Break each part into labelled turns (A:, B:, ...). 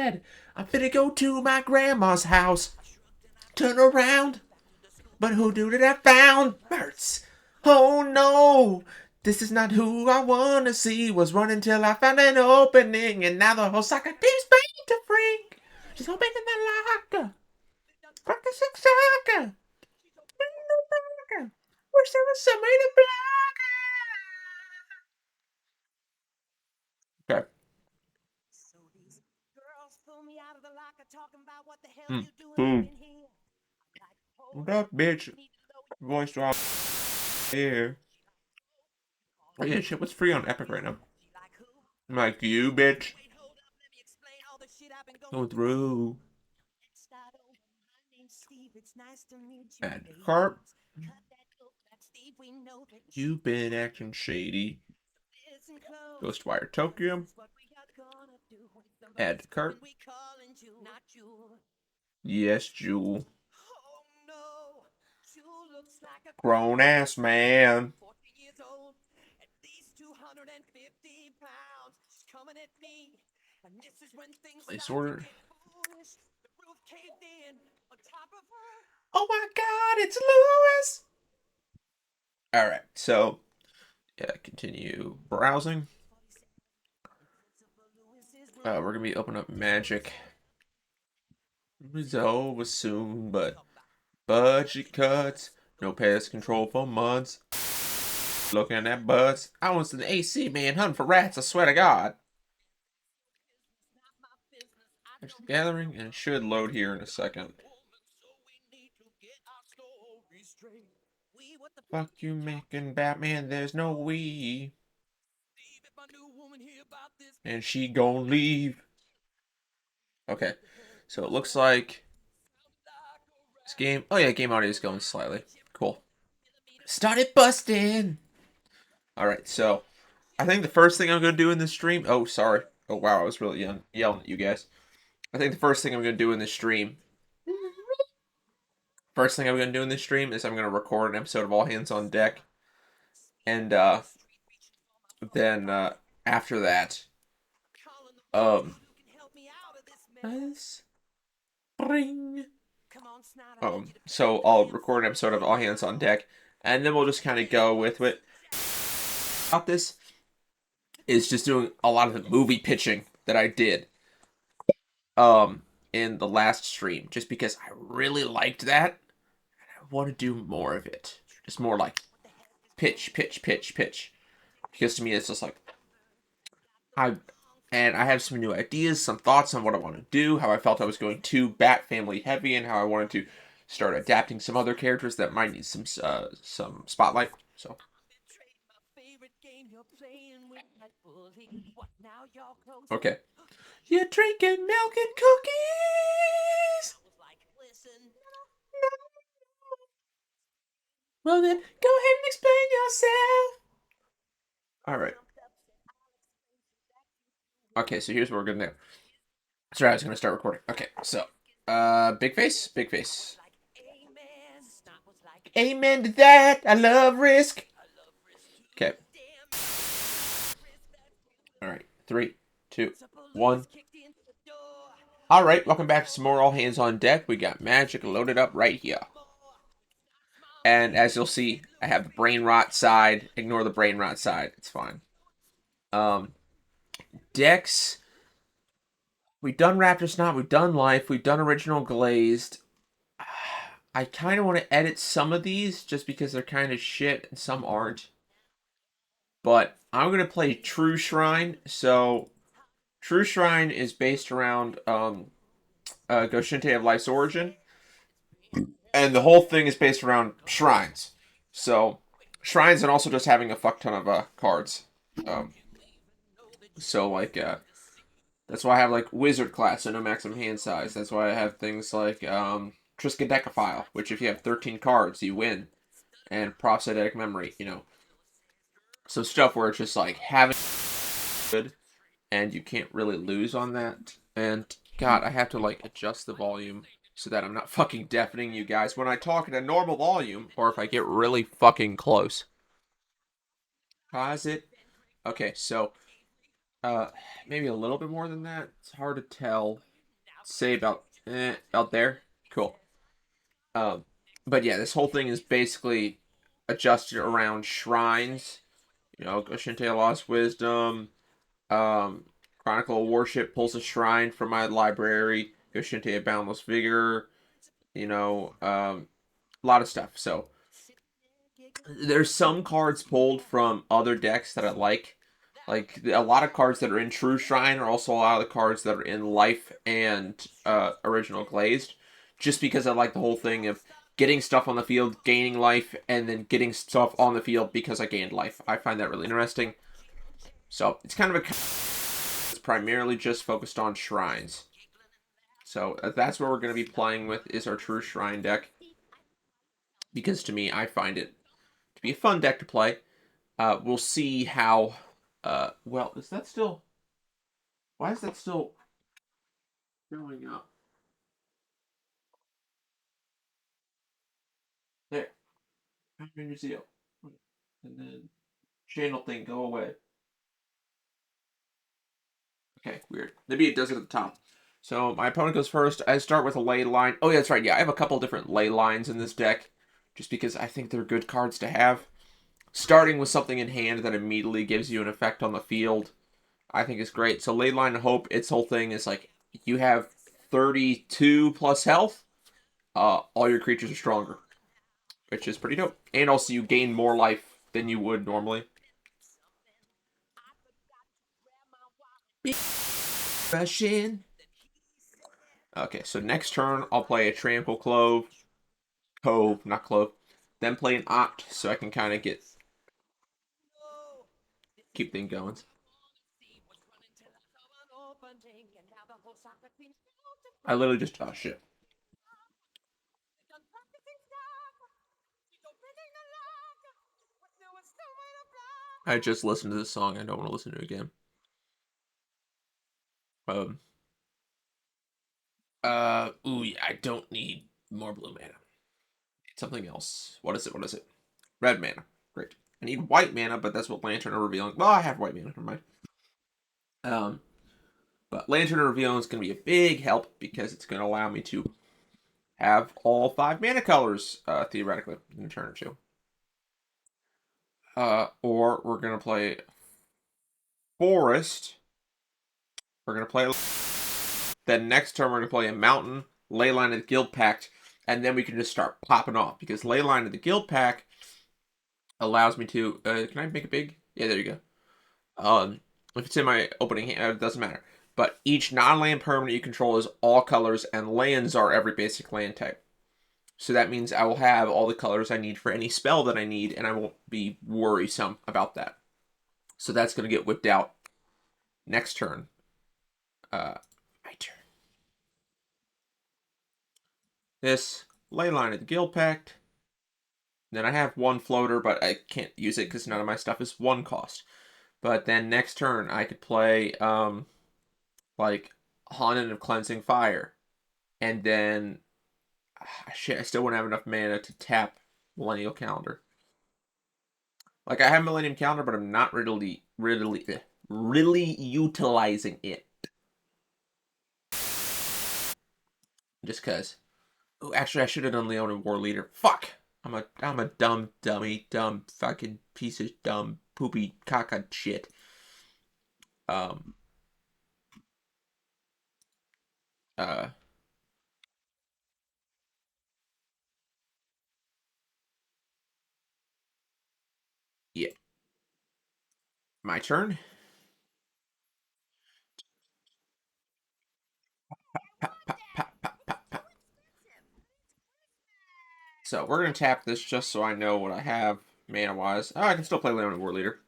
A: bed. I'm finna go to my grandma's house. Turn around. But who did I found? Mertz. Oh no. This is not who I wanna see. Was running till I found an opening. And now the whole soccer team's back to freak. She's hoping in the locker. Fuck the six soccer. Wish there was somebody to block. Okay. Boom. That bitch voice off here. Oh yeah, shit, what's free on Epic right now? I'm like, you bitch. Going through. And Carp. You've been acting shady. Ghostwire Tokyo. Add to cart. Yes, Jewel. Grown ass man. Place order. Oh my god, it's Lewis! Alright, so yeah, continue browsing. We're gonna be opening up Magic. Resolve was soon, but budget cuts, no pest control for months. Looking at that butts. I was an AC man hunting for rats, I swear to God. There's the gathering, and it should load here in a second. Fuck you making Batman, there's no we. And she gon' leave. Okay, so it looks like this game. Oh yeah, game audio is going slightly. Cool. Started busting. All right, so I think the first thing I'm gonna do in this stream. Oh, sorry. Oh wow, I was really yelling at you guys. I think the first thing I'm gonna do in this stream. First thing I'm gonna do in this stream is I'm gonna record an episode of All Hands on Deck, and then after that, um, spring. So I'll record an episode of All Hands on Deck, and then we'll just kind of go with it. About this is just doing a lot of the movie pitching that I did in the last stream, just because I really liked that, and I want to do more of it. Just more like pitch. Because to me, it's just like I have some new ideas, some thoughts on what I want to do, how I felt I was going too Bat Family heavy, and how I wanted to start adapting some other characters that might need some spotlight. So. Okay. You're drinking milk and cookies. Well then, go ahead and explain yourself. All right. Okay, so here's what we're gonna do. Sorry, I was gonna start recording. Okay, so, big face. Amen to that. I love Risk. Okay. All right. 3, 2, 1. All right. Welcome back to some more All Hands on Deck. We got Magic loaded up right here. And as you'll see, I have the brain rot side. Ignore the brain rot side. It's fine. Decks. We've done Raptor's Knot. We've done Life. We've done Original Glazed. I kind of want to edit some of these just because they're kind of shit and some aren't. But I'm going to play True Shrine. So, True Shrine is based around Goshinte of Life's Origin. And the whole thing is based around shrines. So, shrines and also just having a fuck ton of cards. So, like, that's why I have, like, Wizard class, so no maximum hand size. That's why I have things like Triskaidekaphile, which if you have 13 cards, you win. And Prosthetic Memory, you know. So stuff where it's just, like, having good, and you can't really lose on that. And, God, I have to, like, adjust the volume so that I'm not fucking deafening you guys when I talk at a normal volume, or if I get really fucking close. Pause it. Okay, so, maybe a little bit more than that. It's hard to tell. say about there. Cool. Um, but yeah, this whole thing is basically adjusted around shrines. You know, Goshinte Lost Wisdom. Um, Chronicle of Worship pulls a shrine from my library. Goshinte Boundless Vigor. You know, a lot of stuff. So there's some cards pulled from other decks that I like. Like a lot of cards that are in True Shrine are also a lot of the cards that are in Life and Original Glazed, just because I like the whole thing of getting stuff on the field, gaining life, and then getting stuff on the field because I gained life. I find that really interesting. So it's kind of it's primarily just focused on shrines. So that's what we're going to be playing with is our True Shrine deck, because to me I find it to be a fun deck to play. We'll see how. Well, is that still? Why is that still going up? There. Ranger Zeal. And then channel thing go away. Okay, weird. Maybe it does it at the top. So my opponent goes first. I start with a ley line. Oh yeah, that's right. Yeah, I have a couple different ley lines in this deck, just because I think they're good cards to have. Starting with something in hand that immediately gives you an effect on the field, I think is great. So ley line of hope. Its whole thing is like you have 32 plus health. All your creatures are stronger, which is pretty dope. And also, you gain more life than you would normally. Russian. Okay, so next turn, I'll play a Tranquil Cove, not Clove. Then play an Oct, so I can kind of keep things going. I literally just, oh shit. I just listened to this song. I don't want to listen to it again. Um, ooh, yeah, I don't need more blue mana. Something else. What is it? What is it? Red mana. Great. I need white mana, but that's what Lantern are revealing. Well, I have white mana. Never mind. Um, but Lantern of Revealing is going to be a big help because it's going to allow me to have all 5 mana colors, theoretically, in a turn or two. Or we're going to play Forest. We're going to play. Then next turn, we're going to play a Mountain, Leyline of the Guild Pact, and then we can just start popping off because Leyline of the Guild Pact allows me to. Can I make it big? Yeah, there you go. If it's in my opening hand, it doesn't matter. But each non-land permanent you control is all colors, and lands are every basic land type. So that means I will have all the colors I need for any spell that I need, and I won't be worrisome about that. So that's going to get whipped out next turn. My turn. This Leyline of the Guild Pact. Then I have one floater, but I can't use it because none of my stuff is 1 cost. But then next turn I could play like Haunted of Cleansing Fire, and then shit, I still wouldn't have enough mana to tap Millennial Calendar. Like I have Millennium Calendar, but I'm not really utilizing it. Just cause. Oh, actually, I should have done Leona War Leader. Fuck. I'm a dumb dummy, dumb fucking piece of dumb poopy caca shit. Um. Uh. Yeah. My turn. Pop, pop, pop, pop, pop, pop. So we're gonna tap this just so I know what I have mana wise. Oh, I can still play Leona War Leader.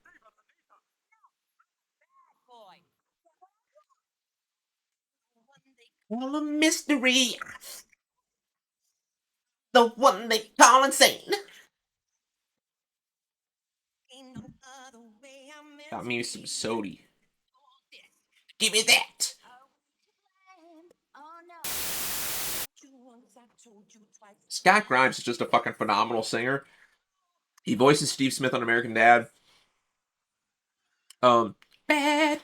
A: Well, a mystery. The one they call insane. Got me some sody. Give me that. Scott Grimes is just a fucking phenomenal singer. He voices Steve Smith on American Dad. Um, bad,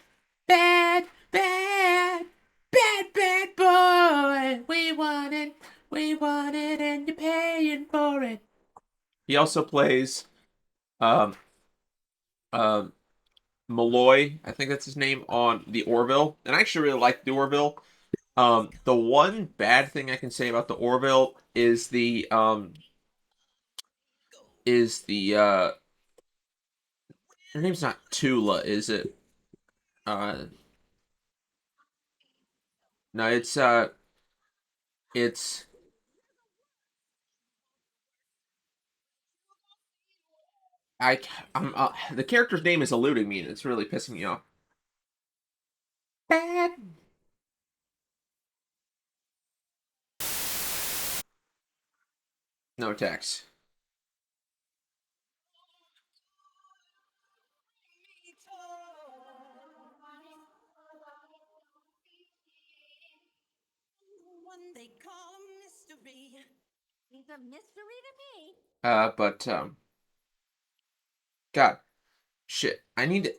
A: bad, bad, bad, bad boy. He also plays um um Malloy, I think that's his name, on the Orville, and I actually really like the Orville. The one bad thing I can say about the Orville is the her name's not Tula, is it? Uh, no, it's I I'm the character's name is eluding me, and it's really pissing me off. Bad. No text. But God, shit, I need to,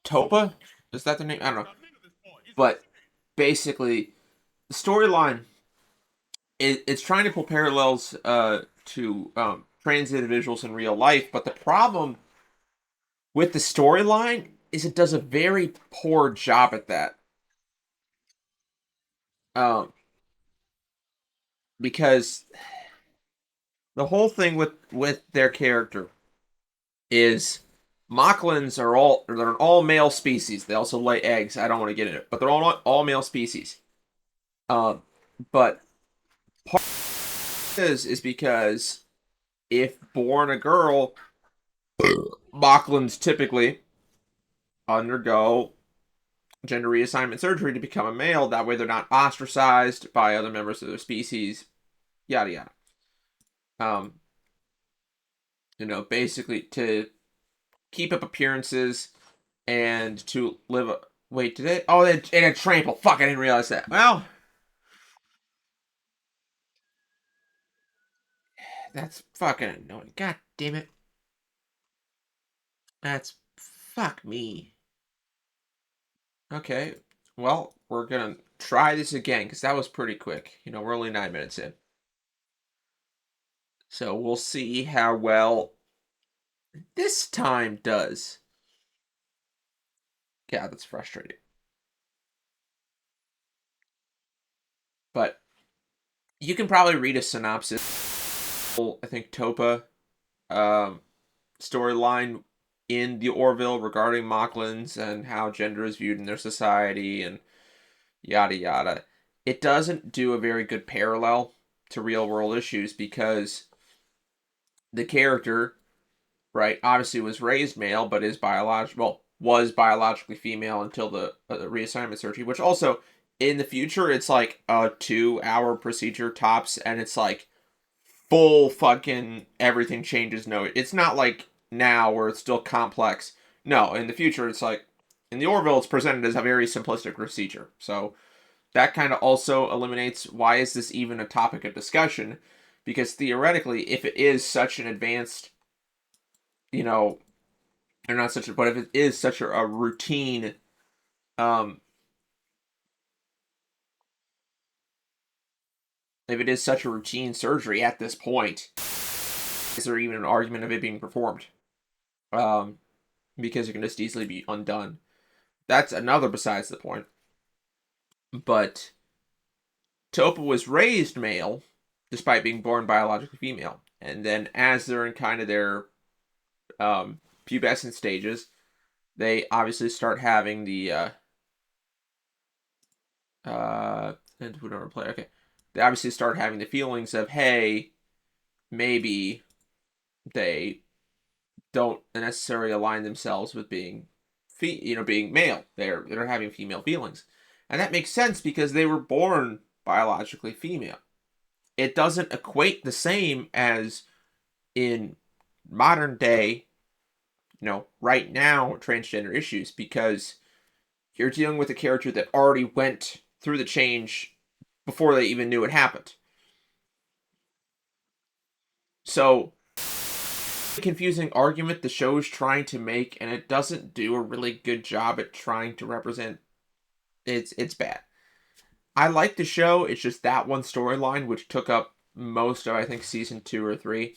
A: Topa. Is that the name? I don't know. But basically, the storyline it's trying to pull parallels to trans individuals in real life, but the problem with the storyline is it does a very poor job at that. Um, because the whole thing with their character is Mocklins are they're an all male species. They also lay eggs. I don't want to get into it, but they're all male species. Um, but part of this is because if born a girl, Mocklins typically undergo gender reassignment surgery to become a male. That way, they're not ostracized by other members of their species. Yada yada. Um, basically to keep up appearances and to live. Wait, did it? Oh, and a trample. Fuck, I didn't realize that. Well, that's fucking annoying. God damn it. That's fuck me. Okay, well, we're gonna try this again because that was pretty quick. We're only 9 minutes in, so we'll see how well this time does. Yeah, that's frustrating. But you can probably read a synopsis. I think Topa um, storyline in the Orville regarding Mocklins and how gender is viewed in their society and yada yada. It doesn't do a very good parallel to real world issues because the character, right, obviously was raised male, but is was biologically female until the reassignment surgery, which also in the future it's like a 2 hour procedure tops, and it's like full fucking everything changes. No, it's not like now where it's still complex. No, in the future it's like in the Orville it's presented as a very simplistic procedure. So that kind of also eliminates why is this even a topic of discussion? Because theoretically, if it is such an advanced, you know, or not such a, but if it is such a routine, um, if it is such a routine surgery at this point, is there even an argument of it being performed? Um, because it can just easily be undone. That's another besides the point. But Topa was raised male, despite being born biologically female. And then as they're in kind of their pubescent stages, they obviously start having the and who don't play. Okay, they obviously start having the feelings of hey, maybe they don't necessarily align themselves with being being male. They're having female feelings, and that makes sense because they were born biologically female. It doesn't equate the same as in modern day, right now, transgender issues because you're dealing with a character that already went through the change before they even knew it happened. So, confusing argument the show's trying to make, and it doesn't do a really good job at trying to represent. It's bad. I like the show. It's just that one storyline which took up most of I think season 2 or 3.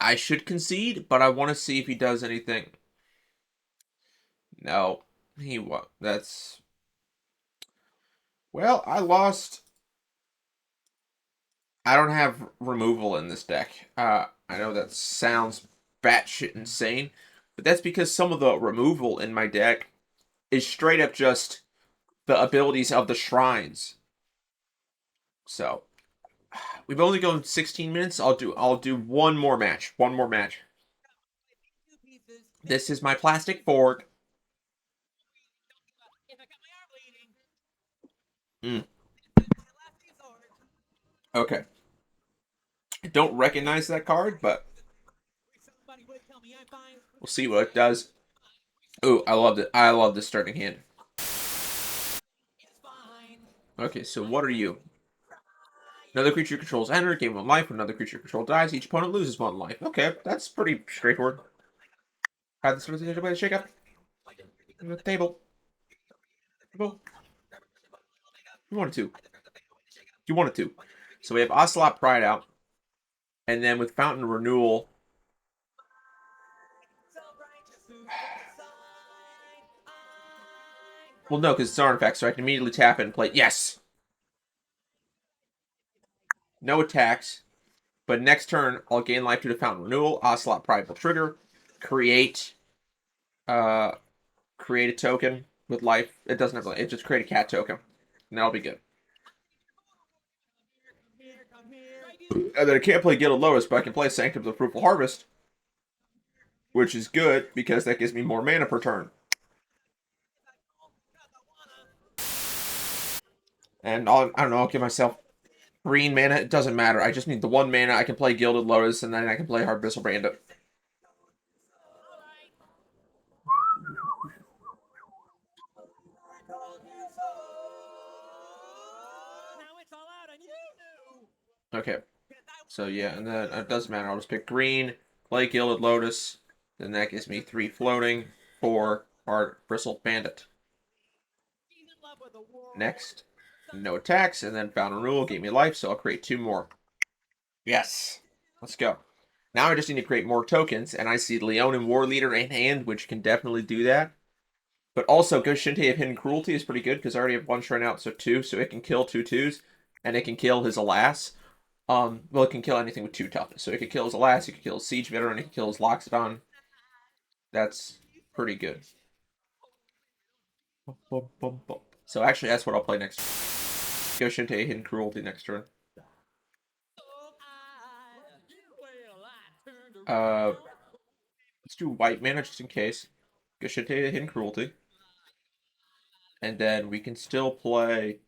A: I should concede, but I want to see if he does anything. No, he won't. That's... Well, I lost. I don't have removal in this deck. I know that sounds batshit insane, but that's because some of the removal in my deck is straight up just the abilities of the shrines. So we've only gone 16 minutes. I'll do one more match. One more match. This is my plastic fork. Mm. Okay. I don't recognize that card, but we'll see what it does. Ooh, I loved it. I love this starting hand. Okay, so what are you? Another creature controls enter. Gain 1 life. When another creature control dies, each opponent loses 1 life. Okay, that's pretty straightforward. Had this presentation by the shake up. The table. Table. You wanted to. You wanted to. So we have Ocelot Pride out. And then with Fountain Renewal. Well, no, because it's an artifact, so I can immediately tap it and play. Yes! No attacks. But next turn, I'll gain life due to Fountain Renewal. Ocelot Pride will trigger. Create. Uh, create a token with life. It doesn't have life. It just create a cat token. And that'll be good. And then I can't play Gilded Lotus, but I can play Sanctum of the Fruitful Harvest. Which is good, because that gives me more mana per turn. And I don't know, I'll give myself green mana. It doesn't matter. I just need the 1 mana. I can play Gilded Lotus, and then I can play Hard Bristle Bandit. Okay. So yeah, and then it doesn't matter. I'll just pick green, play Gilded Lotus. Then that gives me 3 floating, 4 Hard Bristle Bandit. Next, no attacks, and then Fountain Renewal gave me life, so I'll create 2 more. Yes. Let's go. Now I just need to create more tokens, and I see Leon and War Leader in hand, which can definitely do that. But also, Ghost Shintai of Hidden Cruelty is pretty good, because I already have 1 shrine out, so 2, so it can kill 2 2s, and it can kill his Alas. Well, it can kill anything with 2 toughness. So it can kill his Alas, it can kill his Siege Veteran, it can kill his Loxodon. That's pretty good. So actually, that's what I'll play next. Ghost Shintai Hidden Cruelty next turn. Let's do white mana just in case. Ghost Shintai Hidden Cruelty. And then we can still play...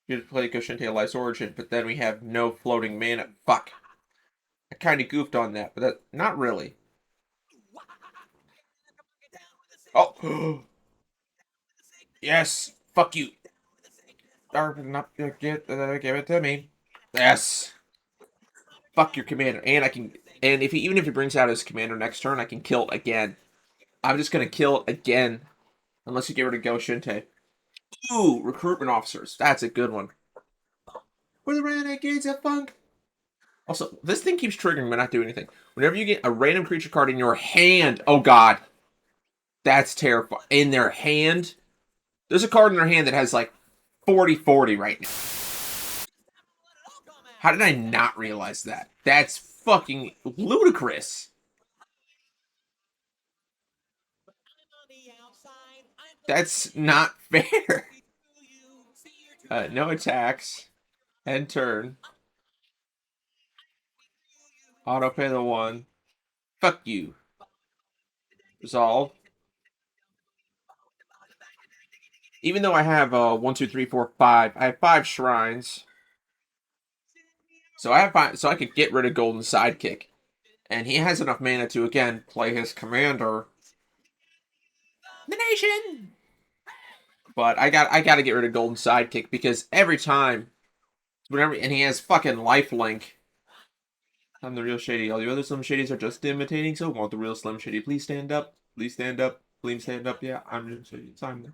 A: You play Ghost Shintai Life's Origin, but then we have no floating mana. Fuck. I kind of goofed on that, but that... Not really. Oh! Yes! Fuck you! Give it to me. Yes! Fuck your commander. And I can... And if even if he brings out his commander next turn, I can kill it again. I'm just gonna kill it again. Unless you get rid of Ghost Shintai. Ooh, recruitment officers. That's a good one. We're the renegades of funk. Also, this thing keeps triggering but not doing anything. Whenever you get a random creature card in your hand, oh god, that's terrifying. In their hand, there's a card in their hand that has like 40/40 right now. How did I not realize that? That's fucking ludicrous. That's not fair. No attacks. End turn. Auto pay the 1. Fuck you. Resolve. Even though I have 1, 2, 3, 4, 5, I have 5 shrines. So I have 5, so I could get rid of Golden Sidekick. And he has enough mana to again play his commander. The nation! But I gotta get rid of Golden Sidekick because every time and he has fucking lifelink. I'm the real Shady. All the other Slim Shadys are just imitating, so want the real Slim Shady. Please stand up. Please stand up. Please stand up. Yeah, I'm just Shady. I'm there.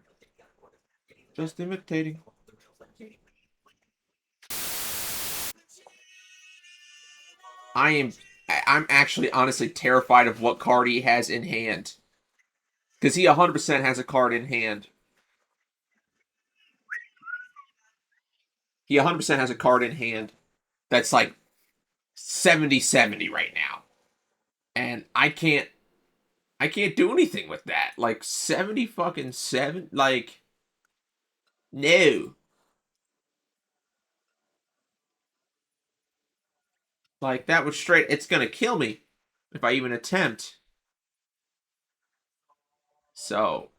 A: Just imitating. I am I'm actually honestly terrified of what card he has in hand. Because he 100% has a card in hand. He 100% has a card in hand that's like 70-70 right now. And I can't do anything with that. Like 70 fucking 7 like no. Like that would straight it's gonna kill me if I even attempt. So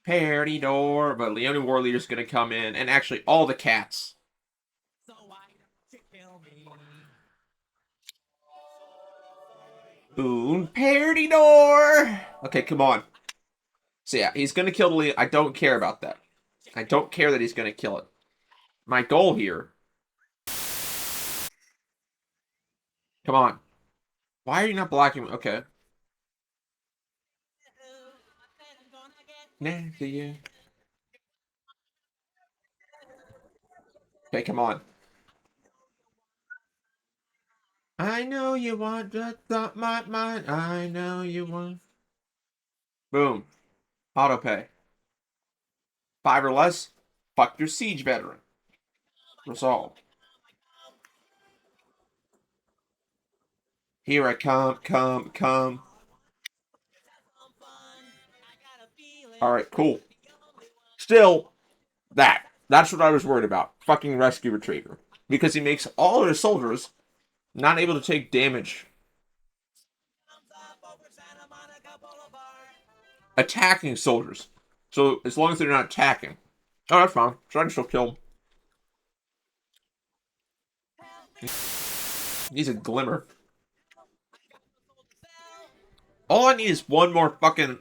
A: party door, but Leone War Leader's gonna come in, and actually all the cats. Boon party door. Okay, come on. So yeah, he's gonna kill the Leone. I don't care about that. I don't care that he's gonna kill it. My goal here. Come on. Why are you not blocking me? Okay. Next to you. Okay, come on. I know you want just not my mind. I know you want. Boom. Auto pay. 5 or less. Fuck your siege veteran. Resolved. Here I come, come. Alright, cool. Still, that's what I was worried about. Fucking rescue retriever. Because he makes all of his soldiers not able to take damage. Attacking soldiers. So as long as they're not attacking. Oh, that's fine. So I can still kill him. He's a glimmer. All I need is one more fucking.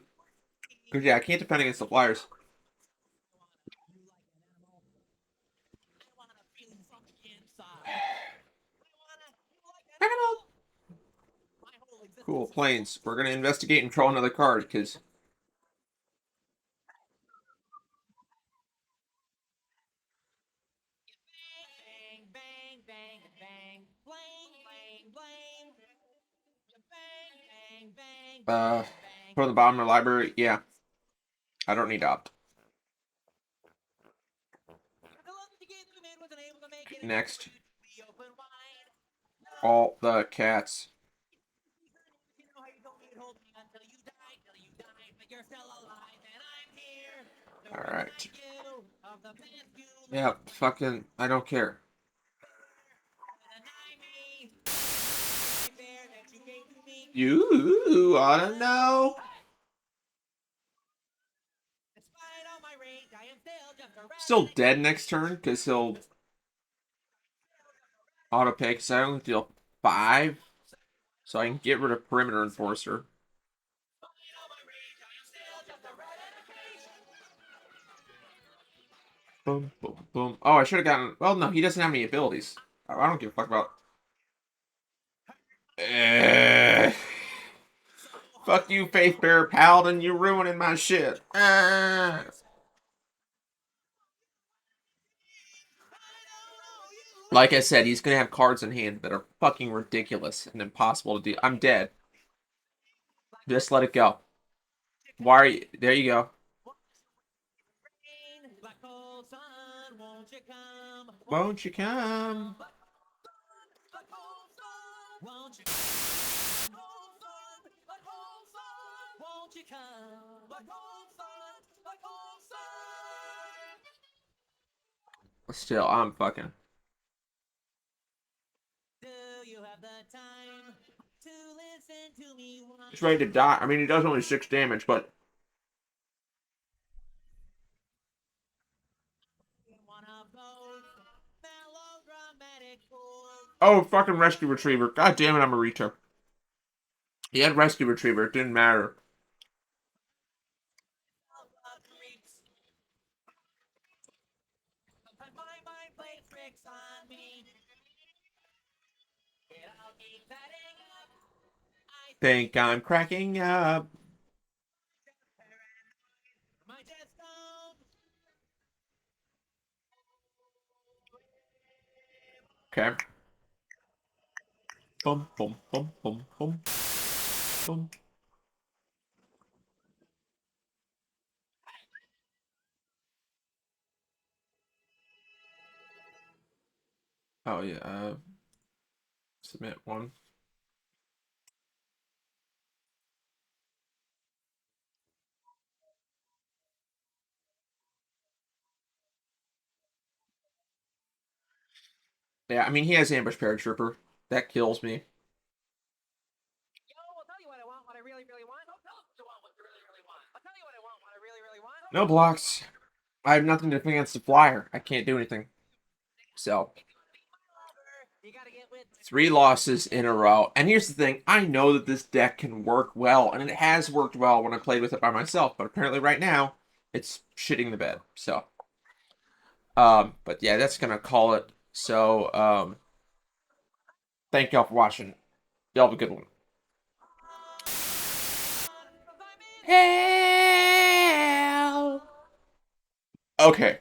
A: Cause yeah, I can't defend against the flyers. Cool, planes. We're gonna investigate and draw another card, because put on the bottom of the library. Yeah, I don't need to opt. Next, all the cats. All right. Yeah, fucking. I don't care. You ought to know. Still dead next turn because he'll auto pay. Because I only deal 5, so I can get rid of Perimeter Enforcer. Boom, boom, boom. Oh, I should have gotten. Well, no, he doesn't have any abilities. I don't give a fuck about. Fuck you, Faith Bearer Paladin. You're ruining my shit. Like I said, he's gonna have cards in hand that are fucking ridiculous and impossible to do. I'm dead. Just let it go. Why are you? There you go. Won't you come? Still, I'm fucking. He's ready to die. I mean, he does only 6 damage, but. Oh, fucking Rescue Retriever. God damn it, I'm a retard. He had Rescue Retriever. It didn't matter. Think I'm cracking up. Okay. Bum bum bum bum bum bum. Oh yeah. Submit one. Yeah, I mean he has ambush paratrooper. That kills me. No blocks. I have nothing to defend against the flyer. I can't do anything. So 3 losses in a row. And here's the thing: I know that this deck can work well, and it has worked well when I played with it by myself. But apparently, right now, it's shitting the bed. So, but yeah, that's gonna call it. So, thank y'all for watching. Y'all have a good one. Hell. Okay,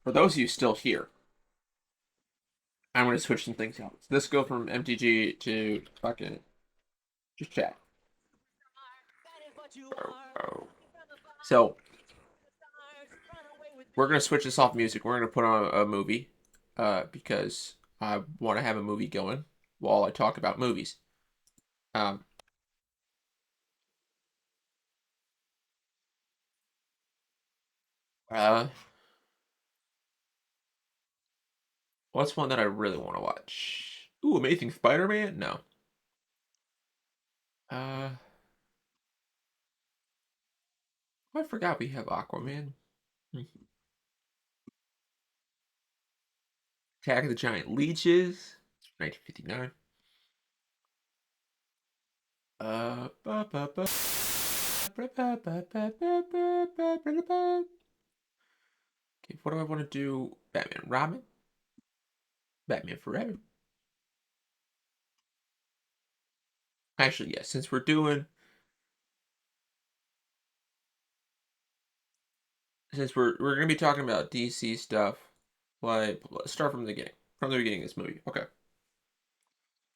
A: for those of you still here, I'm gonna switch some things out. Let's go from MTG to fucking just chat. So we're gonna switch this off music. We're gonna put on a movie, because I want to have a movie going while I talk about movies. Um, uh, what's one that I really want to watch? Ooh, Amazing Spider-Man? No. Uh, I forgot we have Aquaman. Hmm. Attack of the Giant Leeches, 1959. Ba, ba, ba, ba, ba, ba, ba, ba, ba, ba, ba. Okay, what do I want to do? Batman Robin? Batman Forever? Actually, yes, since we're gonna be talking about DC stuff, like let's start from the beginning. From the beginning of this movie. Okay.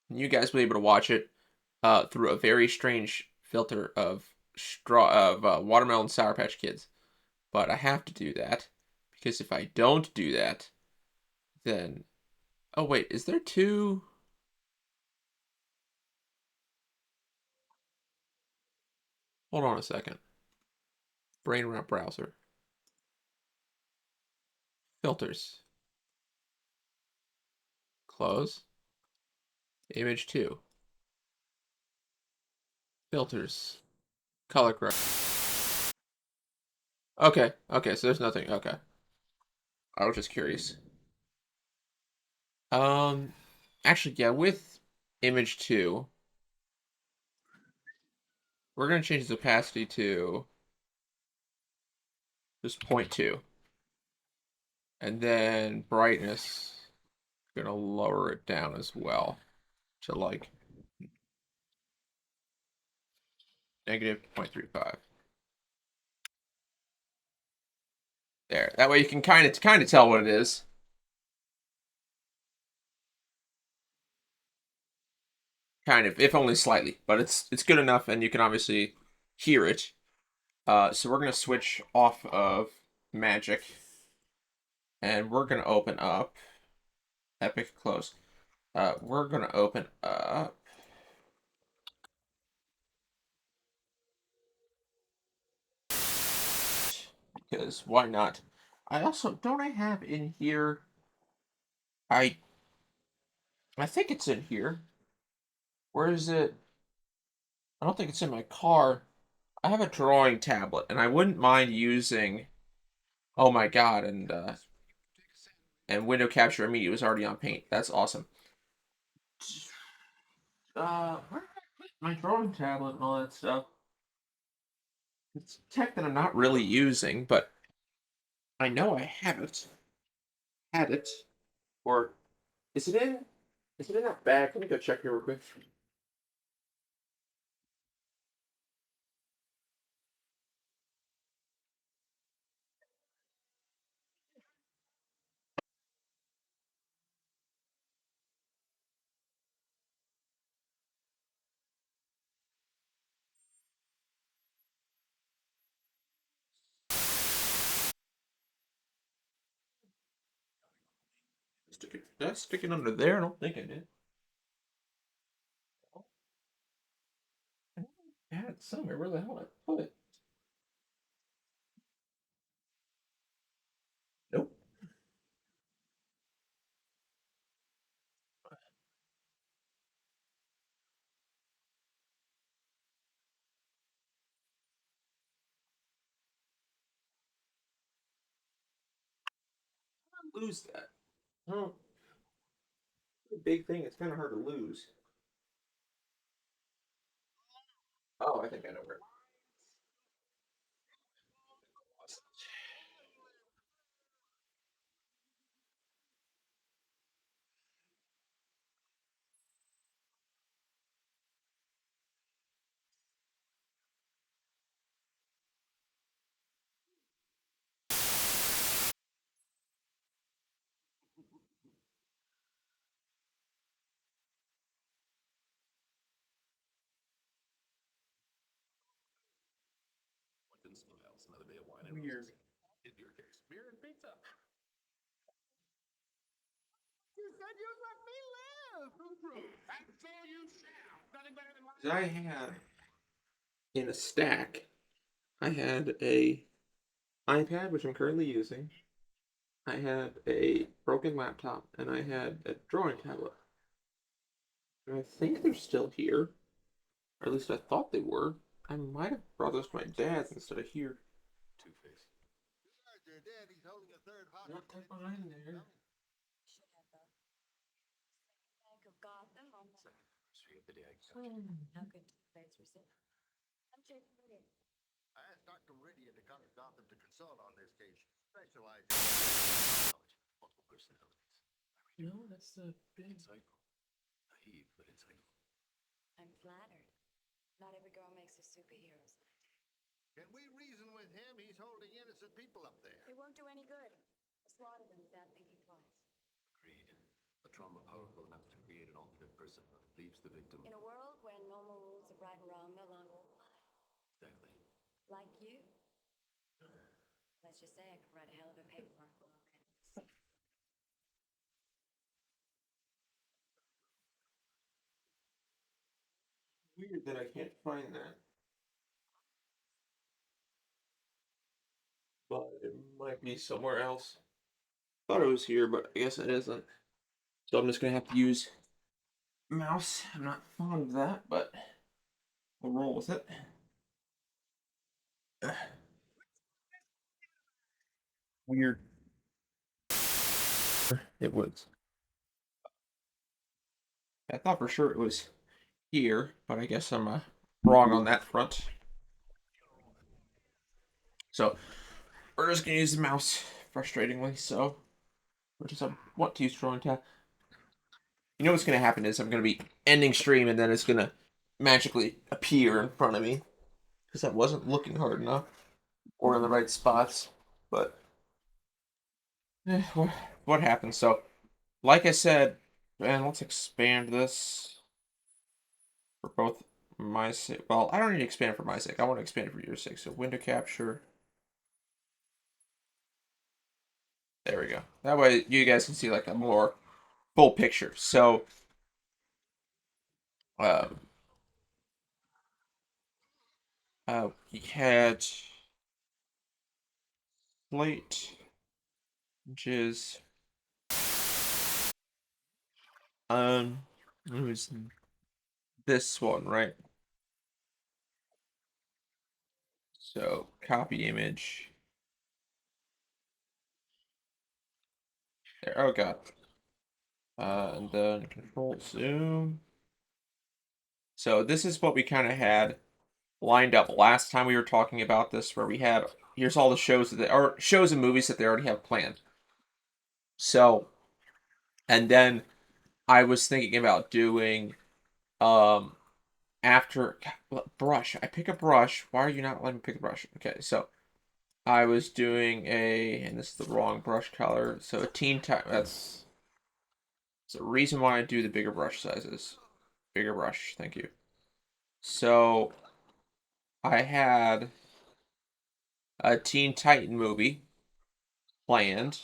A: And you guys will be able to watch it through a very strange filter of watermelon Sour Patch Kids. But I have to do that because if I don't do that, then oh wait, is there two? Hold on a second. Brain rot browser filters. Close. Image two. Filters. Color correct. Okay. Okay. So there's nothing. Okay. I was just curious. Um, actually, yeah, with image two, we're gonna change the opacity to just 0.2, and then brightness, gonna lower it down as well to like negative 0.35. There. That way you can kind of tell what it is. Kind of, if only slightly, but it's good enough, and you can obviously hear it. So we're gonna switch off of magic, and we're gonna open up epic close. We're gonna open up because why not? I also don't I have in here. I I think it's in here. Where is it? I don't think it's in my car. I have a drawing tablet, and I wouldn't mind using. Oh my god! And window capture immediate was already on Paint. That's awesome. Where did I put my drawing tablet and all that stuff? It's tech that I'm not really using, but I know I have it. Had it, or is it in? Is it in that bag? Let me go check here real quick. Stick it under there. I don't think I did. I had it somewhere. Where the hell did I put it? Nope. I lose that. Oh, a big thing. It's kind of hard to lose. Oh, I think I know where it was. Weird. I had in a stack. I had a iPad, which I'm currently using. I had a broken laptop, and I had a drawing tablet. And I think they're still here, or at least I thought they were. I might have brought those to my dad's instead of here. Two-Face. Not that behind there. No, that's the big. Weird that I can't find that, but it might be somewhere else. Thought it was here, but I guess it isn't. So I'm just gonna have to use mouse. I'm not fond of that, but we'll roll with it. Weird. It was. I thought for sure it was here, but I guess I'm wrong on that front. So we're just gonna use the mouse, frustratingly. So we're just want to use drawing tab. You know what's gonna happen is I'm gonna be ending stream, and then it's gonna magically appear in front of me because I wasn't looking hard enough or in the right spots. But what happened? So, like I said, and let's expand this for both my sake. Well, I don't need to expand for my sake. I want to expand it for your sake. So window capture. There we go. That way you guys can see like a more full picture. So, um, we had slate, jizz. It was this one, right? So copy image. There. Oh god. And then control zoom. So this is what we kind of had lined up last time we were talking about this, where we had here's all the shows that they are shows and movies that they already have planned. So, and then I was thinking about doing um after brush. I pick a brush. Why are you not letting me pick a brush? Okay, so I was doing and this is the wrong brush color. So a teen time. That's the reason why I do the bigger brush sizes. Bigger brush. Thank you. So I had a Teen Titan movie planned.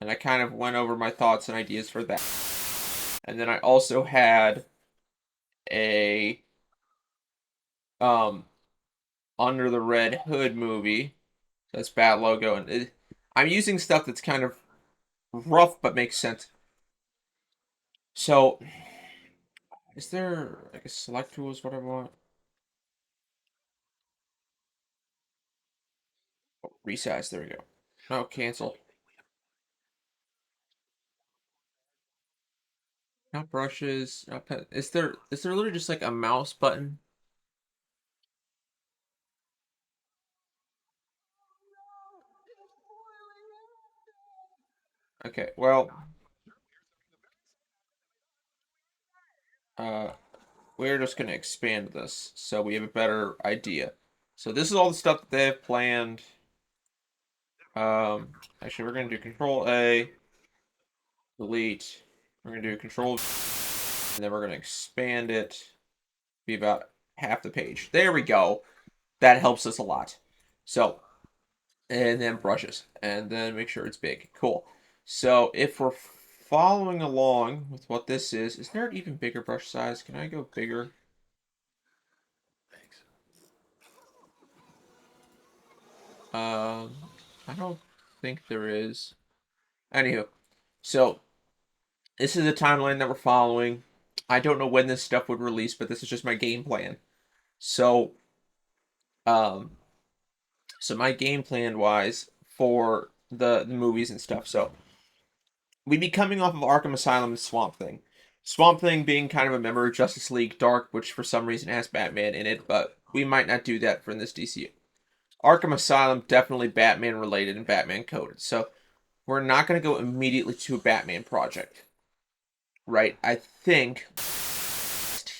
A: and I kind of went over my thoughts and ideas for that. And then I also had a um Under the Red Hood movie. That's bad logo, and I'm using stuff that's kind of rough but makes sense. So, is there like a select tools? What I want? Oh, resize. There we go. No, cancel. Not brushes. Not pen. Is there literally just like a mouse button? Okay, well, uh, we're just gonna expand this so we have a better idea. So this is all the stuff that they have planned. Actually, we're gonna do Control A, delete. We're gonna do Control, and then we're gonna expand it. Be about half the page. There we go. That helps us a lot. So, and then brushes, and then make sure it's big. Cool. So if we're following along with what this is there an even bigger brush size? Can I go bigger? Um, I don't think there is. Anywho, so this is the timeline that we're following. I don't know when this stuff would release, but this is just my game plan. So, um, so my game plan wise for the movies and stuff. So we'd be coming off of Arkham Asylum and Swamp Thing. Swamp Thing being kind of a member of Justice League Dark, which for some reason has Batman in it, but we might not do that for this DCU. Arkham Asylum definitely Batman related and Batman coded. So we're not going to go immediately to a Batman project, right? I think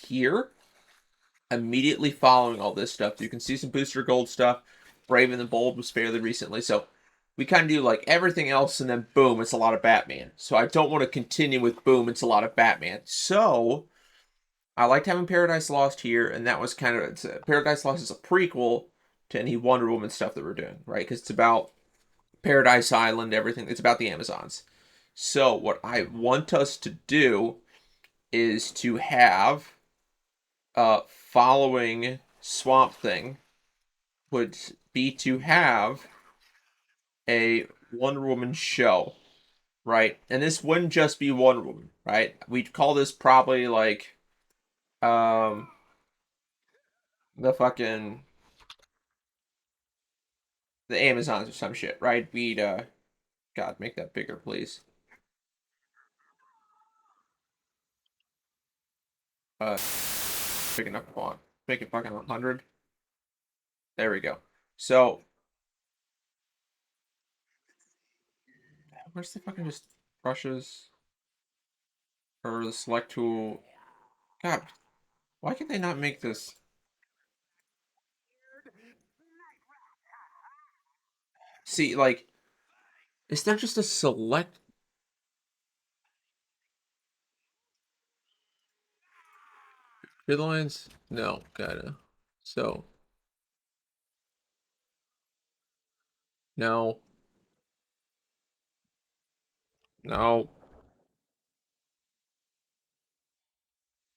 A: here, immediately following all this stuff, you can see some Booster Gold stuff. Brave and the Bold was fairly recently, so we kind of do like everything else, and then boom, it's a lot of Batman. So I don't want to continue with boom, it's a lot of Batman. So I liked having Paradise Lost here, and that was kind of Paradise Lost is a prequel to any Wonder Woman stuff that we're doing, right? Because it's about Paradise Island, everything. It's about the Amazons. So what I want us to do is to have following Swamp Thing would be to have a Wonder Woman show, right? And this wouldn't just be Wonder Woman, right? We'd call this probably like um the fucking the Amazons or some shit, right? We'd God, make that bigger, please. Uh Big enough font. Make it fucking 100. There we go. So where's the fucking just brushes or the select tool? God, why can they not make this? See, like, is there just a select grid lines? No, kinda. So, no, no.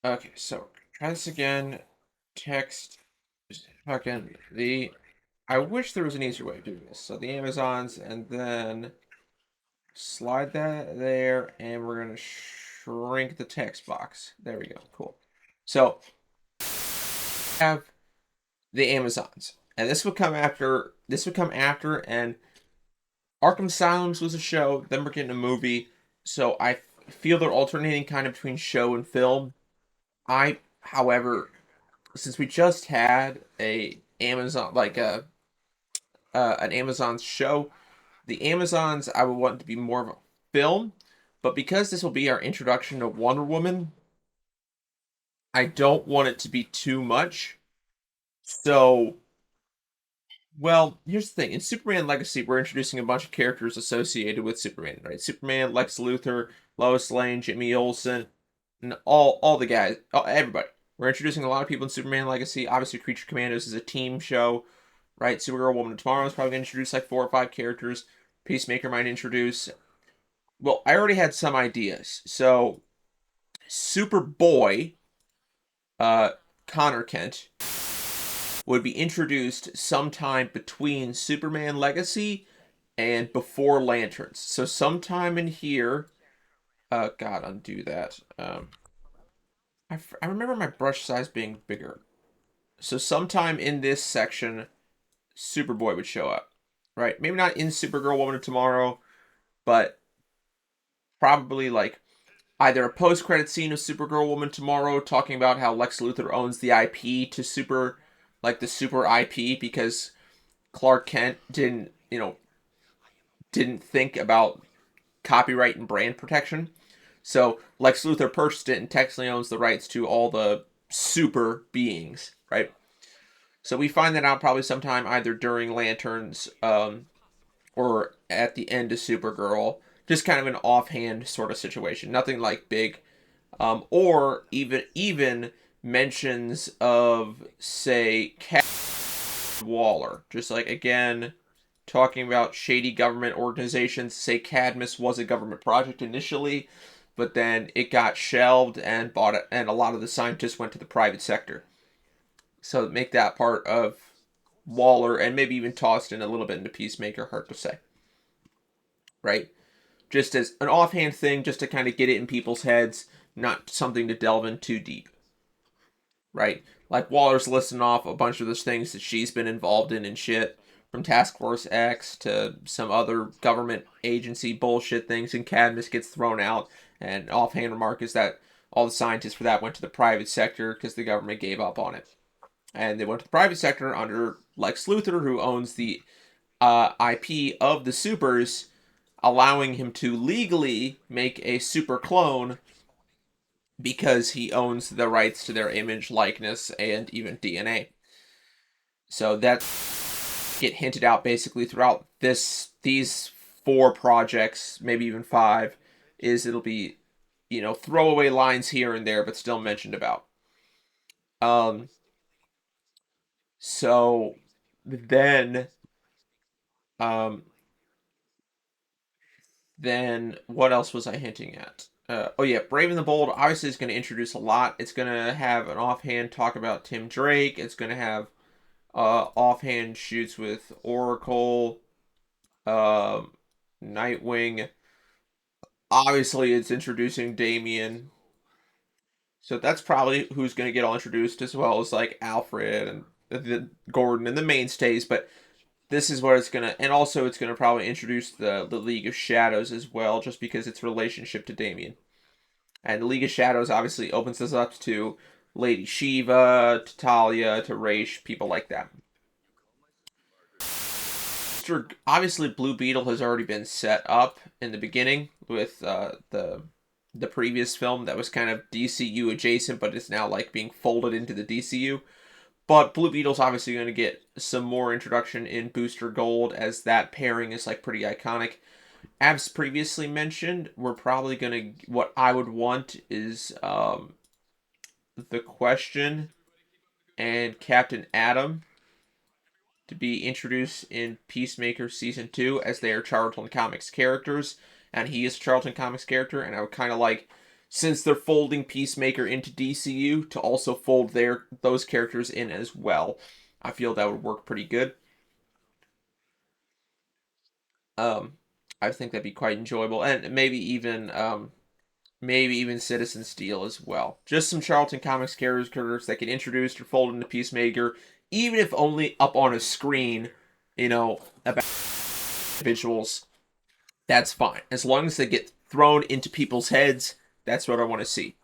A: Okay, so try this again. Text, fucking the. I wish there was an easier way of doing this. So the Amazons, and then slide that there, and we're gonna shrink the text box. There we go. Cool. So have the Amazons, and this would come after. This would come after, and Arkham Asylums was a show. Then we're getting a movie. So I feel they're alternating kind of between show and film. However, since we just had a Amazon like a an Amazon show, the Amazons I would want to be more of a film, but because this will be our introduction to Wonder Woman, I don't want it to be too much. So, well, here's the thing: in Superman Legacy, we're introducing a bunch of characters associated with Superman, right? Superman, Lex Luthor, Lois Lane, Jimmy Olsen, and all the guys, everybody. We're introducing a lot of people in Superman Legacy. Obviously, Creature Commandos is a team show, right? Supergirl, Woman of Tomorrow is probably going to introduce like 4 or 5 characters. Peacemaker might introduce. well, I already had some ideas. So Superboy, uh, Connor Kent, would be introduced sometime between Superman Legacy and before Lanterns. So sometime in here, God, undo that. I remember my brush size being bigger. So sometime in this section, Superboy would show up, right? Maybe not in Supergirl Woman of Tomorrow, but probably like either a post-credit scene of Supergirl Woman Tomorrow talking about how Lex Luthor owns the IP to Super, like the Super IP, because Clark Kent didn't think about copyright and brand protection. So Lex Luthor purchased it and technically owns the rights to all the super beings, right? So we find that out probably sometime either during Lanterns, or at the end of Supergirl. Just kind of an offhand sort of situation. Nothing like big. Or even mentions of, say, Waller. Just like, again, talking about shady government organizations. Say Cadmus was a government project initially, but then it got shelved and bought it, and a lot of the scientists went to the private sector. So make that part of Waller, and maybe even tossed in a little bit into Peacemaker. Hard to say, right? Just as an offhand thing, just to kind of get it in people's heads, not something to delve in too deep, right? Like Waller's listing off a bunch of those things that she's been involved in and shit, from Task Force X to some other government agency bullshit things, and Cadmus gets thrown out. And offhand remark is that all the scientists for that went to the private sector because the government gave up on it. And they went to the private sector under Lex Luthor, who owns the IP of the supers, allowing him to legally make a super clone because he owns the rights to their image, likeness, and even DNA. So that get hinted out basically throughout these 4 projects, maybe even 5, is it'll be, throwaway lines here and there, but still mentioned about. Um, so then, um, then what else was I hinting at? Oh yeah, Brave and the Bold obviously is going to introduce a lot. It's going to have an offhand talk about Tim Drake. It's going to have offhand shoots with Oracle, um, Nightwing. Obviously, it's introducing Damian. So that's probably who's going to get all introduced, as well as like Alfred and the Gordon and the mainstays. But this is what it's gonna, and also it's gonna probably introduce the League of Shadows as well, just because its relationship to Damian. And the League of Shadows obviously opens us up to Lady Shiva, to Talia, to Raish, people like that. Obviously, Blue Beetle has already been set up in the beginning with the previous film that was kind of DCU adjacent, but it's now like being folded into the DCU. But Blue Beetle's obviously going to get some more introduction in Booster Gold, as that pairing is like pretty iconic. As previously mentioned, we're probably going to, what I would want is the Question and Captain Atom to be introduced in Peacemaker Season 2, as they are Charlton Comics characters, and he is a Charlton Comics character, and I would kind of like, since they're folding Peacemaker into DCU, to also fold those characters in as well. I feel that would work pretty good. Um, I think that'd be quite enjoyable, and maybe even Citizen Steel as well. Just some Charlton Comics characters that get introduced or folded into Peacemaker, even if only up on a screen, about individuals. That's fine. As long as they get thrown into people's heads, that's what I want to see.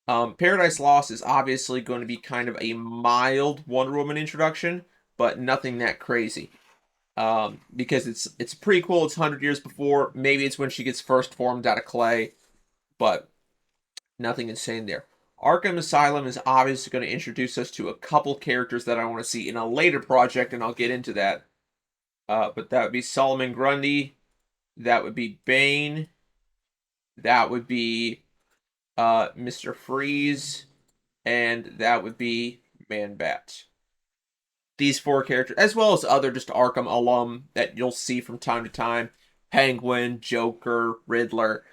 A: Paradise Lost is obviously going to be kind of a mild Wonder Woman introduction, but nothing that crazy. Because it's a prequel, it's 100 years before. Maybe it's when she gets first formed out of clay, but nothing insane there. Arkham Asylum is obviously going to introduce us to a couple characters that I want to see in a later project, and I'll get into that. But that would be Solomon Grundy, that would be Bane, that would be Mr. Freeze, and that would be Man Bat. These 4 characters, as well as other just Arkham alum that you'll see from time to time. Penguin, Joker, Riddler,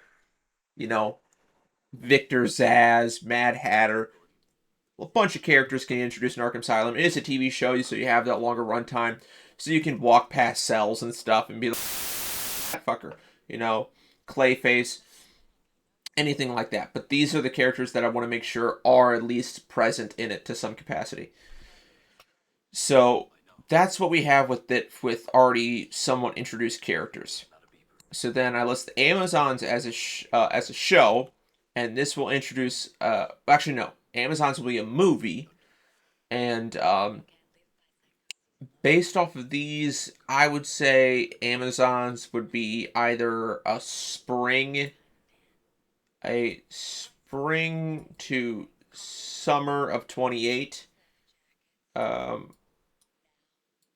A: you know, Victor Zsasz, Mad Hatter. A bunch of characters can introduce in Arkham Asylum. It is a TV show, so you have that longer runtime, so you can walk past cells and stuff and be like, fucker, you know, Clayface, anything like that. But these are the characters that I want to make sure are at least present in it to some capacity. So that's what we have with it, with already somewhat introduced characters. So then I list the Amazons as a show, and this will introduce. Actually, no, Amazons will be a movie, and based off of these, I would say Amazons would be either a spring to summer of 28. Um,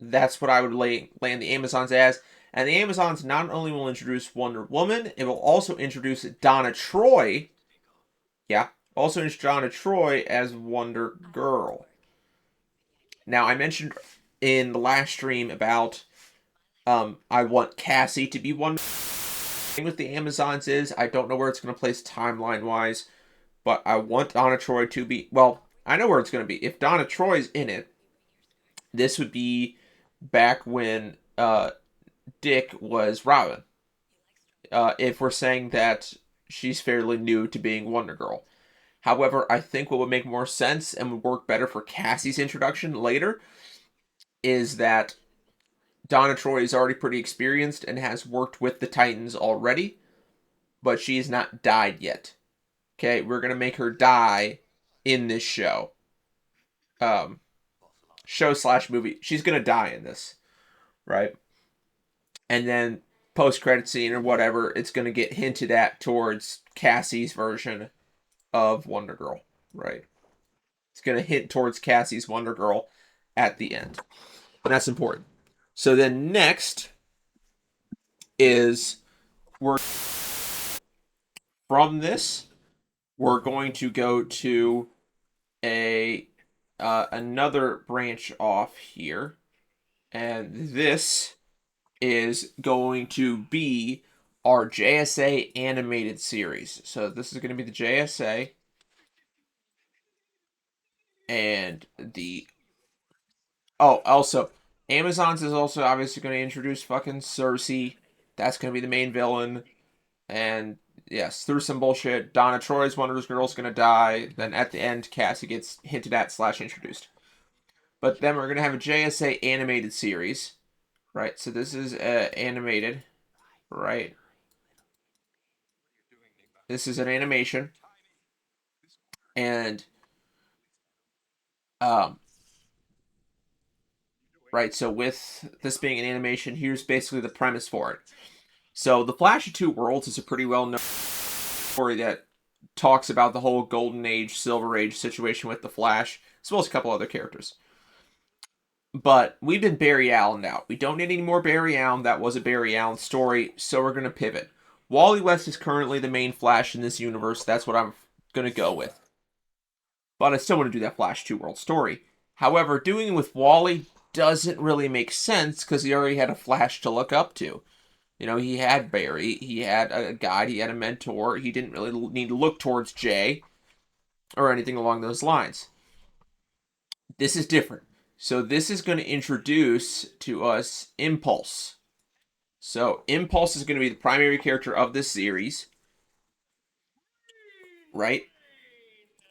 A: that's what I would land the Amazons as. And the Amazons not only will introduce Wonder Woman, it will also introduce Donna Troy. Yeah, also introduce Donna Troy as Wonder Girl. Now, I mentioned in the last stream about I want Cassie to be Wonder. The thing with the Amazons is I don't know where it's going to place timeline wise, but I want Donna Troy to be. Well, I know where it's going to be. If Donna Troy's in it, this would be back when Dick was Robin. If we're saying that she's fairly new to being Wonder Girl. However, I think what would make more sense and would work better for Cassie's introduction later is that Donna Troy is already pretty experienced and has worked with the Titans already, but she's not died yet. Okay, we're gonna make her die in this show. Um, show slash movie. She's gonna die in this, right? And then post credit scene or whatever, it's gonna get hinted at towards Cassie's version of Wonder Girl, right? It's gonna hint towards Cassie's Wonder Girl at the end, and that's important. So then next is we're from this we're going to go to a another branch off here, and this is going to be our JSA animated series. So this is going to be the JSA, and the also Amazon's is also obviously going to introduce fucking Cersei. That's going to be the main villain, and yes, through some bullshit, Donna Troy's Wonder Girl's going to die. Then at the end, Cassie gets hinted at slash introduced. But then we're going to have a JSA animated series, right? So this is animated, right? This is an animation, and um, right. So with this being an animation, here's basically the premise for it. So the Flash of Two Worlds is a pretty well-known story that talks about the whole Golden Age, Silver Age situation with the Flash, as well as a couple other characters. But we've been Barry Allen out. We don't need any more Barry Allen. That was a Barry Allen story, so we're going to pivot. Wally West is currently the main Flash in this universe. That's what I'm going to go with. But I still want to do that Flash 2 World story. However, doing it with Wally doesn't really make sense because he already had a Flash to look up to. You know, he had Barry, he had a guide, he had a mentor. He didn't really need to look towards Jay or anything along those lines. This is different. So this is going to introduce to us Impulse. So Impulse is going to be the primary character of this series, right?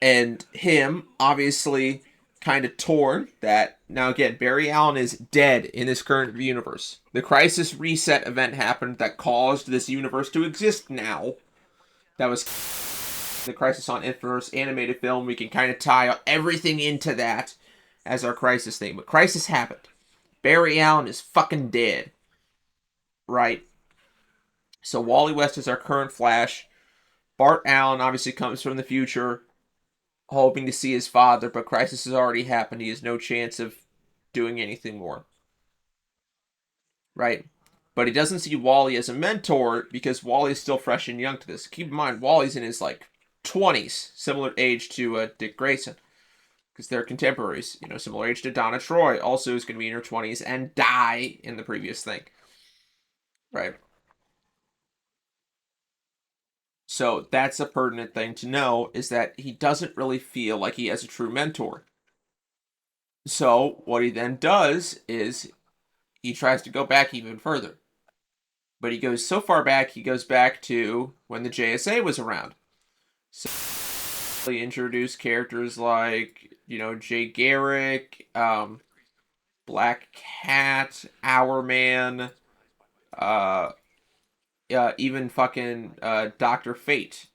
A: And him, obviously, kind of torn that now again, Barry Allen is dead in this current universe. The Crisis Reset event happened that caused this universe to exist now. That was the Crisis on Infinite animated film. We can kind of tie everything into that as our Crisis thing. But Crisis happened. Barry Allen is fucking dead. Right? So Wally West is our current Flash. Bart Allen obviously comes from the future, hoping to see his father, but Crisis has already happened. He has no chance of doing anything more. Right? But he doesn't see Wally as a mentor because Wally's still fresh and young to this. Keep in mind, Wally's in his like 20s, similar age to Dick Grayson, because they're contemporaries. You know, similar age to Donna Troy, also is going to be in her 20s and die in the previous thing. Right? So that's a pertinent thing to know, is that he doesn't really feel like he has a true mentor. So what he then does is he tries to go back even further. But he goes so far back, he goes back to when the JSA was around. So he introduced characters like, Jay Garrick, Black Cat, Hourman, uh, even fucking Dr. Fate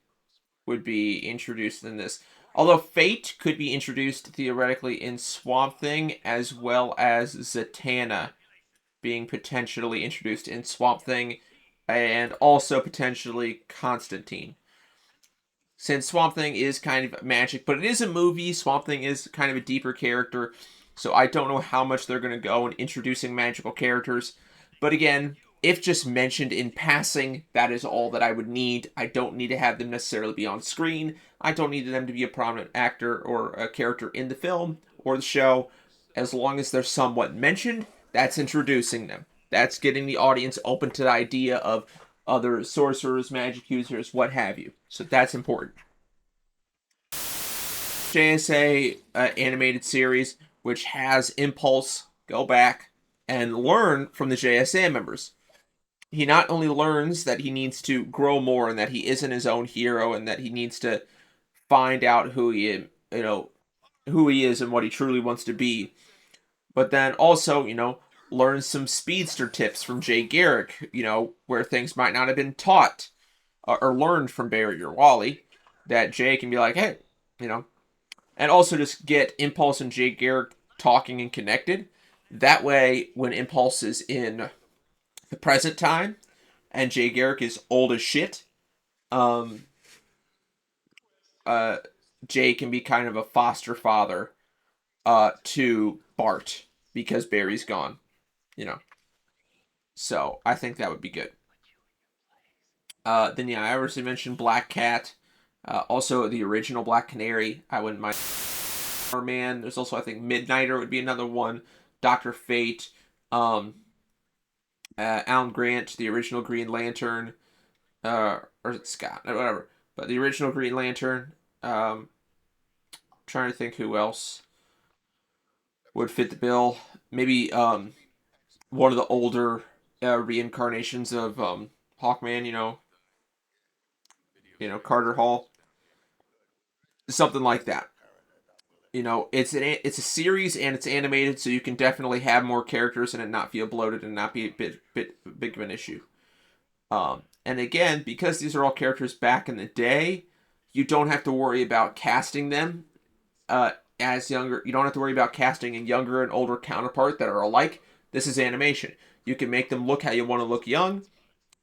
A: would be introduced in this. Although Fate could be introduced theoretically in Swamp Thing, as well as Zatanna being potentially introduced in Swamp Thing, and also potentially Constantine. Since Swamp Thing is kind of magic, but it is a movie, Swamp Thing is kind of a deeper character, so I don't know how much they're going to go in introducing magical characters. But again, if just mentioned in passing, that is all that I would need. I don't need to have them necessarily be on screen. I don't need them to be a prominent actor or a character in the film or the show. As long as they're somewhat mentioned, that's introducing them. That's getting the audience open to the idea of other sorcerers, magic users, what have you. So that's important. JSA animated series, which has Impulse go back and learn from the JSA members. He not only learns that he needs to grow more and that he isn't his own hero and that he needs to find out who he is and what he truly wants to be, but then also, learns some speedster tips from Jay Garrick, where things might not have been taught or learned from Barry or Wally, that Jay can be like, hey, you know, and also just get Impulse and Jay Garrick talking and connected. That way, when Impulse is in the present time and Jay Garrick is old as shit, um, uh, Jay can be kind of a foster father to Bart because Barry's gone, you know. So I think that would be good. Then yeah, I already mentioned Black Cat, also the original Black Canary. I wouldn't mind. Man, there's also I think Midnighter would be another one. Doctor Fate, um, Alan Grant, the original Green Lantern, or is it Scott? Whatever. But the original Green Lantern. Trying to think who else would fit the bill. Maybe one of the older reincarnations of Hawkman. Carter Hall, something like that. It's a series and it's animated, so you can definitely have more characters and it not feel bloated and not be a bit big of an issue. And again, because these are all characters back in the day, you don't have to worry about casting them as younger. You don't have to worry about casting a younger and older counterpart that are alike. This is animation. You can make them look how you want to look young,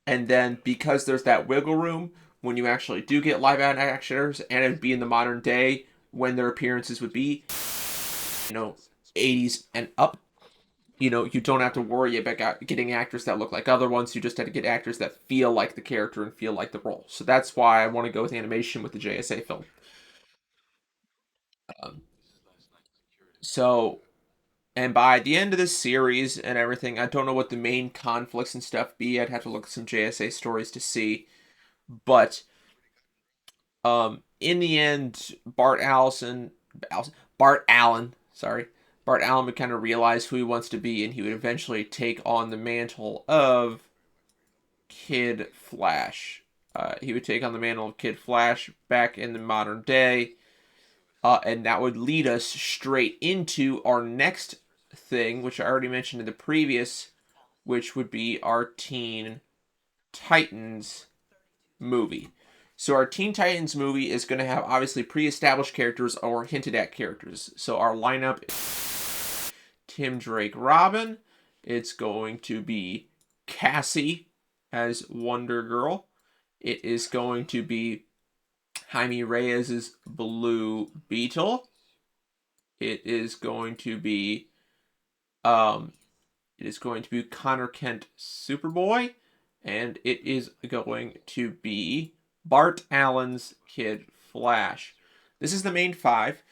A: and then because there's that wiggle room when you actually do get live actors, and it'd be in the modern day when their appearances would be, 80s and up. You don't have to worry about getting actors that look like other ones. You just have to get actors that feel like the character and feel like the role. So that's why I want to go with animation with the JSA film. Um, so, and by the end of this series and everything, I don't know what the main conflicts and stuff be. I'd have to look at some JSA stories to see. But in the end, Bart Allen, sorry, Bart Allen would kind of realize who he wants to be, and he would eventually take on the mantle of Kid Flash. He would take on the mantle of Kid Flash back in the modern day, and that would lead us straight into our next thing, which I already mentioned in the previous, which would be our Teen Titans movie. So our Teen Titans movie is going to have obviously pre-established characters or hinted at characters. So our lineup is Tim Drake Robin. It's going to be Cassie as Wonder Girl. It is going to be Jaime Reyes' Blue Beetle. It is going to be um Connor Kent Superboy, and it is going to be Bart Allen's Kid Flash. This is the main five.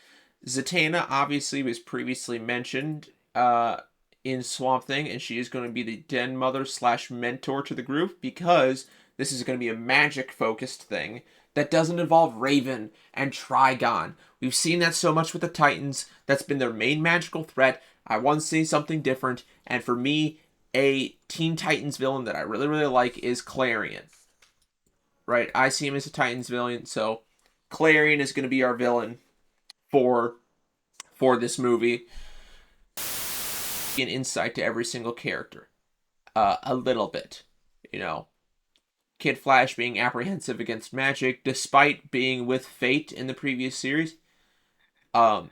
A: Zatanna obviously was previously mentioned in Swamp Thing, and she is going to be the den mother slash mentor to the group because This is going to be a magic-focused thing that doesn't involve Raven and Trigon. We've seen that so much with the Titans. That's been their main magical threat. I want to see something different, and for me, a Teen Titans villain that I really, really like is Clarion. Right? I see him as a Titans villain, so Clarion is going to be our villain for this movie. An insight to every single character, a little bit, you know. Kid Flash being apprehensive against magic, despite being with Fate in the previous series. Um,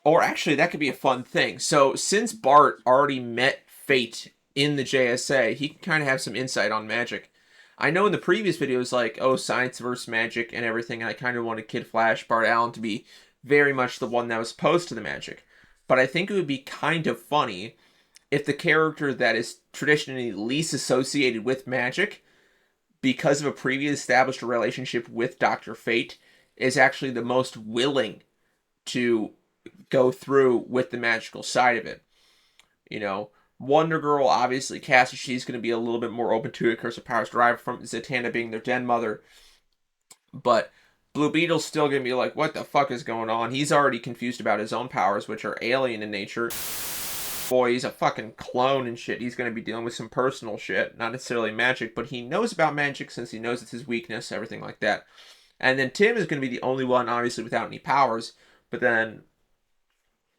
A: or actually, that could be a fun thing. So, since Bart already met Fate in the JSA, he can kind of have some insight on magic. I know in the previous videos, like, oh, science versus magic and everything, and I kind of wanted Kid Flash, Bart Allen to be very much the one that was opposed to the magic. But I think it would be kind of funny if the character that is traditionally least associated with magic, because of a previous established relationship with Dr. Fate, is actually the most willing to go through with the magical side of it. You know, Wonder Girl, obviously, Cassie, she's going to be a little bit more open to it because her powers derived from Zatanna being their den mother. But Blue Beetle's still going to be like, what the fuck is going on? He's already confused about his own powers, which are alien in nature. Boy, he's a fucking clone and shit. He's going to be dealing with some personal shit, not necessarily magic, but he knows about magic since he knows it's his weakness, everything like that. And then Tim is going to be the only one, obviously, without any powers, but then,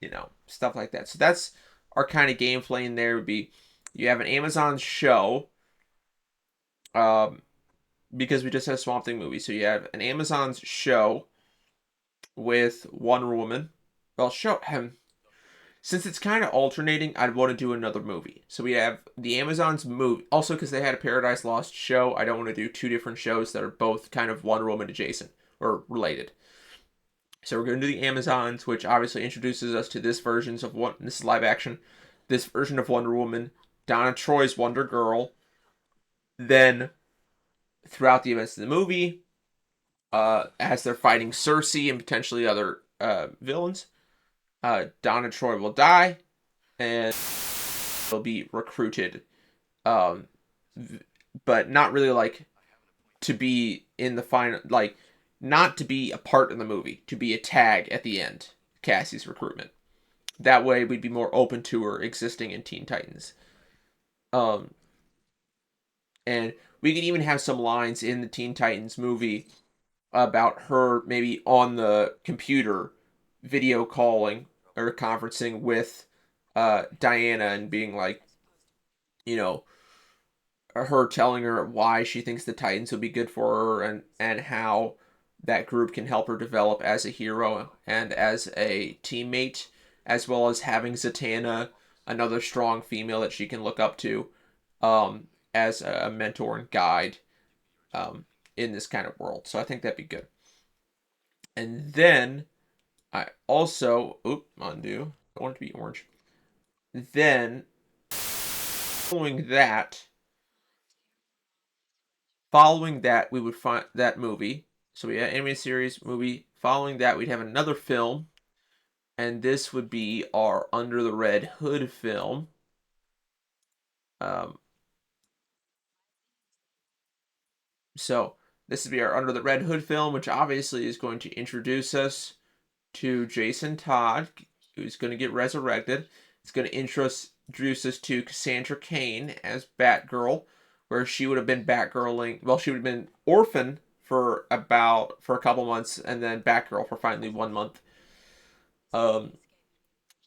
A: you know, stuff like that. So that's our kind of gameplay in there would be, you have an Amazon show, because we just had a Swamp Thing movie, so you have an Amazon's show with Wonder Woman. Well, show him. Since it's kind of alternating, I'd want to do another movie. So we have the Amazon's movie. Also, because they had a Paradise Lost show, I don't want to do two different shows that are both kind of Wonder Woman adjacent or related. So we're going to do the Amazons, which obviously introduces us to this version of what this is live action. This version of Wonder Woman, Donna Troy's Wonder Girl. Then, throughout the events of the movie, as they're fighting Cersei and potentially other villains, Donna Troy will die and will be recruited, um, but not really like to be in the final, like not to be a part of the movie, to be a tag at the end. Cassie's recruitment. That way, we'd be more open to her existing in Teen Titans. Um, and we could even have some lines in the Teen Titans movie about her maybe on the computer video calling or conferencing with Diana and being like, you know, her telling her why she thinks the Titans would be good for her and how that group can help her develop as a hero and as a teammate, as well as having Zatanna, another strong female that she can look up to, as a mentor and guide in this kind of world. So I think that'd be good. And then I also, undo. I want it to be orange. Then, following that, we would find that movie. So we had animated series movie. Following that, we'd have another film, and this would be our Under the Red Hood film. Um, so this would be our Under the Red Hood film, which obviously is going to introduce us to Jason Todd, who's going to get resurrected. It's going to introduce us to Cassandra Cain as Batgirl, where she would have been Batgirling. Well, she would have been Orphan for a couple months, and then Batgirl for finally 1 month. And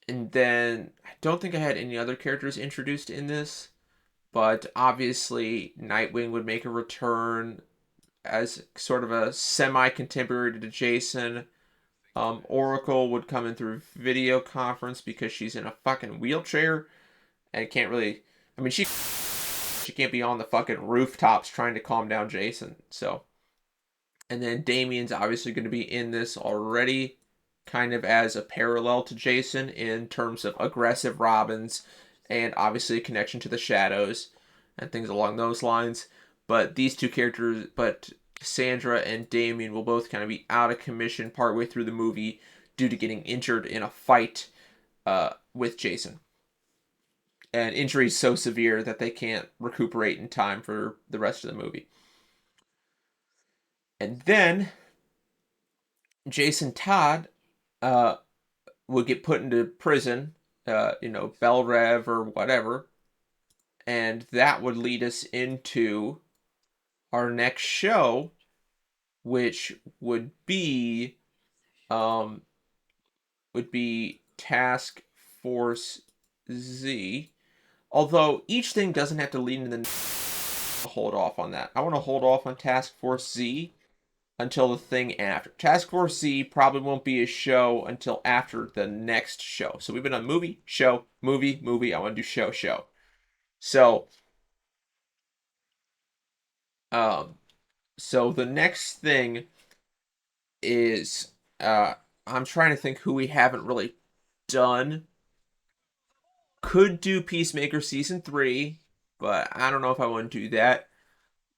A: then I don't think I had any other characters introduced in this, but obviously Nightwing would make a return as sort of a semi-contemporary to Jason. Oracle would come in through video conference because she's in a fucking wheelchair and can't really. I mean, she can't be on the fucking rooftops trying to calm down Jason. So, and then Damien's obviously going to be in this already, kind of as a parallel to Jason in terms of aggressive Robins, and obviously a connection to the Shadows and things along those lines. But these two characters, Cassandra and Damien will both kind of be out of commission partway through the movie due to getting injured in a fight with Jason. an injury so severe that they can't recuperate in time for the rest of the movie. And then Jason Todd uh, would get put into prison, Bell Rev or whatever, and that would lead us into our next show, which um, would be Task Force Z. Although each thing doesn't have to lead into the hold off on that. I want to hold off on Task Force Z until the thing after. Task Force Z probably won't be a show until after the next show. So we've been on movie, show, movie, movie. I want to do show, show. So, um, so the next thing is I'm trying to think who we haven't really done. Could do Peacemaker season 3, but I don't know if I want to do that.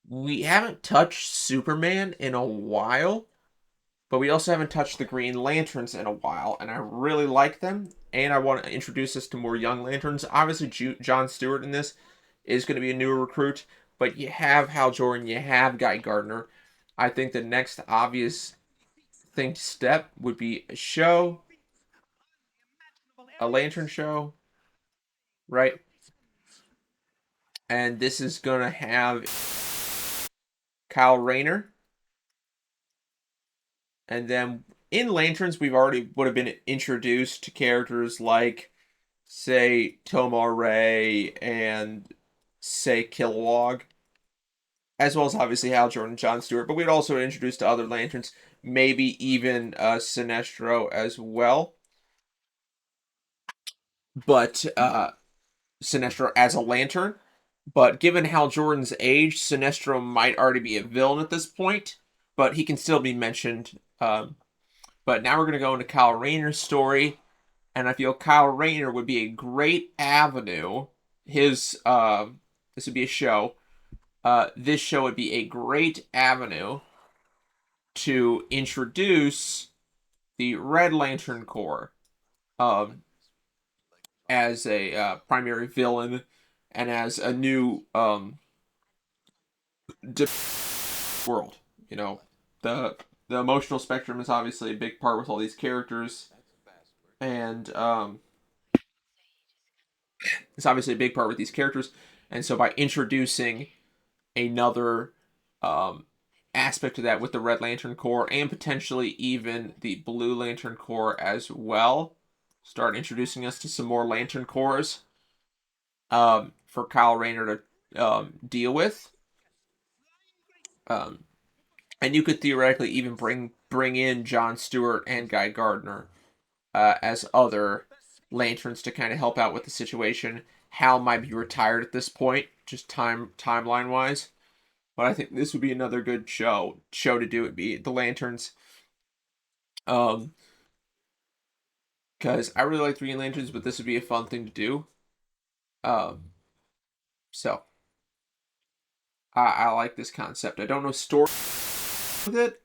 A: We haven't touched Superman in a while, but we also haven't touched the Green Lanterns in a while, and I really like them. And I want to introduce us to more young Lanterns. Obviously, John Stewart in this is going to be a newer recruit, but you have Hal Jordan, you have Guy Gardner. I think the next obvious thing to step would be a show, a Lantern show, right? And this is going to have Kyle Rayner. And then in Lanterns, we've already would have been introduced to characters like, say, Tomar Ray and, say, Kilowog, as well as obviously Hal Jordan, John Stewart. But we'd also introduced to other Lanterns, maybe even Sinestro as well. But Sinestro as a Lantern. But given Hal Jordan's age, Sinestro might already be a villain at this point, but he can still be mentioned. But now we're going to go into Kyle Rayner's story, and I feel Kyle Rayner would be a great avenue. This would be a show. This show would be a great avenue to introduce the Red Lantern Corps um, as a primary villain and as a new world. You know, the the emotional spectrum is obviously a big part with all these characters, and it's obviously a big part with these characters. And so by introducing another um, aspect of that with the Red Lantern Corps and potentially even the Blue Lantern Corps as well, start introducing us to some more Lantern Corps for Kyle Rayner to deal with. Um, and you could theoretically even bring in John Stewart and Guy Gardner as other lanterns to kind of help out with the situation. Hal might be retired at this point, just timeline wise. But I think this would be another good show to do. It'd be the lanterns. Um, because I really like Green Lanterns, but this would be a fun thing to do. Um, so I like this concept. I don't know story with it.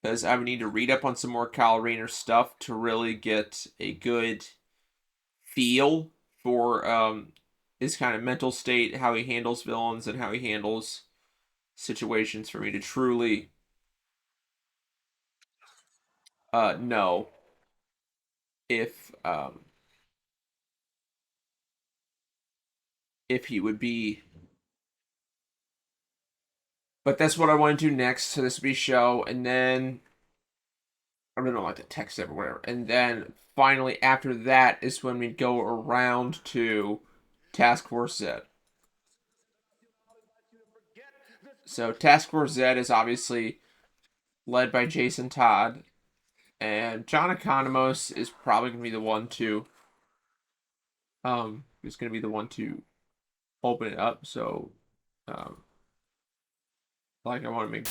A: Because I would need to read up on some more Kyle Rayner stuff to really get a good feel for his kind of mental state, how he handles villains, and how he handles situations for me to truly know if if he would be. But that's what I want to do next. So this would be show, and then I really don't like the text everywhere. And then finally, after that is when we go around to Task Force Z. So Task Force Z is obviously led by Jason Todd, and John Economos is probably gonna be the one to is gonna be the one to open it up. So um, like I want to make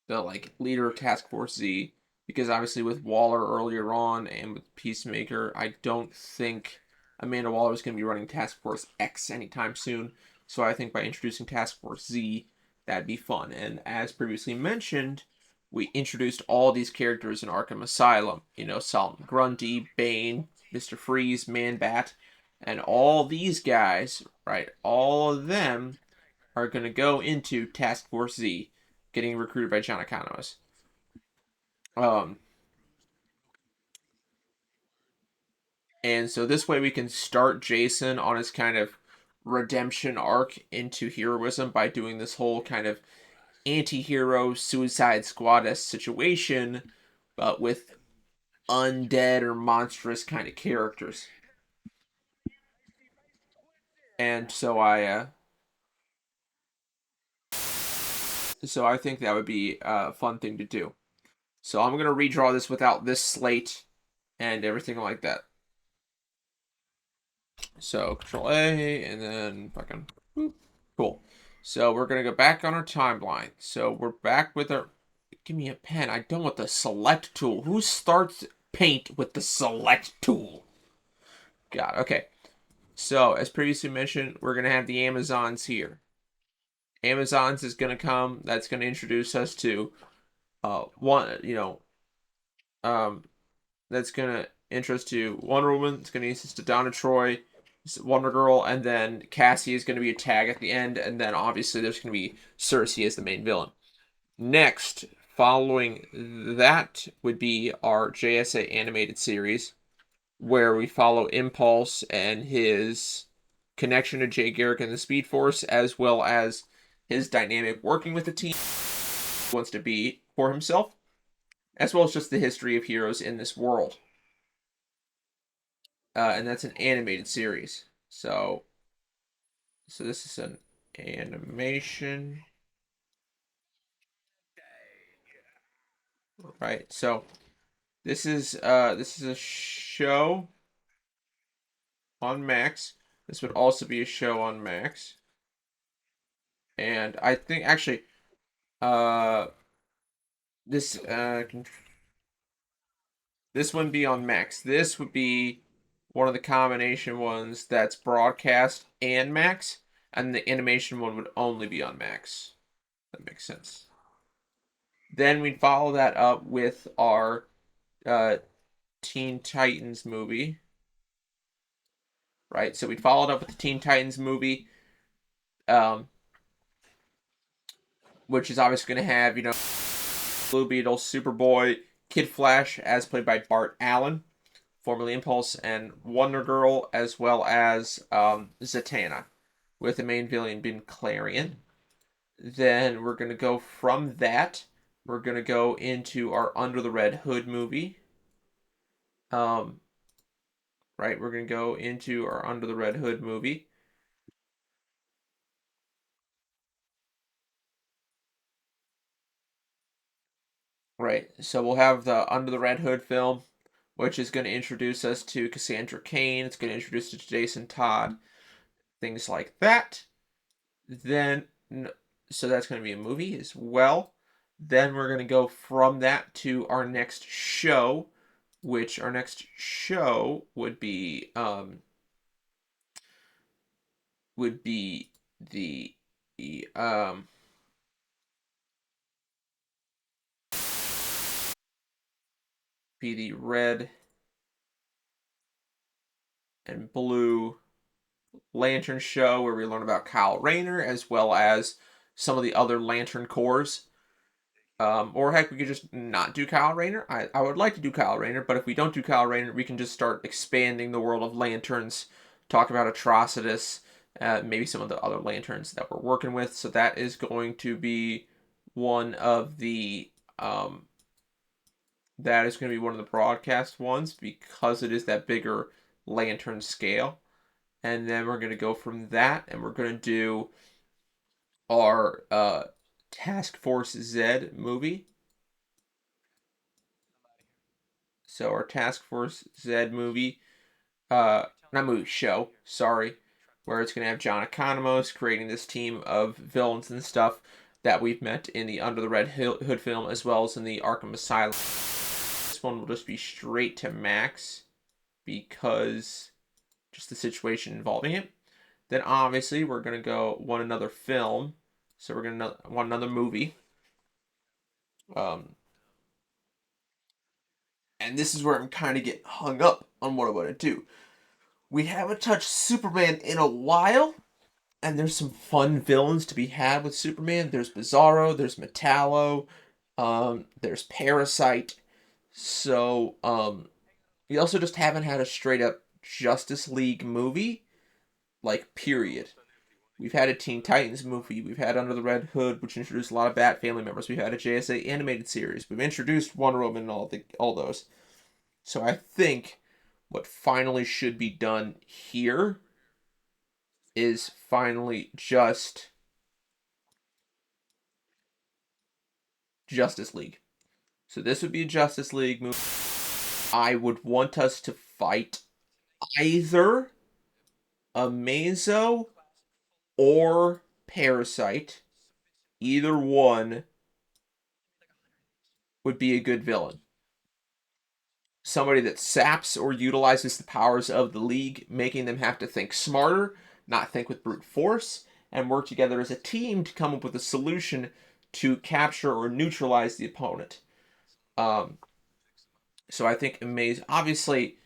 A: the like leader of Task Force Z because obviously with Waller earlier on and with Peacemaker, I don't think Amanda Waller is going to be running Task Force X anytime soon. So I think by introducing Task Force Z, that'd be fun. And as previously mentioned, we introduced all these characters in Arkham Asylum. You know, Solomon Grundy, Bane, Mr. Freeze, Man-Bat, and all these guys, right? All of them are going to go into Task Force Z, getting recruited by John Economos. Um, and so this way we can start Jason on his kind of redemption arc into heroism by doing this whole kind of anti-hero Suicide Squad situation, but with undead or monstrous kind of characters. And so I think that would be a fun thing to do. So I'm gonna redraw this without this slate and everything like that. So Control A and then fucking whoop. Cool. So we're gonna go back on our timeline. So we're back with our. Give me a pen. I don't want the select tool. Who starts paint with the select tool? God. Okay. So as previously mentioned, we're gonna have the Amazons here. Amazons is gonna come. That's gonna introduce us to one. Um, that's gonna interest to Wonder Woman. It's gonna interest to Donna Troy, Wonder Girl, and then Cassie is gonna be a tag at the end, and then obviously there's gonna be Cersei as the main villain. Next, following that would be our JSA animated series, where we follow Impulse and his connection to Jay Garrick and the Speed Force, as well as his dynamic working with the team he wants to be for himself, as well as just the history of heroes in this world. And that's an animated series. So this is an animation, right? So this is a show on Max. This would also be a show on Max. And I think actually uh this this wouldn't be on Max. This would be one of the combination ones that's broadcast and Max, and the animation one would only be on Max. That makes sense. Then we'd follow that up with our uh, Teen Titans movie, right? So we'd follow it up with the Teen Titans movie, um, which is obviously going to have, Blue Beetle, Superboy, Kid Flash, as played by Bart Allen, formerly Impulse, and Wonder Girl, as well as Zatanna, with the main villain being Clarion. Then we're going to go from that. We're going to go into our Under the Red Hood movie. Um, right, we're going to go into our Under the Red Hood movie. Right, so we'll have the Under the Red Hood film, which is going to introduce us to Cassandra Cain. It's going to introduce us to Jason Todd, things like that. Then, so that's going to be a movie as well. Then we're going to go from that to our next show, which our next show would be the be the red and blue Lantern show, where we learn about Kyle Rayner as well as some of the other Lantern cores. Or heck, we could just not do Kyle Rayner. I would like to do Kyle Rayner, but if we don't do Kyle Rayner, we can just start expanding the world of Lanterns, talk about Atrocitus, maybe some of the other Lanterns that we're working with. So that is going to be one of the broadcast ones because it is that bigger Lantern scale. And then we're going to go from that and we're going to do our Task Force Z movie. So our Task Force Z movie, not movie, show, sorry, where it's going to have John Economos creating this team of villains and stuff that we've met in the Under the Red Hood film as well as in the Arkham Asylum. This one will just be straight to Max because just the situation involving it. Then obviously we're going to go one another film. So we're going to want another movie. Um, and this is where I'm kind of getting hung up on what I want to do. We haven't touched Superman in a while, and there's some fun villains to be had with Superman. There's Bizarro, there's Metallo, there's Parasite. So, we also just haven't had a straight up Justice League movie, like, period. We've had a Teen Titans movie. We've had Under the Red Hood, which introduced a lot of Bat family members. We've had a JSA animated series. We've introduced Wonder Woman and all those. So I think what finally should be done here is finally just Justice League. So this would be a Justice League movie. I would want us to fight either Amazo or Parasite. Either one would be a good villain. Somebody that saps or utilizes the powers of the League, making them have to think smarter, not think with brute force, and work together as a team to come up with a solution to capture or neutralize the opponent. Um, so I think obviously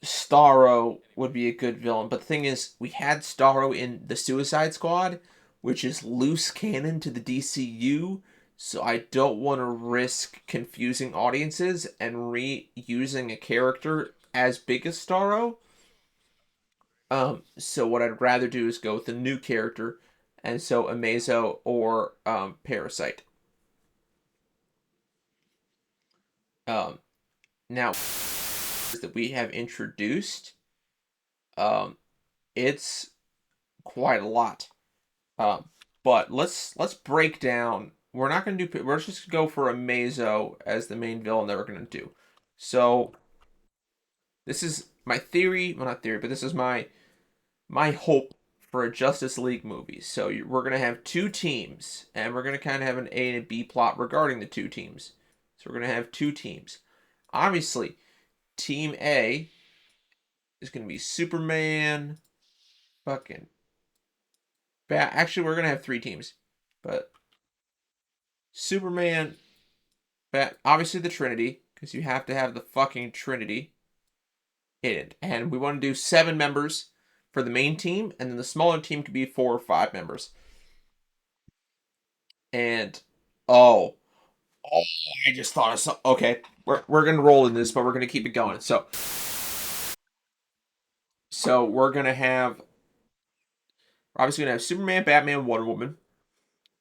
A: Starro would be a good villain, but the thing is, we had Starro in the Suicide Squad, which is loose canon to the DCU, so I don't want to risk confusing audiences and reusing a character as big as Starro. So what I'd rather do is go with a new character, and so Amazo or Parasite. Um, Now that we have introduced, um, it's quite a lot. Um, but let's break down. We're not gonna do. We're just gonna go for Amazo as the main villain that we're gonna do. So this is my theory. Well, not theory, but this is my hope for a Justice League movie. So we're gonna have two teams, and we're gonna kind of have an A and a B plot regarding the two teams. So we're gonna have two teams. Obviously, Team A is gonna be Superman, fucking Actually, we're gonna have three teams, but Superman, obviously the Trinity, because you have to have the fucking Trinity in it. And we want to do 7 members for the main team, and then the smaller team could be 4 or 5 members. And oh, oh, I just thought of something. Okay, we're gonna roll in this, but we're gonna keep it going. So we're gonna have obviously gonna have Superman, Batman, Wonder Woman.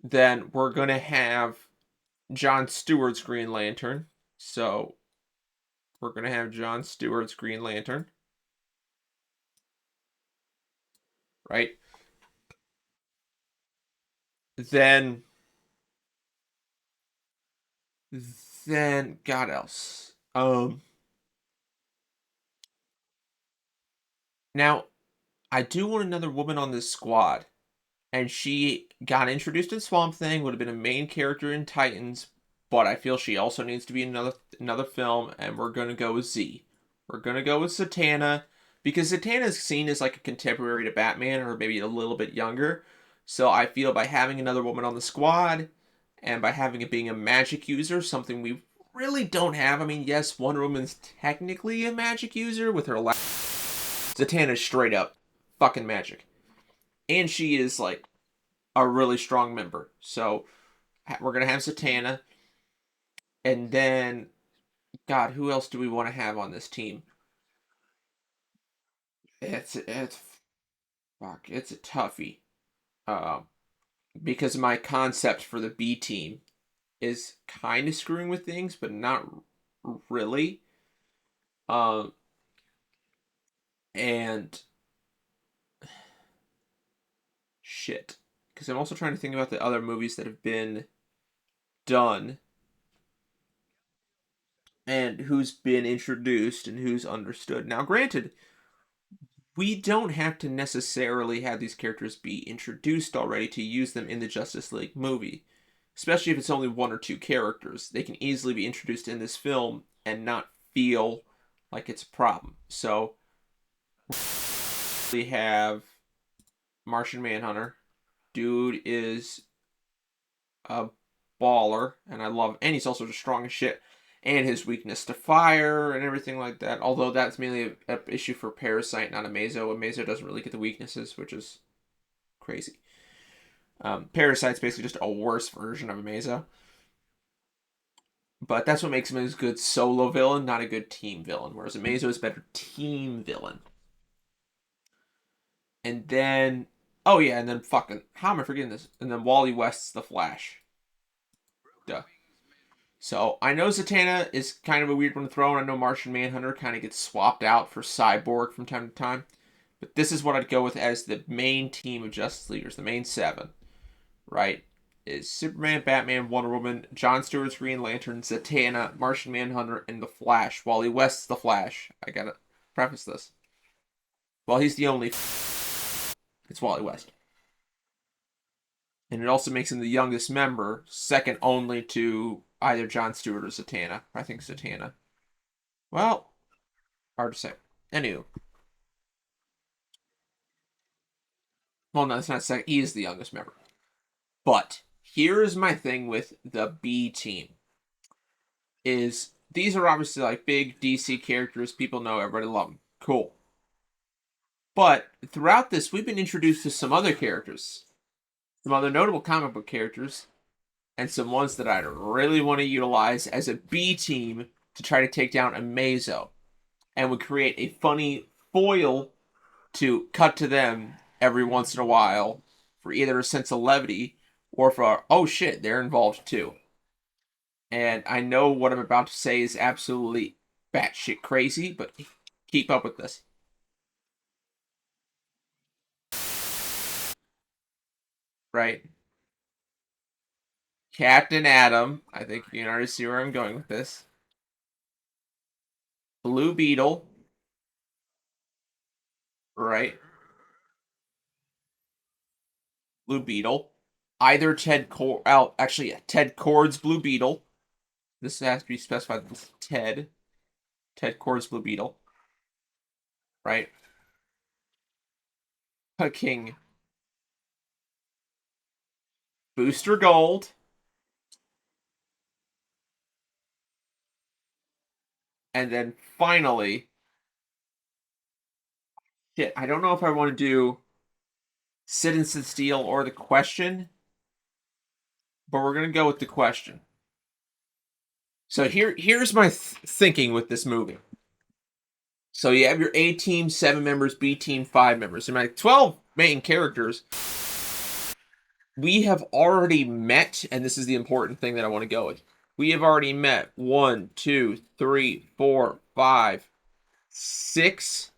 A: Then we're gonna have John Stewart's Green Lantern. So we're gonna have John Stewart's Green Lantern, right? Then God else. Now I do want another woman on this squad, and she got introduced in Swamp Thing, would have been a main character in Titans, but I feel she also needs to be in another film, and we're gonna go with Z. We're gonna go with Zatanna because Zatanna is seen as like a contemporary to Batman, or maybe a little bit younger. So I feel by having another woman on the squad, and by having it being a magic user, something we really don't have. I mean, yes, Wonder Woman's technically a magic user with her. Zatanna's straight up fucking magic, and she is like a really strong member. So we're gonna have Zatanna, and then God, who else do we want to have on this team? It's fuck, it's a toughie. Um, because my concept for the B team is kind of screwing with things, but not really. Um, and shit, because I'm also trying to think about the other movies that have been done and who's been introduced and who's understood. Now, granted, we don't have to necessarily have these characters be introduced already to use them in the Justice League movie. Especially if it's only 1 or 2 characters. They can easily be introduced in this film and not feel like it's a problem. So we have Martian Manhunter. Dude is a baller, and I love, and he's also just strong as shit. And his weakness to fire and everything like that. Although that's mainly an issue for Parasite, not Amazo. Amazo doesn't really get the weaknesses, which is crazy. Parasite's basically just a worse version of Amazo. But that's what makes him a good solo villain, not a good team villain. Whereas Amazo is a better team villain. And then, oh yeah, and then fucking, how am I forgetting this? And then Wally West's The Flash. Duh. So I know Zatanna is kind of a weird one to throw, and I know Martian Manhunter kind of gets swapped out for Cyborg from time to time. But this is what I'd go with as the main team of Justice Leaguers, the main seven, right? Is Superman, Batman, Wonder Woman, John Stewart's Green Lantern, Zatanna, Martian Manhunter, and The Flash. Wally West's The Flash. I gotta preface this. Well, he's the only. It's Wally West. And it also makes him the youngest member, second only to either John Stewart or Zatanna. I think Zatanna. Well, hard to say. Anywho. Well, no, that's not second. He is the youngest member. But here's my thing with the B team. Is these are obviously like big DC characters. People know, everybody love them. Cool. But throughout this, we've been introduced to some other characters. Some other notable comic book characters. And some ones that I'd really want to utilize as a B team to try to take down Amazo. And would create a funny foil to cut to them every once in a while for either a sense of levity or for, oh shit, they're involved too. And I know what I'm about to say is absolutely batshit crazy, but keep up with this. Right? Captain Atom. I think you can already see where I'm going with this. Blue Beetle. Right? Blue Beetle. Either Ted Cord. Oh, actually, yeah, Ted Cord's Blue Beetle. This has to be specified as Ted. Ted Cord's Blue Beetle. Right? King. Booster Gold. And then finally, shit, I don't know if I want to do Citizen Steel or the Question, but we're gonna go with the Question. So here's my thinking with this movie. So you have your A team 7 members, B team 5 members. So my 12 main characters. We have already met, and this is the important thing that I want to go with. We have already met 1, 2, 3, 4, 5, 6,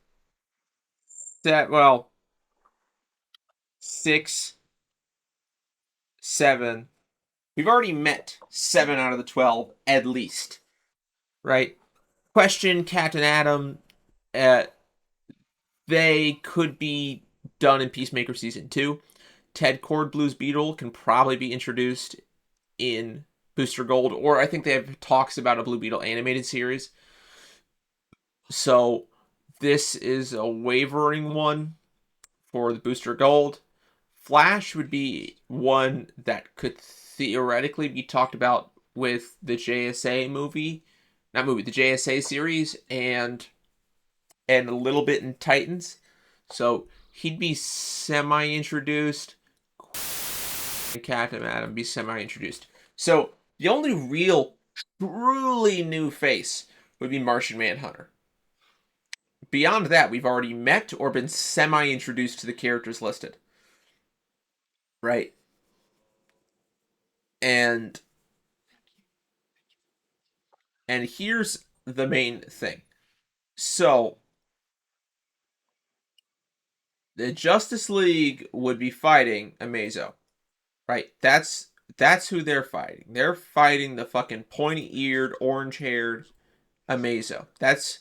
A: well, 6, 7. We've already met 7 out of the 12 at least, right? Question, Captain Atom, uh, they could be done in Peacemaker Season 2. Ted Cord Blues Beetle can probably be introduced in Booster Gold, or I think they have talks about a Blue Beetle animated series. So this is a wavering one for the Booster Gold. Flash would be one that could theoretically be talked about with the JSA movie, not movie, the JSA series, and a little bit in Titans. So he'd be semi-introduced. Captain Atom be semi-introduced. So the only real, truly new face would be Martian Manhunter. Beyond that, we've already met or been semi-introduced to the characters listed. Right? And here's the main thing. So the Justice League would be fighting Amazo. Right? That's who they're fighting. They're fighting the fucking pointy-eared, orange-haired Amazo. That's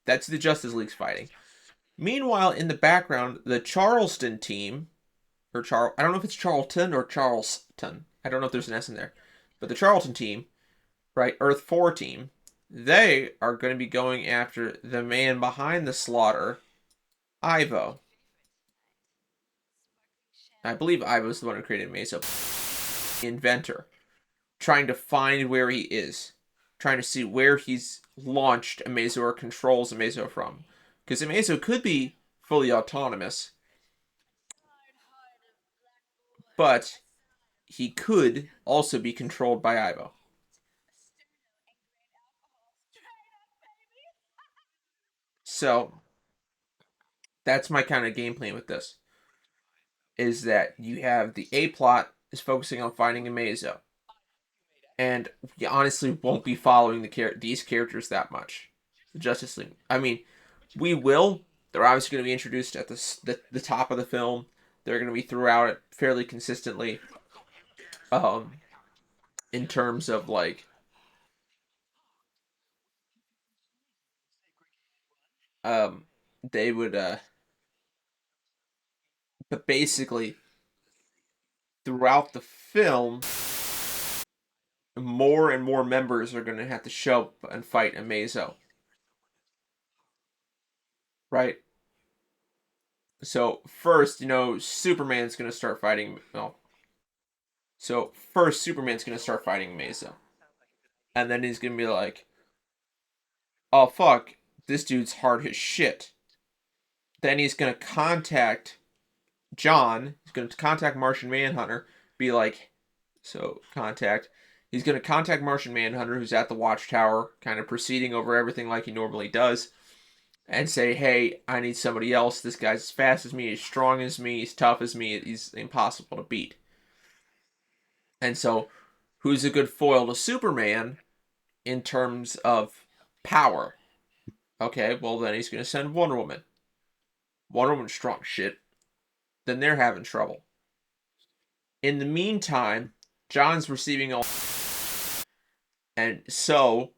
A: the Justice League's fighting. Meanwhile, in the background, the Charleston team, or I don't know if it's Charlton or Charleston. I don't know if there's an S in there. But the Charlton team, right, Earth 4 team, they are going to be going after the man behind the slaughter, Ivo. I believe Ivo's the one who created Mesa. The inventor. trying to find where he is, trying to see where he's launched Amazo or controls Amazo from. Because Amazo could be fully autonomous, but he could also be controlled by Ivo. So that's my kind of game plan with this. Is that you have the A plot is focusing on finding Amazo, and you honestly won't be following these characters that much. The Justice League. I mean, we will. They're obviously going to be introduced at the top of the film. They're going to be throughout it fairly consistently. Um, in terms of like, um, they would but basically throughout the film, more and more members are going to have to show up and fight Amazo, right? So first, Superman's going to start fighting. Well, so first Superman's going to start fighting Amazo, and then he's going to be like, "Oh fuck, this dude's hard as shit." Then he's going to contact John. He's going to contact Martian Manhunter, be like, so contact. He's going to contact Martian Manhunter, who's at the Watchtower, kind of proceeding over everything like he normally does, and say, hey, I need somebody else. This guy's as fast as me, as strong as me, as tough as me. He's impossible to beat. And so, who's a good foil to Superman in terms of power? Okay, well, then he's going to send Wonder Woman. Wonder Woman's strong shit. Then they're having trouble. In the meantime, John's receiving all. And so,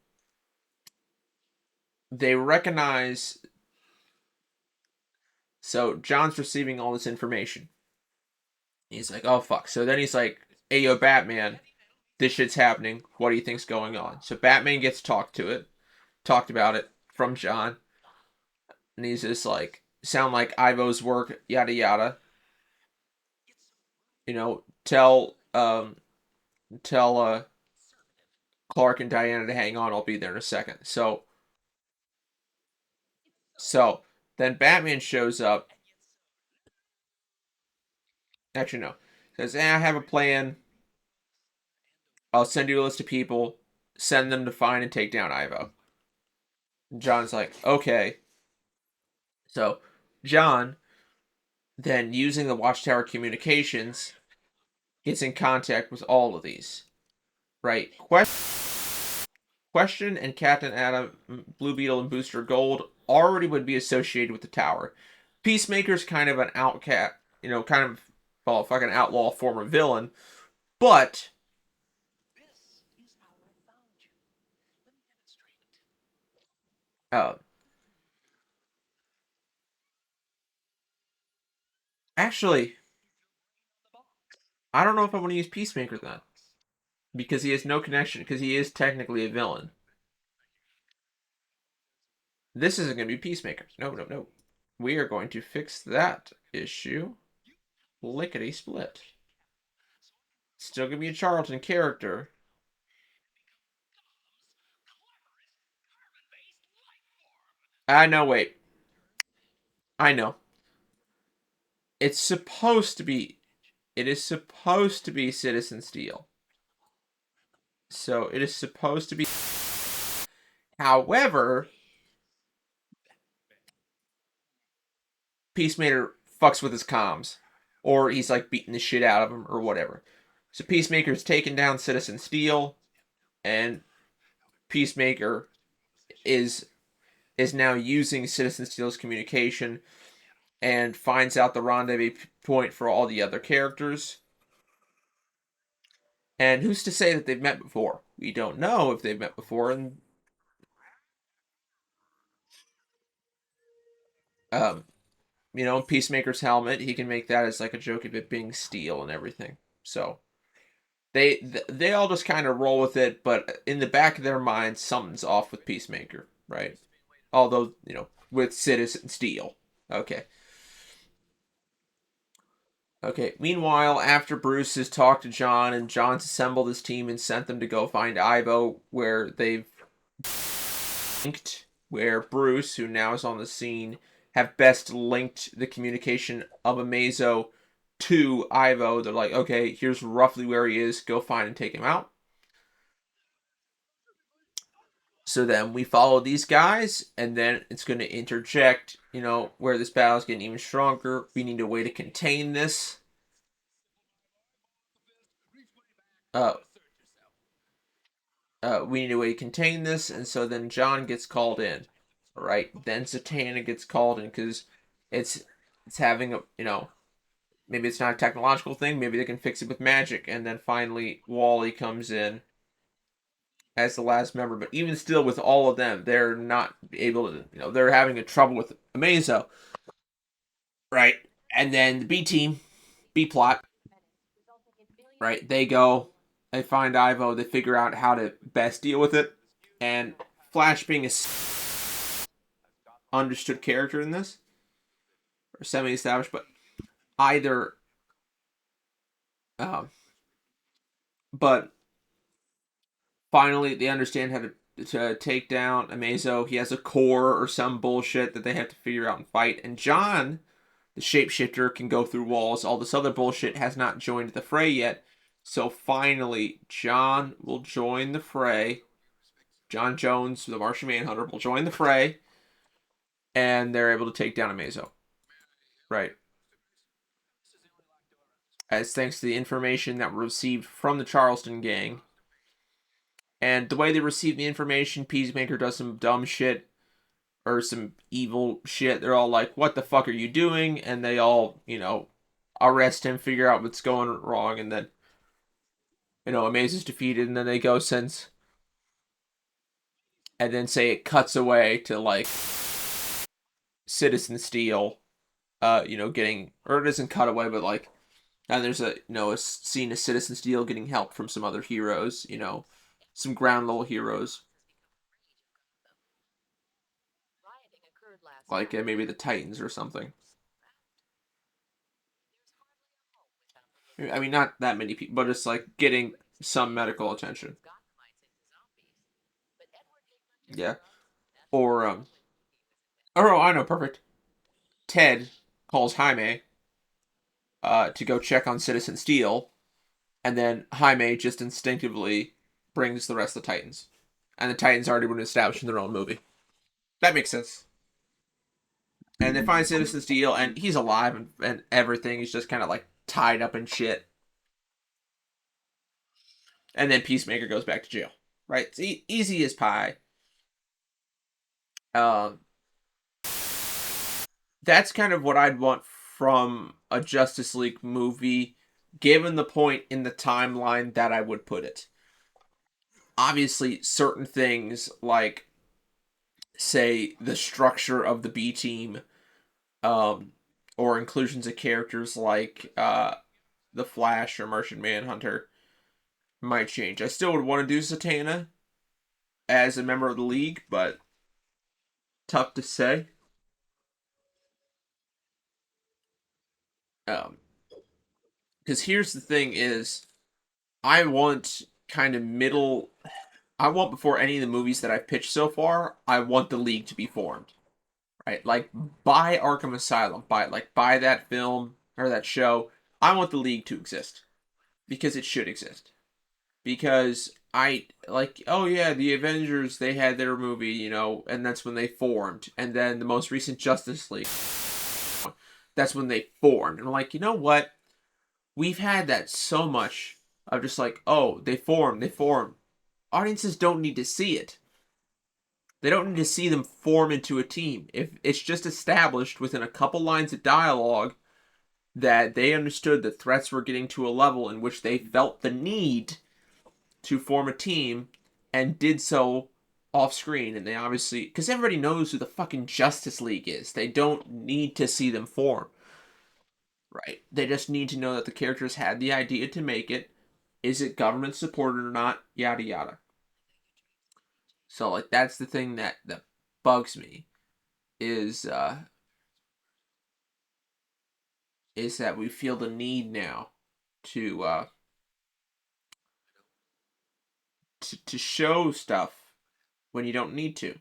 A: they recognize. So, John's receiving all this information. He's like, oh, fuck. So then he's like, hey, yo, Batman, this shit's happening. What do you think's going on? So Batman gets talked about it from John, and he's just like, sound like Ivo's work, yada yada. Tell Clark and Diana to hang on. I'll be there in a second. So then Batman shows up. Actually, no, says, I have a plan. I'll send you a list of people. Send them to find and take down Ivo. And John's like, okay. So John then using the Watchtower communications gets in contact with all of these. Right? Question and Captain Atom, Blue Beetle, and Booster Gold already would be associated with the tower. Peacemaker's kind of an outcast, kind of, well, fucking outlaw former villain, but uh, actually, I don't know if I want to use Peacemaker then, because he has no connection, because he is technically a villain. This isn't going to be Peacemaker. No, no, no. We are going to fix that issue. Lickety split. Still going to be a Charlton character. I know, wait. I know. It's supposed to be. It is supposed to be Citizen Steel. So it is supposed to be. However, Peacemaker fucks with his comms. Or he's like beating the shit out of him or whatever. So Peacemaker's taking down Citizen Steel. And Peacemaker is now using Citizen Steel's communication and finds out the rendezvous point for all the other characters. And who's to say that they've met before? We don't know if they've met before, and um, Peacemaker's helmet, he can make that as like a joke of it being steel and everything. So they all just kind of roll with it, but in the back of their minds, something's off with Peacemaker, right? Although with Citizen Steel, okay. Okay. Meanwhile, after Bruce has talked to John and John's assembled his team and sent them to go find Ivo, where they've linked, where Bruce, who now is on the scene, have best linked the communication of Amazo to Ivo. They're like, okay, here's roughly where he is. Go find and take him out. So then we follow these guys, and then it's going to interject, where this battle is getting even stronger. We need a way to contain this. Uh, we need a way to contain this, and so then John gets called in. All right, then Zatanna gets called in because it's it's having a. Maybe it's not a technological thing. Maybe they can fix it with magic, and then finally Wally comes in as the last member. But even still, with all of them, they're not able to. They're having a trouble with Amazo. Right. And then the B team, B plot, right? They go, they find Ivo, they figure out how to best deal with it. And Flash being a understood character in this, or semi established, but either, um, but finally they understand how to take down Amazo. He has a core or some bullshit that they have to figure out and fight. And John, the shapeshifter, can go through walls. All this other bullshit has not joined the fray yet. So finally, John will join the fray. John Jones, the Martian Manhunter, will join the fray, and they're able to take down Amazo. Right. As thanks to the information that was received from the Charleston gang. And the way they receive the information, Peacemaker does some dumb shit or some evil shit. They're all like, what the fuck are you doing? And they all, arrest him, figure out what's going wrong, and then, Amaze is defeated, and then they go since, and then say it cuts away to like Citizen Steel, getting, or it doesn't cut away, but like, and there's a scene of Citizen Steel getting help from some other heroes, some ground level heroes, like maybe the Titans or something. I mean, not that many people, but it's like getting some medical attention. Yeah. Or oh, I know, perfect. Ted calls Jaime to go check on Citizen Steel, and then Jaime just instinctively brings the rest of the Titans, and the Titans already been established in their own movie. That makes sense. And they find Citizen Steel, and he's alive and everything. He's just kind of like tied up in shit. And then Peacemaker goes back to jail. Right? It's easy as pie. Um, that's kind of what I'd want from a Justice League movie, given the point in the timeline that I would put it. Obviously, certain things like, say, the structure of the B team, um, or inclusions of characters like the Flash or Martian Manhunter might change. I still would want to do Zatanna as a member of the league, but tough to say. Um, because here's the thing: is I want kind of middle. I want before any of the movies that I've pitched so far, I want the league to be formed. Right, like by Arkham Asylum, by that film or that show, I want the league to exist because it should exist. Because I like, oh yeah, the Avengers, they had their movie, and that's when they formed. And then the most recent Justice League, that's when they formed. And I'm like, you know what? We've had that so much of just like, oh, they formed, they formed. Audiences don't need to see it. They don't need to see them form into a team. If it's just established within a couple lines of dialogue that they understood that threats were getting to a level in which they felt the need to form a team and did so off screen. And they obviously, because everybody knows who the fucking Justice League is, they don't need to see them form, right? They just need to know that the characters had the idea to make it. Is it government supported or not? Yada yada. So like that's the thing that bugs me is is that we feel the need now to to show stuff when you don't need to.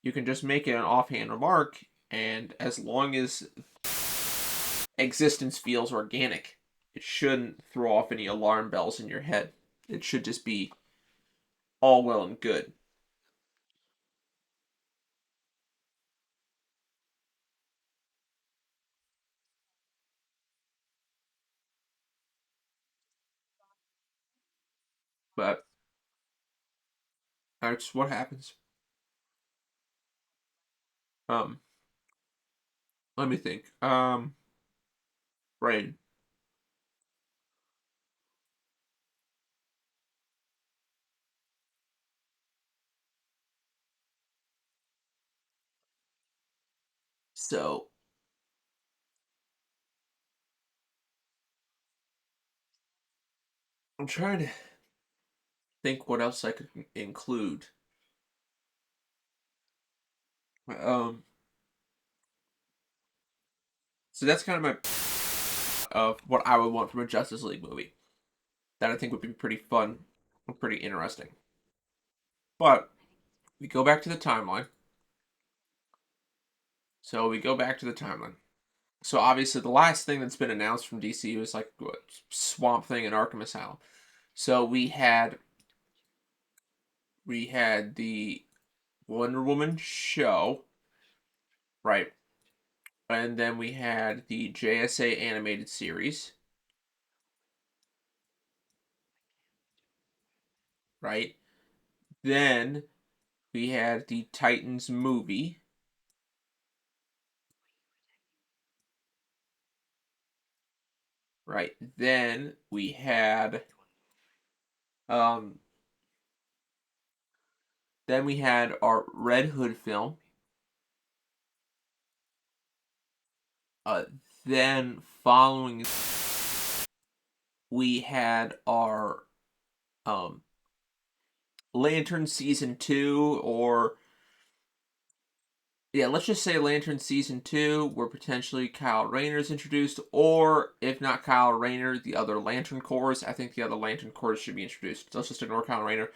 A: You can just make it an offhand remark, and as long as existence feels organic, it shouldn't throw off any alarm bells in your head. It should just be all well and good. But that's what happens. Um, Let me think. Right. So I'm trying to think what else I could include. Um, so that's kind of my of what I would want from a Justice League movie that I think would be pretty fun and pretty interesting. But we go back to the timeline. So we go back to the timeline. So obviously the last thing that's been announced from DC was like what, Swamp Thing and Arkham Asylum. So we had the Wonder Woman show, right? And then we had the JSA animated series, right? Then we had the Titans movie, right? Um then we had our Red Hood film. Uh then following we had our um Lantern season 2, or yeah, let's just say Lantern season 2 where potentially Kyle Rayner's introduced, or if not Kyle Rayner, the other Lantern Corps. I think the other Lantern Corps should be introduced. Let's just ignore Kyle Rayner.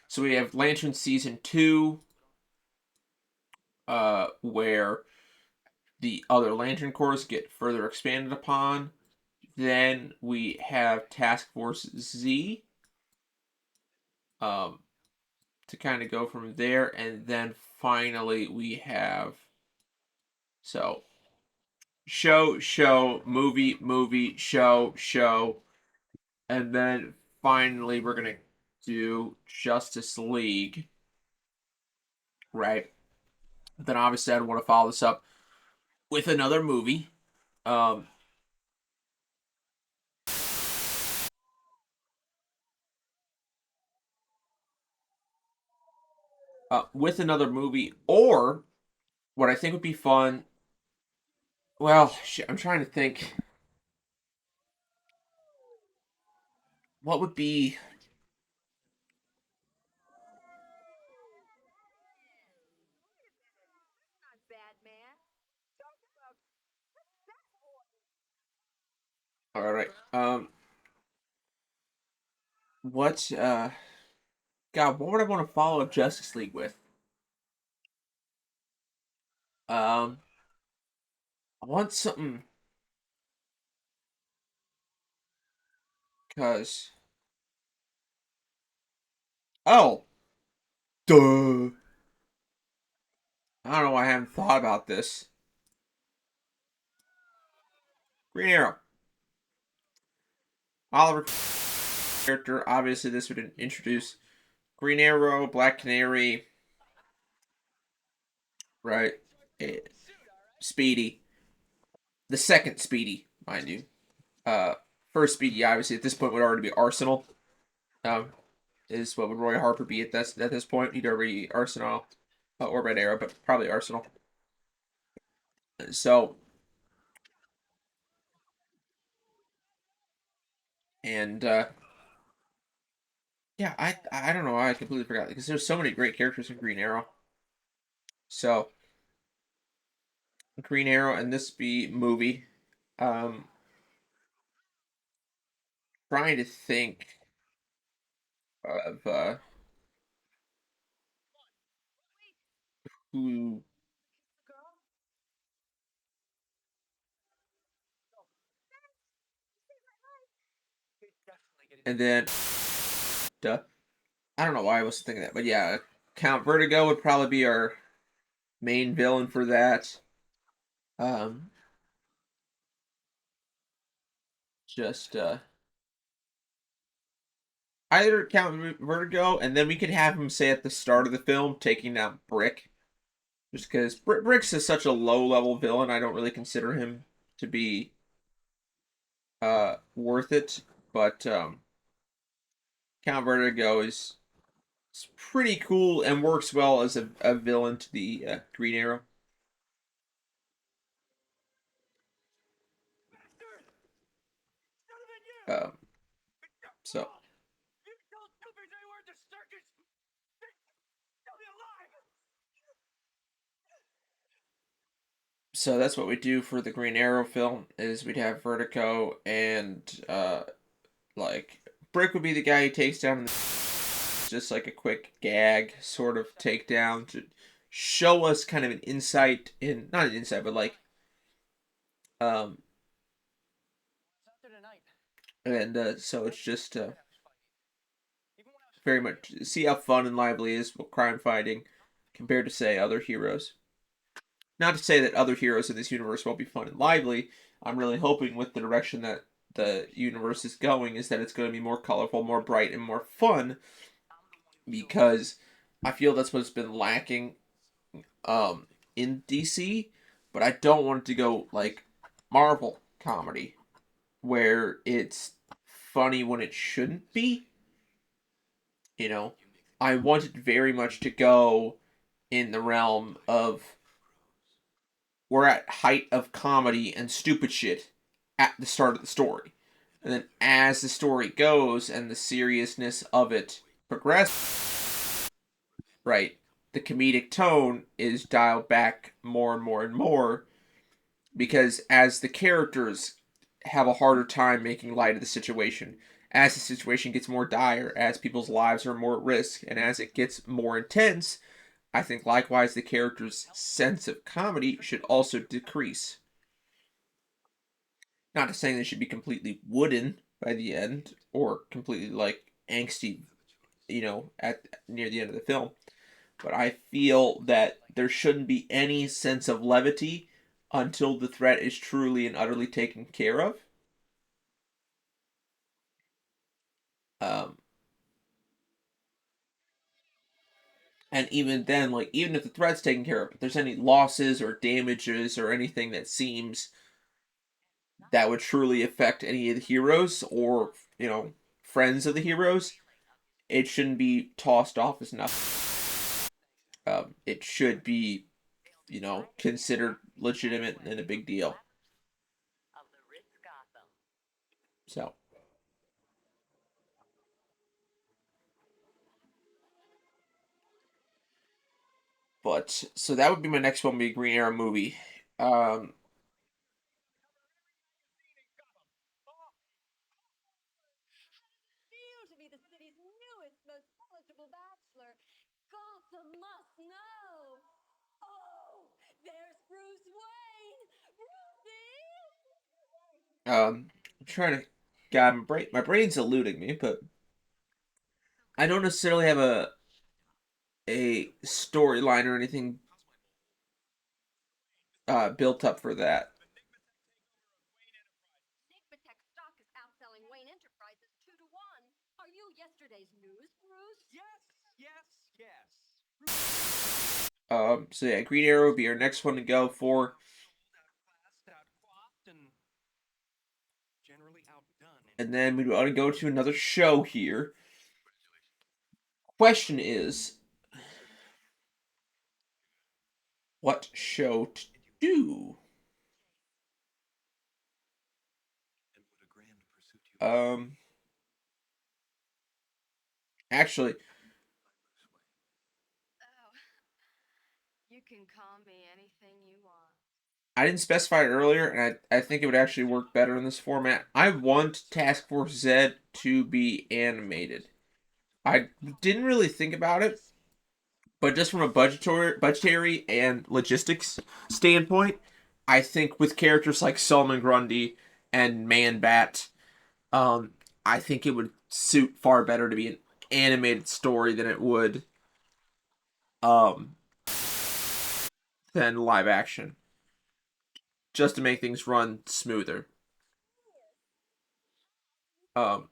A: So we have Lantern season 2, where the other Lantern Corps get further expanded upon. Then we have Task Force Z, um, to kind of go from there, and then finally we have so show, movie, show, and then finally we're gonna do Justice League, right? Then obviously I'd want to follow this up with another movie, um, or what I think would be fun. Well, shit, I'm trying to think. What would be? All right. What? God, what would I want to follow Justice League with? Um, I want something because oh, duh. I don't know why I haven't thought about this. Green Arrow. Oliver character. Obviously, this would introduce Green Arrow, Black Canary, right? Eh, Speedy, the second Speedy, mind you. Uh, First Speedy, obviously, at this point would already be Arsenal. Um, is what would Roy Harper be at this point? He'd already be Arsenal, or Red Arrow, but probably Arsenal. So, and yeah, I don't know why I completely forgot because there's so many great characters in Green Arrow. So Green Arrow and this be movie. Um, Trying to think of who, and then duh, I don't know why I was thinking that, but yeah, Count Vertigo would probably be our main villain for that. Um, just either Count Vertigo, and then we could have him say at the start of the film taking down Brick, just because Brick's is such a low level villain. I don't really consider him to be worth it, but Count Vertigo is pretty cool and works well as a villain to the Green Arrow. Um, so so that's what we do for the Green Arrow film is we'd have Vertigo and like Brick would be the guy who takes down just like a quick gag sort of takedown to show us kind of an insight in not an insight but like um and so it's just very much see how fun and lively is crime fighting compared to say other heroes. Not to say that other heroes in this universe won't be fun and lively. I'm really hoping with the direction that the universe is going is that it's going to be more colorful, more bright, and more fun because I feel that's what's been lacking in DC, but I don't want it to go like Marvel comedy where it's funny when it shouldn't be. You know, I want it very much to go in the realm of we're at height of comedy and stupid shit at the start of the story. And then as the story goes and the seriousness of it progresses, right, the comedic tone is dialed back more and more and more because as the characters have a harder time making light of the situation, as the situation gets more dire, as people's lives are more at risk, and as it gets more intense, I think likewise the character's sense of comedy should also decrease. Not to say they should be completely wooden by the end or completely like angsty, at near the end of the film, but I feel that there shouldn't be any sense of levity until the threat is truly and utterly taken care of. Um, and even then, like even if the threat's taken care of, if there's any losses or damages or anything that seems that would truly affect any of the heroes or friends of the heroes, it shouldn't be tossed off as nothing. It should be considered legitimate and a big deal. So, but so that would be my next one, be a Green Arrow movie. Um, I'm trying to. God, my brain's eluding me, but I don't necessarily have a storyline or anything built up for that. So yeah, Green Arrow would be our next one to go for, and then we want to go to another show here. Question is, what show to do? Um, actually, I didn't specify it earlier, and I think it would actually work better in this format. I want Task Force Z to be animated. I didn't really think about it, but just from a budgetary and logistics standpoint, I think with characters like Solomon Grundy and Man Bat, um, I think it would suit far better to be an animated story than it would um than live action, just to make things run smoother. Um,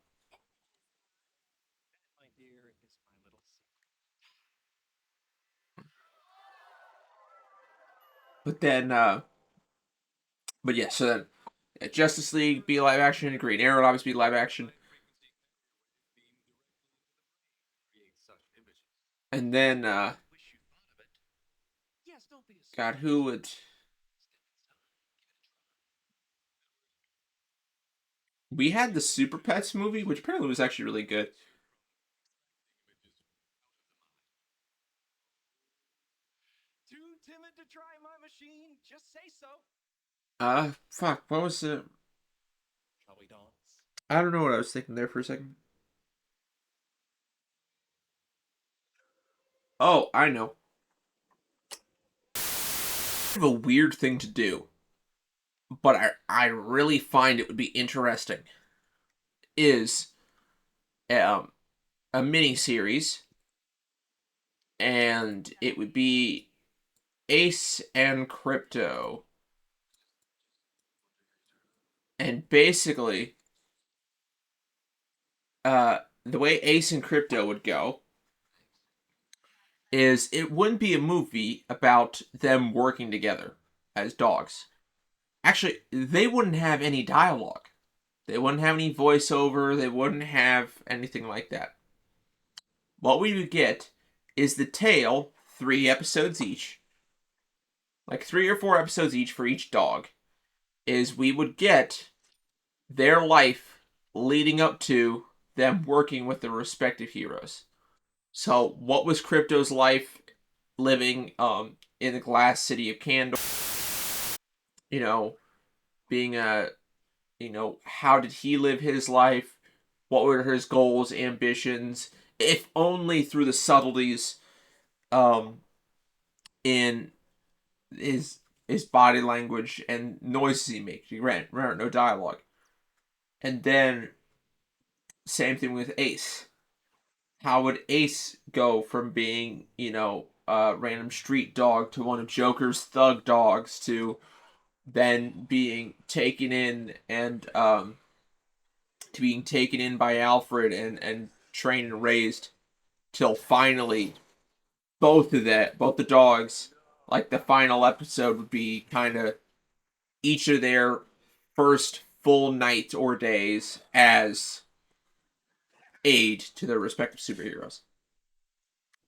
A: but then but yeah, so then Justice League be live action, Green Arrow obviously be live action, and then God, who would we had the Super Pets movie, which apparently was actually really good. Fuck, what was it? I don't know what I was thinking there for a second. Oh, I know. I have a weird thing to do, but I really find it would be interesting. Is a mini series, and it would be Ace and Crypto, and basically, the way Ace and Crypto would go is it wouldn't be a movie about them working together as dogs. Actually, they wouldn't have any dialogue. They wouldn't have any voiceover. They wouldn't have anything like that. What we would get is the tale, 3 episodes each, like 3 or 4 episodes each for each dog, is we would get their life leading up to them working with their respective heroes. So, what was Crypto's life living in the glass city of Candor? You know, being a how did he live his life? What were his goals, ambitions? If only through the subtleties um in his body language and noises he makes. He ran no dialogue. And then same thing with Ace. How would Ace go from being, a random street dog to one of Joker's thug dogs to then being taken in and to being taken in by Alfred and trained and raised till finally both the dogs, like the final episode would be kind of each of their first full night or days as aid to their respective superheroes.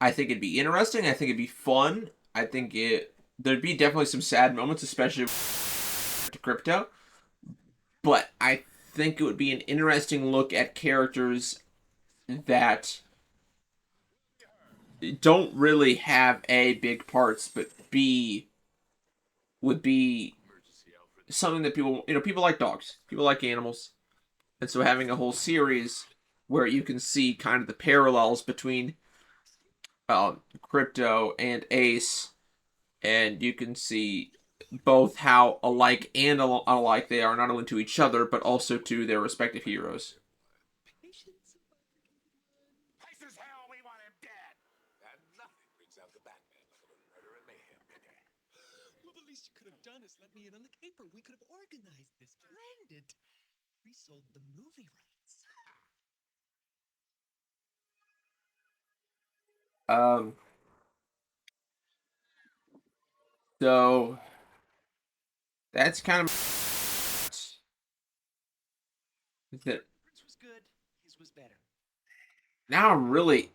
A: I think it'd be interesting. I think it'd be fun. I think there'd be definitely some sad moments, especially to Crypto. But I think it would be an interesting look at characters that don't really have A, big parts, but B, would be something that people like dogs, people like animals, and so having a whole series where you can see kind of the parallels between Crypto and Ace, and you can see both how alike and unlike they are, not only to each other but also to their respective heroes. Um, so that's kind of that. Now I'm really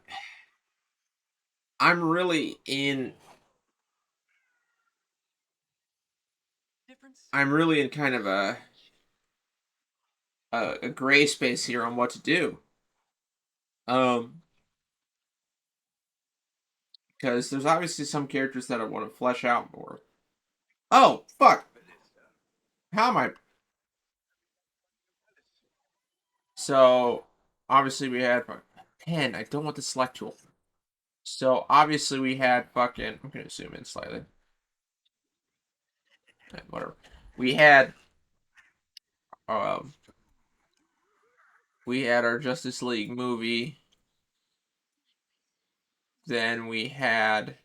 A: in, I'm really in kind of a gray space here on what to do. Um, because there's obviously some characters that I want to flesh out more. Oh, fuck. How am I? So obviously we had pen. I don't want the select tool. So obviously we had fucking. I'm gonna zoom in slightly. Whatever. We had um we had our Justice League movie. Then we had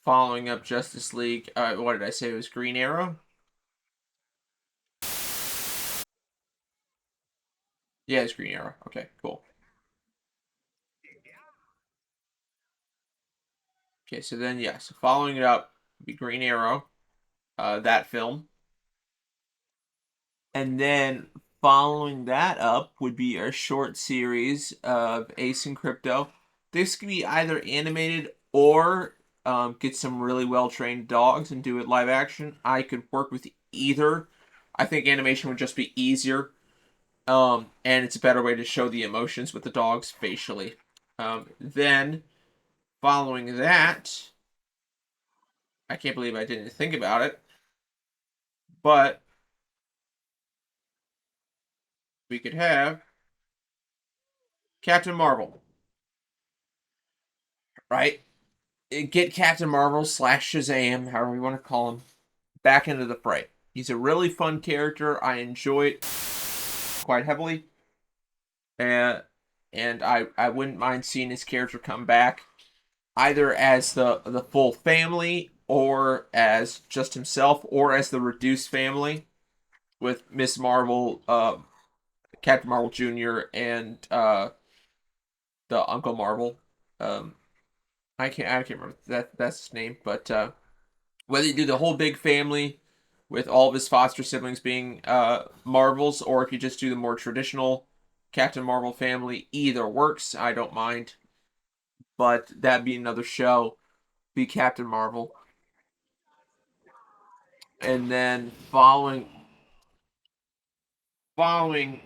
A: following up Justice League. What did I say? It was Green Arrow. Yeah, it's Green Arrow. Okay, cool. Okay, so then yeah, so following it up would be Green Arrow, that film, and then following that up would be a short series of Ace and Crypto. This could be either animated or get some really well trained dogs and do it live action. I could work with either. I think animation would just be easier, and it's a better way to show the emotions with the dogs facially. Then following that, I can't believe I didn't think about it, but we could have Captain Marvel, right? Get Captain Marvel slash Shazam, however you want to call him, back into the fray. He's a really fun character. I enjoy it quite heavily, and I wouldn't mind seeing his character come back either as the full family or as just himself or as the reduced family with Miss Marvel, Captain Marvel Jr. and the Uncle Marvel. Um, I can't remember that's his name, but whether you do the whole big family with all of his foster siblings being Marvels, or if you just do the more traditional Captain Marvel family, either works. I don't mind, but that'd be another show. Be Captain Marvel, and then following following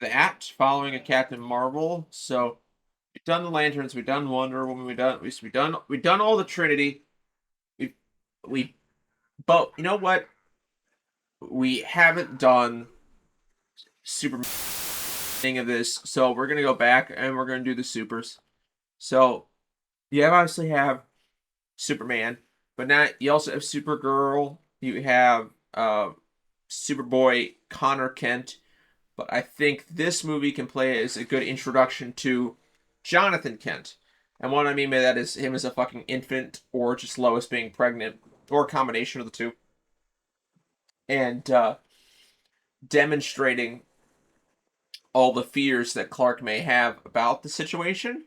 A: a Captain Marvel. So we've done the Lanterns, we've done Wonder Woman, we've done all the Trinity. We we but you know what? We haven't done Superman thing of this, so we're gonna go back and we're gonna do the supers. So you obviously have Superman, but now you also have Supergirl. You have Superboy Connor Kent. But I think this movie can play as a good introduction to Jonathan Kent. And what I mean by that is him as a fucking infant, or just Lois being pregnant, or a combination of the two, and demonstrating all the fears that Clark may have about the situation,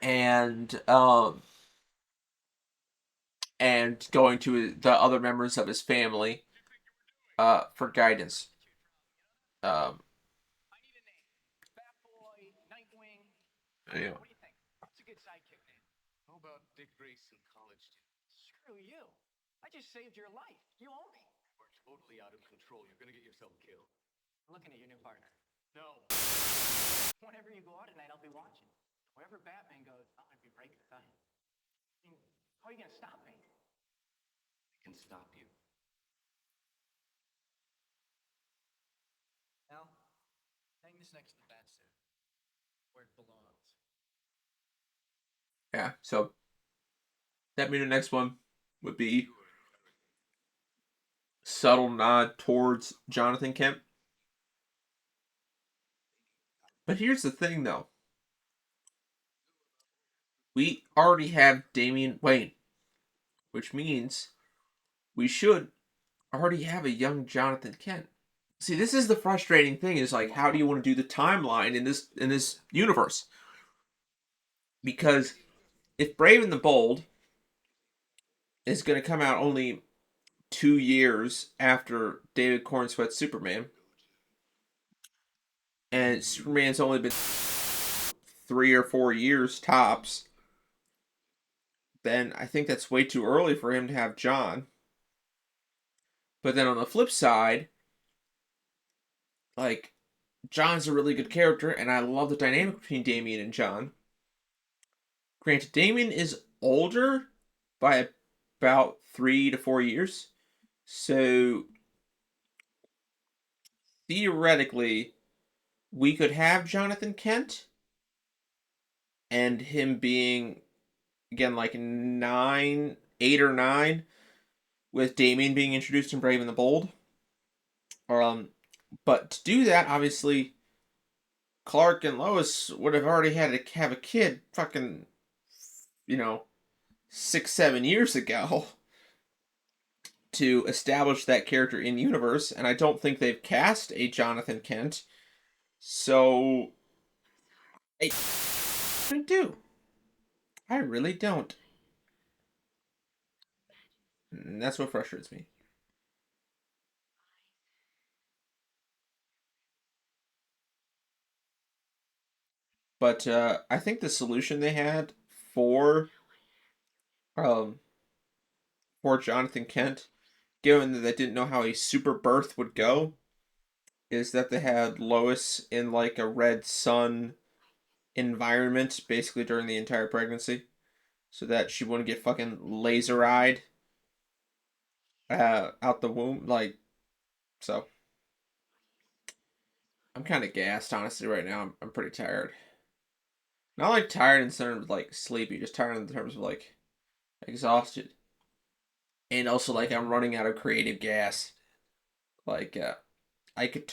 A: and going to the other members of his family for guidance. Um, yeah. Yeah. So that means the next one would be subtle nod towards Jonathan Kent. But here's the thing, though. We already have Damian Wayne, which means we should already have a young Jonathan Kent. See, this is the frustrating thing: is like, how do you want to do the timeline in this universe? Because if Brave and the Bold is going to come out only 2 years after David Cornsweet's Superman, and Superman's only been 3 or 4 years tops, then I think that's way too early for him to have John. But then on the flip side, like, John's a really good character, and I love the dynamic between Damien and John. Granted, Damien is older by about 3 to 4 years, so theoretically, we could have Jonathan Kent and him being again like 9, 8 or 9, with Damien being introduced in Brave and the Bold. But to do that, obviously, Clark and Lois would have already had to have a kid, fucking, you know, 6, 7 years ago to establish that character in universe, and I don't think they've cast a Jonathan Kent. So I do. I really don't. And that's what frustrates me. But I think the solution they had for um for Jonathan Kent, given that they didn't know how a super birth would go, is that they had Lois in like a red sun environment basically during the entire pregnancy, so that she wouldn't get fucking laser eyed out the womb. Like, so I'm kind of gassed honestly right now. I'm pretty tired. Not like tired in terms of like sleepy, just tired in terms of like exhausted, and also like I'm running out of creative gas. Like I could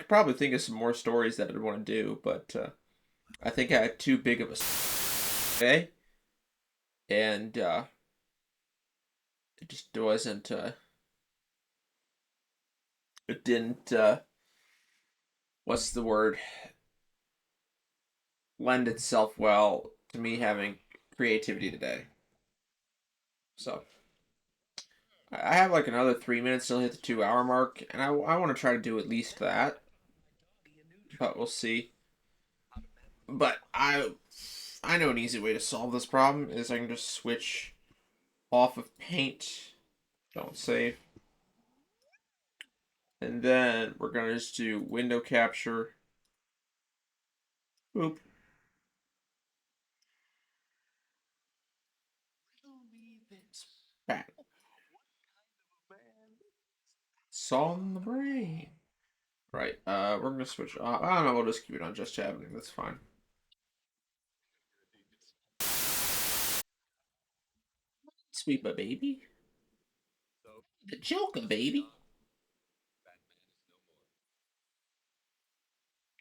A: probably think of some more stories that I'd want to do, but I think I had too big of a day, and it just wasn't. It didn't. What's the word? Lend itself well to me having creativity today. So I have like another 3 minutes till hit the 2 hour mark, and I want to try to do at least that, but we'll see. But I know an easy way to solve this problem is I can just switch off of paint, don't save, and then we're gonna just do window capture. Boop. Back. Solve the brain. Right. We're gonna switch. I don't know. We'll just keep it on just happening. That's fine. Sweet but baby. The Joker, baby.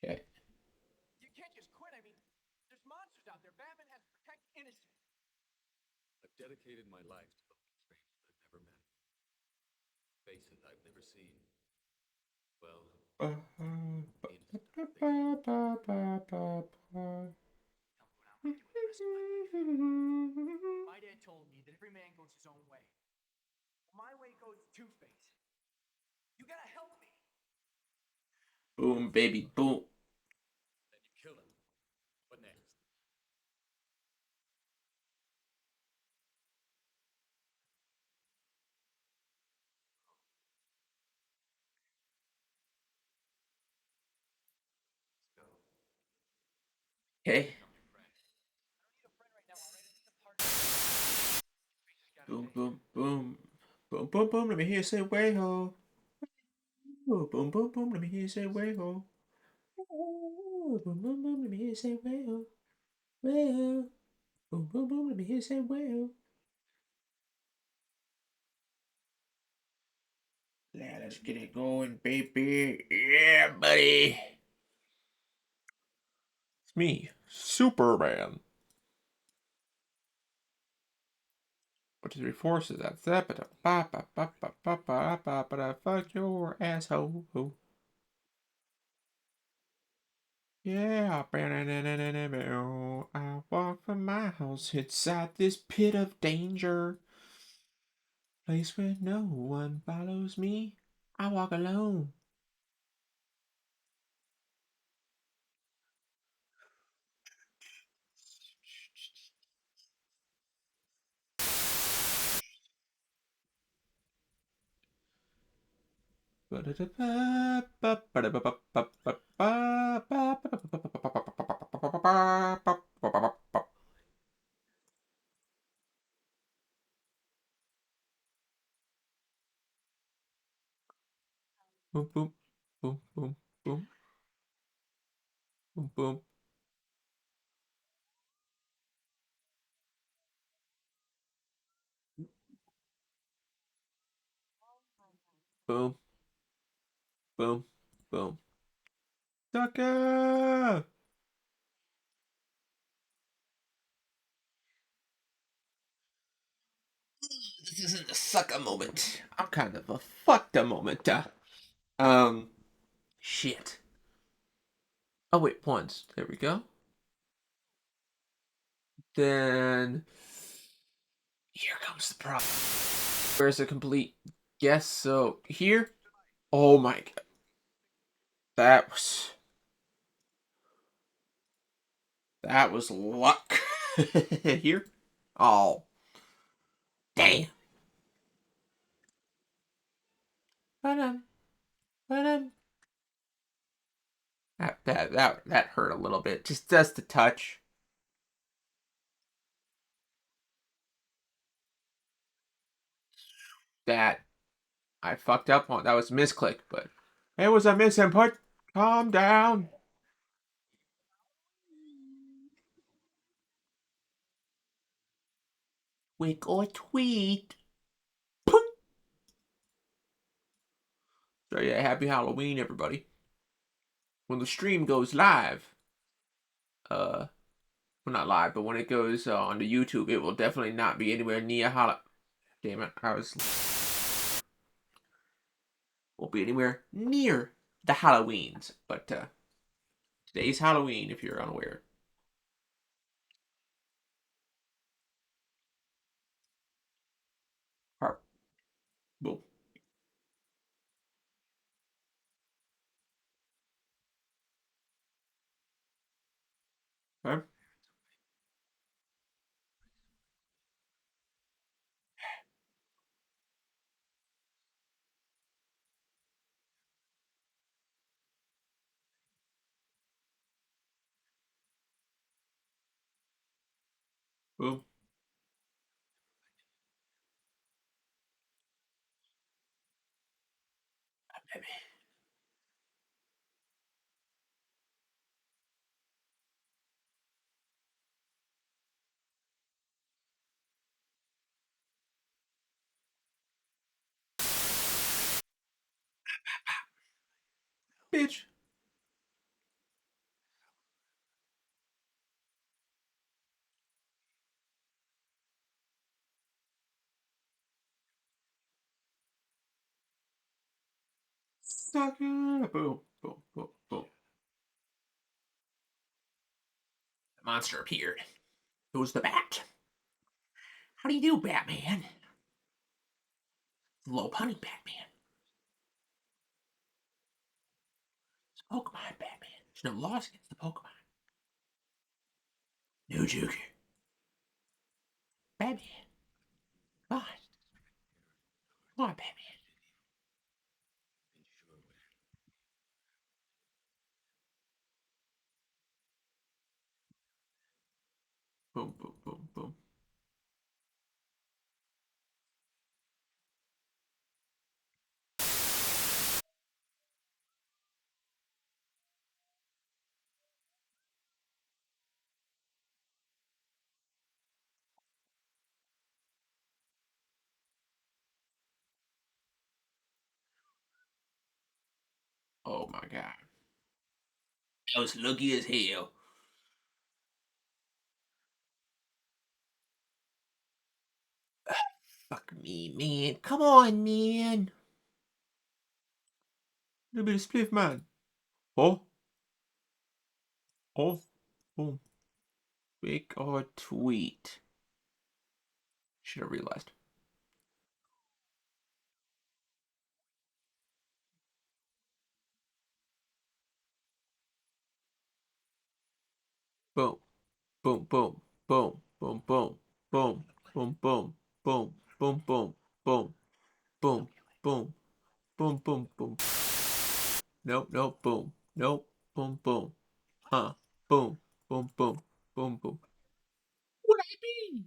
A: Okay. Boom, baby, boom. Okay. Boom, boom, boom. Boom, boom, boom. Let me hear you say way ho. Boom, boom, boom, boom. Let me hear you say way ho. Boom, boom, boom. Let me hear you say way ho. Way ho. Boom, boom, boom. Let me hear you say way ho. Yeah, let's get it going, baby. Yeah, buddy. It's me, Superman. 1, 2, 3, 4 forces. That's that. But I fuck your asshole. Yeah, I walk for miles inside this pit of danger. Place where no one follows me. I walk alone. Boom, boom, boom, boom, Boom, boom, boom. Sucker! This isn't a sucker moment. I'm kind of a fucked a moment. Um, shit. Oh wait, once. There we go. Then here comes the problem. Where's a complete guess? So here. Oh my god, that was luck. Here. Oh damn. Ba-dum, ba-dum. That hurt a little bit. Just a touch. That I fucked up on. That was a misclick, but it was a misinput. Calm down. Wick or tweet. Boom. So yeah, happy Halloween, everybody. When the stream goes live, well not live, but when it goes on the YouTube, it will definitely not be anywhere near Halloween. Damn it, I was won't be anywhere near the Halloweens. But today's Halloween, if you're unaware. Harp. Boom. Harp. Boom. Bitch. Sucker. Boom. Boom. Boom. Boom. The monster appeared. It was the bat. How do you do, Batman? Low punny Batman. It's Pokemon Batman. There's no laws against the Pokemon. No Joker. Batman. Come on. Come on, Batman. Boom, boom, boom, boom. Oh my god. That was lucky as hell. Fuck me, man. Come on, man. A little bit of spliff, man. Oh, oh, boom. Big or tweet. Should have realized. Boom, boom, boom, boom, boom, boom, boom, boom, boom, boom, boom, boom, boom, boom, boom, boom, boom, boom. Nope, nope, boom, nope, boom, boom. Boom, boom, boom, boom, boom. What I mean?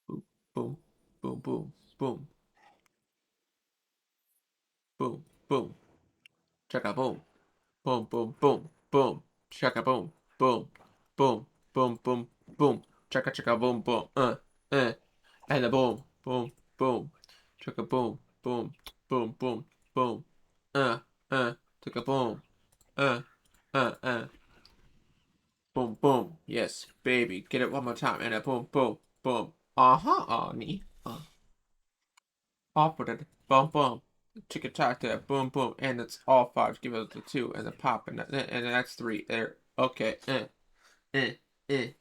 A: Boom, boom, boom, boom, boom, boom, boom. Chaka boom, boom, boom, boom, boom. Chaka boom, boom, boom, boom, boom, boom. Chaka chaka boom, boom. And a boom, boom, boom. Took a boom, boom, boom, boom, boom. Uh, took a boom. Uh, uh. Boom, boom. Yes, baby. Get it one more time. And a boom, boom, boom. Uh-huh, Arnie. Off with it. Boom, boom. Tick a tack there. Boom, boom. And it's all five. Give it the two and the pop. And that's three. There. Okay. Uh, uh. The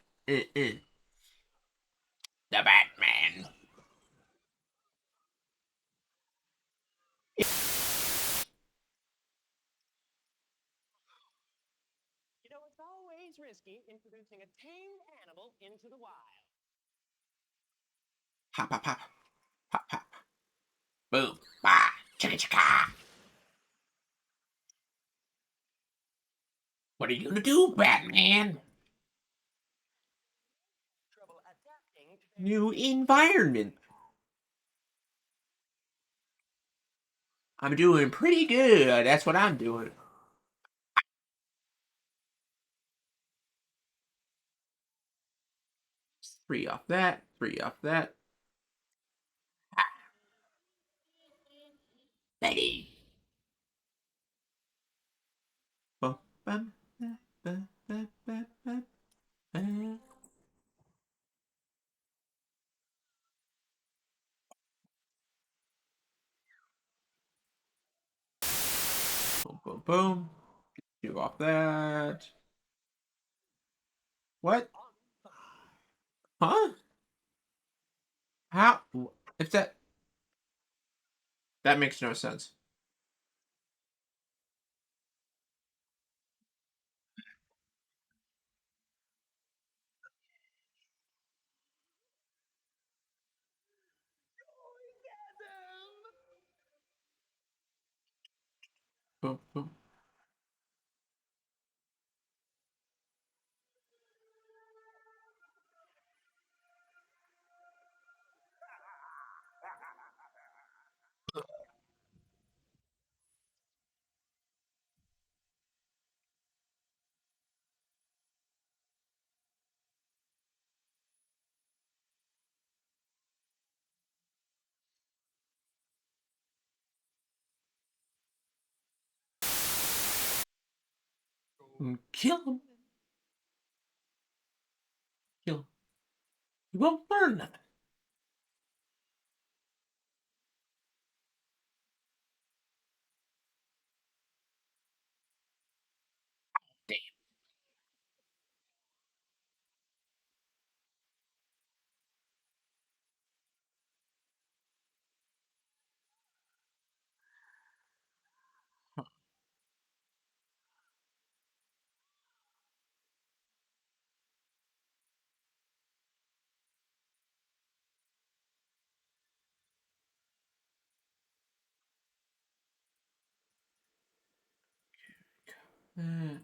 A: Batman.
B: You know, it's always risky introducing a tame animal into the wild.
A: Hop, hop, hop. Hop, hop. Boom. Bah. Chicka, chicka. What are you gonna do, Batman?
B: Trouble adapting to
A: New environment. I'm doing pretty good. That's what I'm doing. Three off that. Three off that. Betty. Bum, bum, bum, bum, bum, bum, bum. Boom, boom, boom. Two off that. What? Huh? How? If that makes no sense. Boom, boom. Kill him. Kill him. He won't learn nothing. Damn. Uh,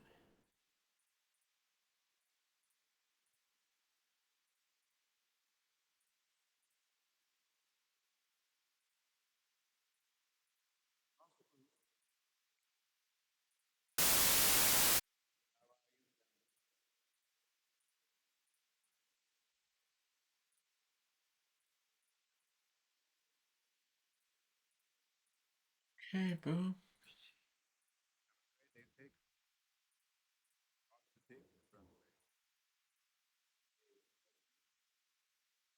A: okay, boom.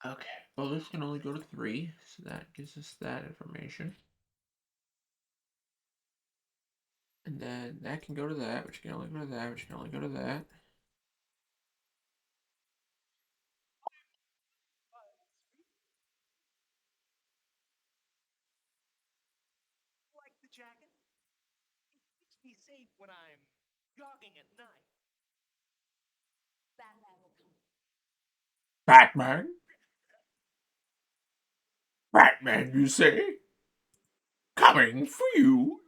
A: Okay. Well, this can only go to three, so that gives us that information. And then that can go to that, which can only go to that, which can only go to that.
B: like the jacket. It keeps me safe when I'm jogging at night. Batman will come.
A: Batman? Batman, you say? Coming for you.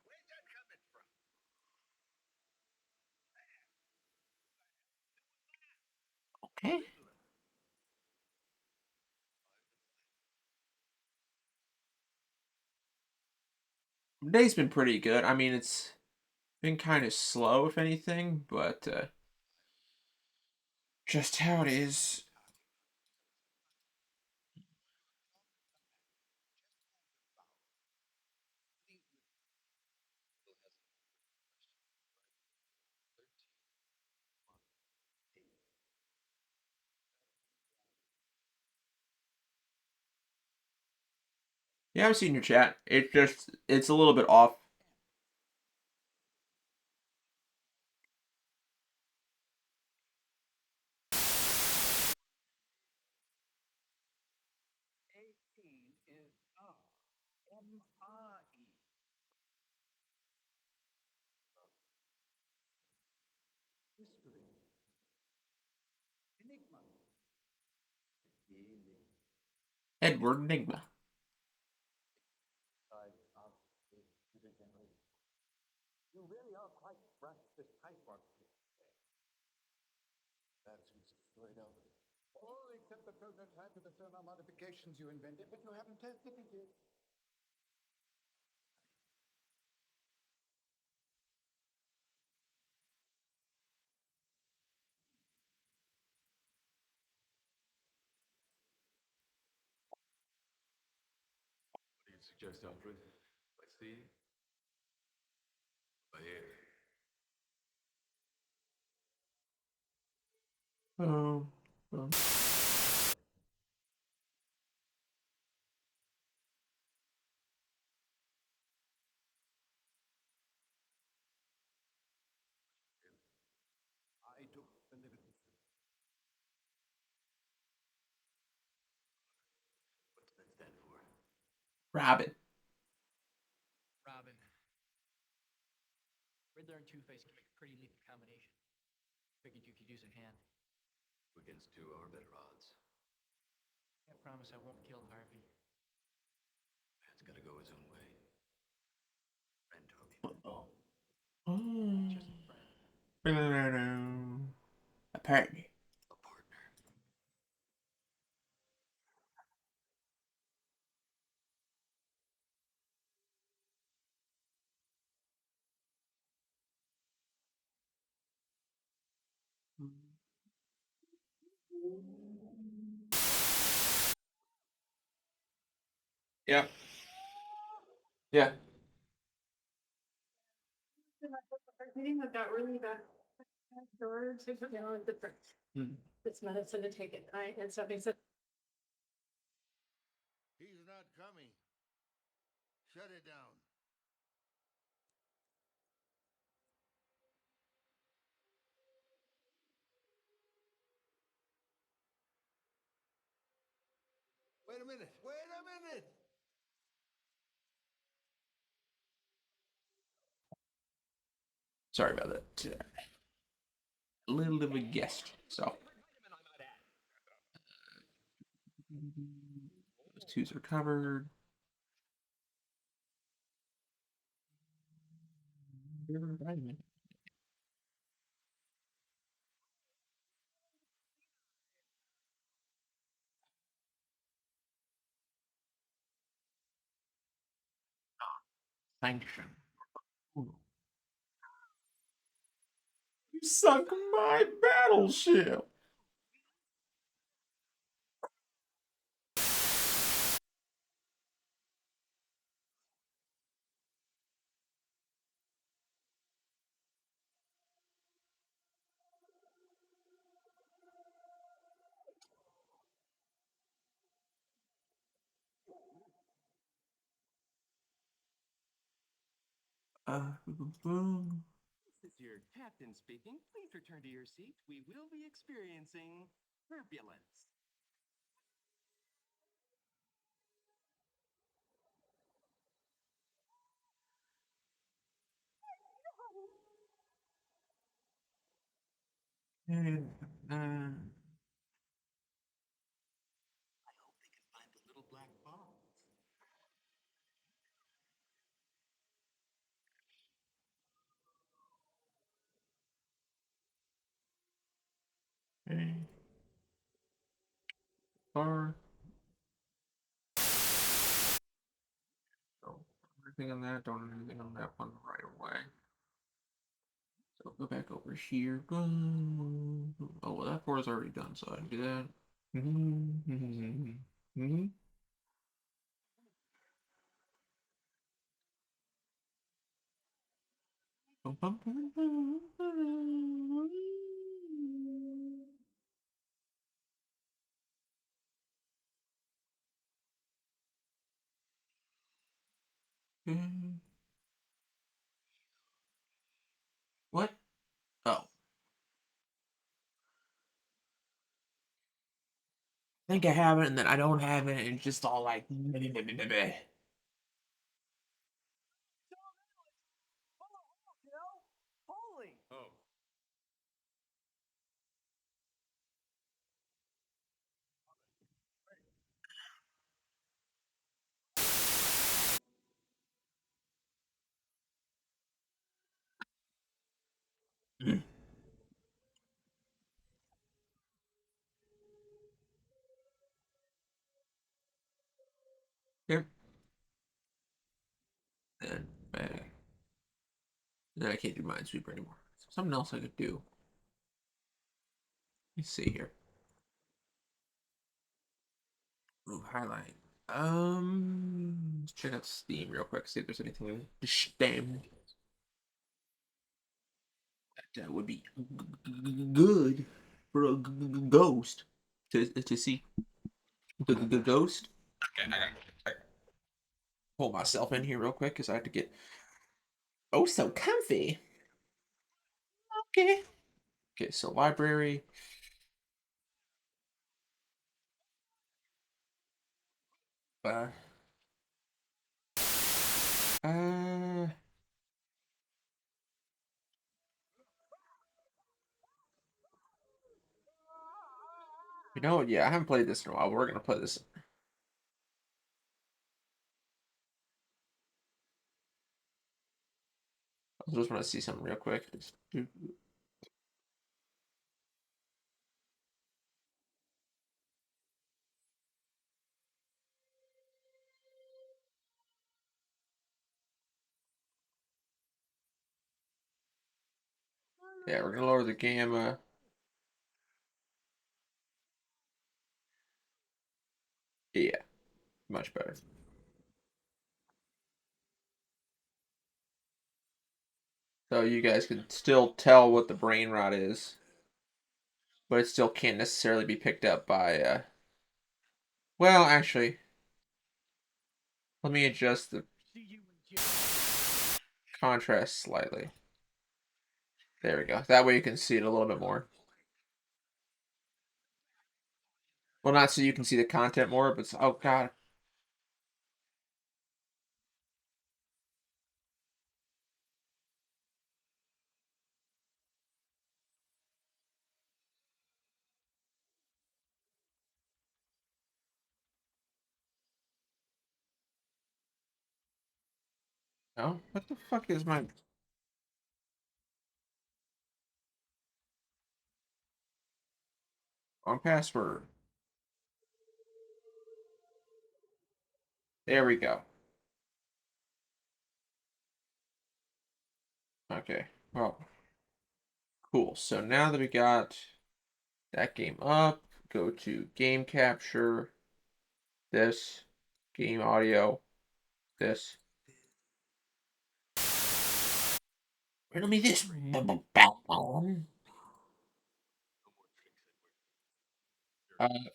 B: Where's that coming from?
A: Okay. Today's been pretty good. I mean, it's been kind of slow, if anything, but just how it is. Yeah, I've seen your chat. It's a little bit off.
B: is M-I-E. Mystery. Enigma.
A: Edward Enigma.
B: You really are quite fresh this typework. That's straight up. All except the prototype of the thermal modifications you invented, but you haven't tested it yet.
C: What do you suggest, Alfred? Let's see. Here.
A: Oh.
B: I took the liberty.
C: What's that stand for?
A: Robin.
D: Robin. Riddler and Two-Face can make a pretty lethal combination. Figured you could use a hand.
C: Against two are better odds.
D: Can't promise I won't kill Harvey.
C: Man's gotta go his own way. Friend, Toby.
D: Just a friend.
A: A partner.
C: A partner.
A: Yeah. Yeah.
E: Meeting that got really bad afterwards, you know, different. It's medicine to take it, right? And so they said,
F: He's not coming. Shut it down. Wait a minute. Wait a minute.
A: Sorry about that. A little bit of a guest. So those twos are covered. Sanction. You sunk my battleship. Boom.
G: This is your captain speaking. Please return to your seat. We will be experiencing turbulence.
A: And,
G: I hope they can find the little black balls.
A: okay. Bar. Oh. anything on that. Don't do anything on that one right away. So go back over here. Oh, well, that four is already done, so I can do that. What? Oh. I think I have it, and then I don't have it, and it's just all like.
G: Bowling.
C: Oh.
A: Here. And then I can't do Minesweeper anymore. Something else I could do. Let's see here. Ooh, highlight. Let's check out Steam real quick. See if there's anything Steam that would be good for a ghost to see. The ghost. Okay, I pull myself in here real quick because I have to get oh so comfy. Okay. Okay, so library. Uh, uh, you know, yeah, I haven't played this in a while. We're gonna play this. I just want to see something real quick. Yeah, we're gonna lower the gamma. Yeah, much better. So you guys can still tell what the brain rot is, but it still can't necessarily be picked up by. Well, actually, let me adjust the contrast slightly. There we go. That way you can see it a little bit more. Well, not so you can see the content more, but oh god. No, what the fuck is my wrong password? There we go. Okay. Well, cool. So now that we got that game up, go to game capture, this, game audio, this. Riddle me this.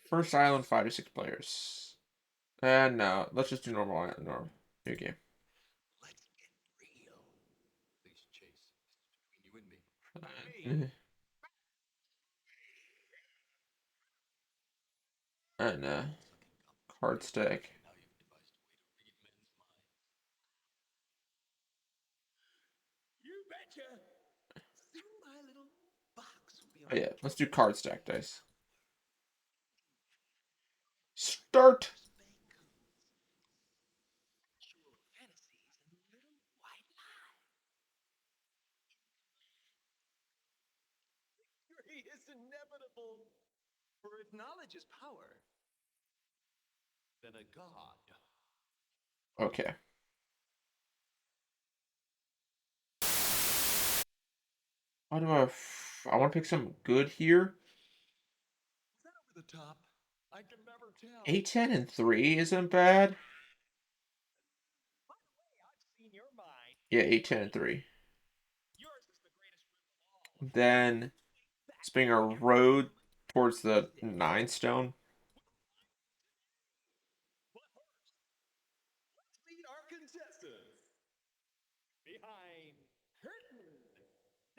A: First island, 5 to 6 players. No, let's just do normal. New game.
C: Let's get real. Please, Chase. This is between you and me.
A: And card stack.
C: Now you've devised a way to read men's minds.
G: You betcha. Soon my little box will be
A: Oh
G: on
A: yeah,
G: the
A: let's do
G: trophy
A: card
G: table
A: stack dice.
G: somewhere.
A: Start.
G: Sexual fantasies and little white lies. Victory is inevitable. For if knowledge is power, then a god
A: Okay. Why do I want to pick something good here.
C: Is that over the top? I can never tell.
A: A10 and 3 isn't bad.
G: By the way, I've seen your mind.
A: Yeah, A10 and 3.
G: Yours is the greatest room of all.
A: Then spinning a road towards the 9 stone.
G: But first, let's meet our contestants. Behind curtain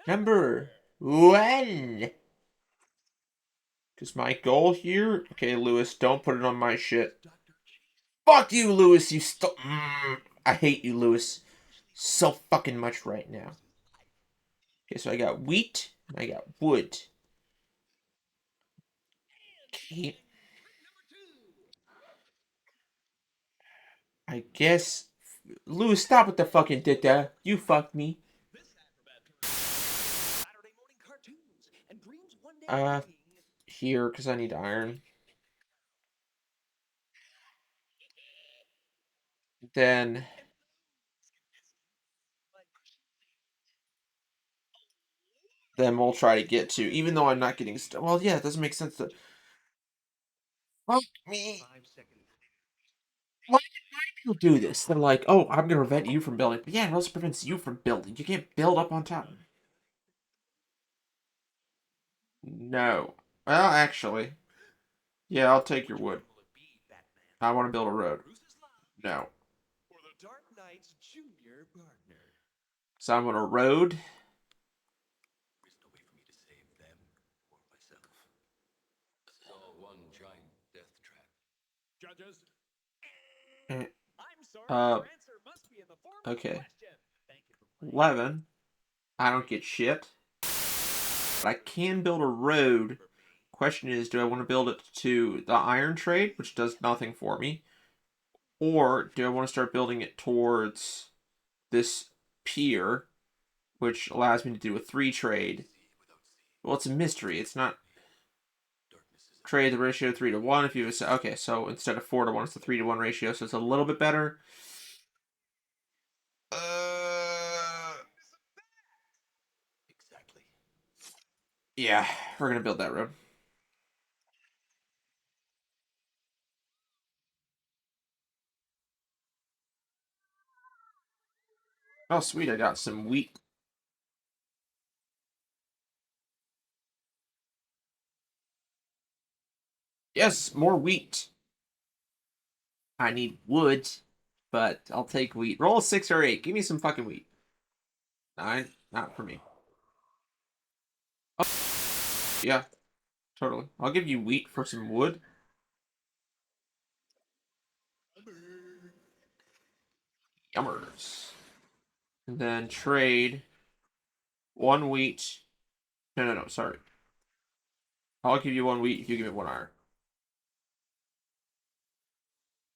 A: Number 1. Because my goal here. Okay, Lewis, don't put it on my shit.
C: Dr. Chase.
A: Fuck you, Lewis. You still. I hate you, Lewis. So fucking much right now. Okay, so I got wheat. And I got wood. Okay. I guess. Lewis, stop with the fucking dita. You fucked me.
G: This acrobat Saturday morning cartoons and dreams one day
A: Uh,
G: being
A: here, because I need iron. Then. Then we'll try to get to. Even though I'm not getting. Well, yeah, it doesn't make sense to. Fuck me.
G: 5 seconds.
A: Why do people do this? They're like, oh, I'm gonna prevent you from building. But yeah, it also prevents you from building. You can't build up on top. No. Well, actually. Yeah, I'll take your wood.
G: Will it be, Batman?
A: I want to build a road.
G: Bruce's Lounge
A: No.
G: or the Dark Knight's junior partner?
A: So I'm on a road.
C: There's no way for me to save them or myself. This is all one giant death trap.
G: Judges.
A: Eh,
G: I'm sorry,
A: Uh,
G: your answer must be in the form of a
A: okay.
G: question. Thank you for playing.
A: 11. I don't get shit. But I can build a road. Question is, do I want to build it to the iron trade, which does nothing for me? Or do I want to start building it towards this pier, which allows me to do a 3 trade? Well, it's a mystery. It's not trade the ratio 3 to 1. If you okay, so instead of 4 to 1, it's a 3 to 1 ratio, so it's a little bit better.
C: Exactly.
A: Yeah, we're gonna build that road. Oh, sweet, I got some wheat. Yes, more wheat. I need wood, but I'll take wheat. Roll a 6 or 8. Give me some fucking wheat. 9, not for me. Oh, yeah, totally. I'll give you wheat for some wood. Yummers. And then trade 1 wheat. No, sorry. I'll give you 1 wheat if you give me 1 iron.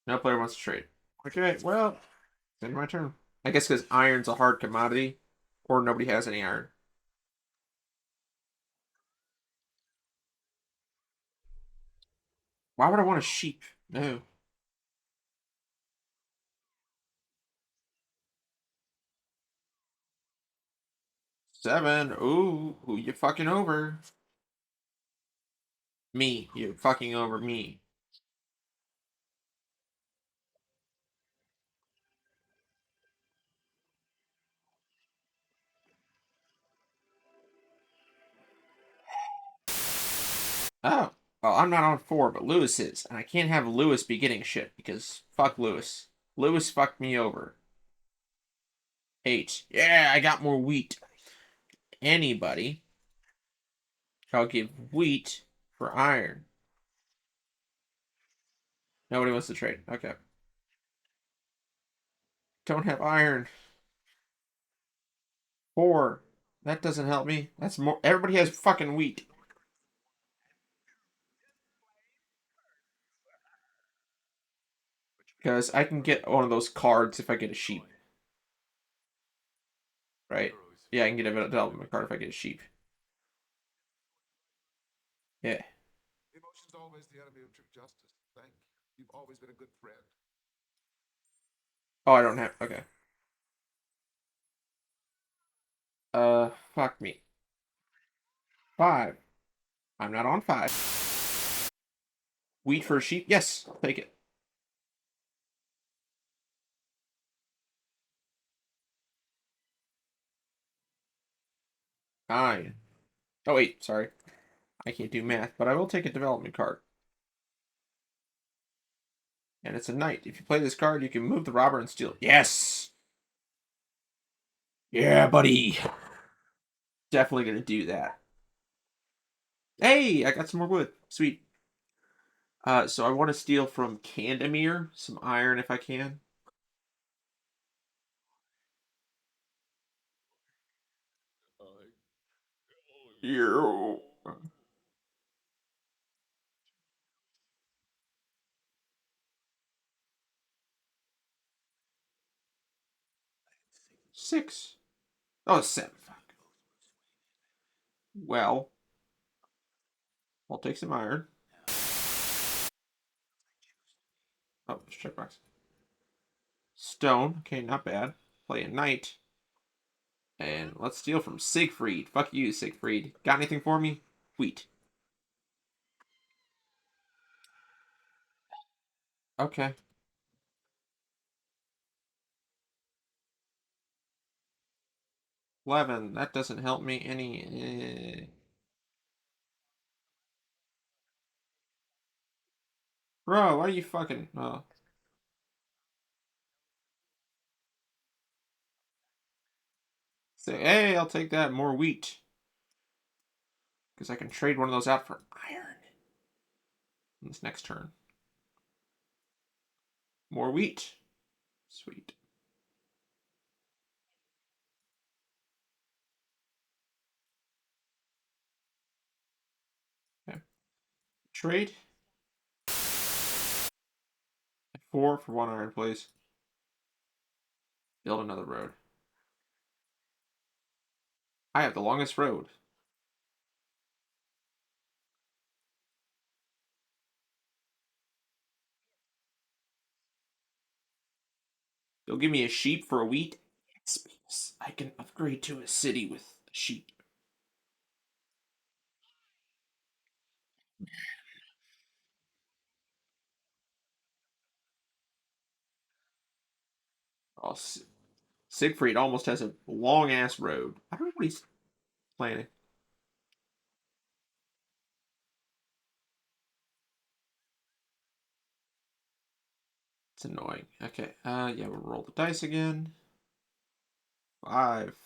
A: No player wants to trade. Okay, well, it's in my turn. I guess because iron's a hard commodity, or nobody has any iron. Why would I want a sheep? No. 7. Ooh, who you fucking over? Me. You fucking over me. Oh. Well, I'm not on 4, but Lewis is. And I can't have Lewis be getting shit because fuck Lewis. Lewis fucked me over. 8. Yeah, I got more wheat. Anybody. I'll give wheat for iron. Nobody wants to trade. Okay. Don't have iron. 4. That doesn't help me. That's more. Everybody has fucking wheat. Because I can get one of those cards if I get a sheep. Right? Yeah, I can get a development card if I get a sheep. Yeah.
F: Emotion's always the enemy of true justice. Thank you. You've always been a good friend.
A: Oh, I don't have. Okay. Fuck me. 5. I'm not on 5. Wheat for a sheep? Yes, I'll take it. Fine. Oh, wait, sorry. I can't do math, but I will take a development card. And it's a knight. If you play this card, you can move the robber and steal. Yes! Yeah, buddy. Definitely gonna do that. Hey, I got some more wood. Sweet. So I want to steal from Candemir some iron if I can. You. 6. Oh, 7. Fuck. Well, I'll take some iron. Oh, there's checkbox. Stone. Okay, not bad. Play a knight. And let's steal from Siegfried. Fuck you, Siegfried. Got anything for me? Wheat. Okay. 11. That doesn't help me any. Bro, why are you fucking... Say, hey, I'll take that. More wheat. Because I can trade one of those out for iron. In this next turn. More wheat. Sweet. Okay. Trade. 4 for 1 iron, please. Build another road. I have the longest road. You'll give me a sheep for a wheat? Yes, I can upgrade to a city with a sheep. Oh, Siegfried almost has a long ass road. I don't know what he's planning. It's annoying. Okay, yeah, we'll roll the dice again. 5.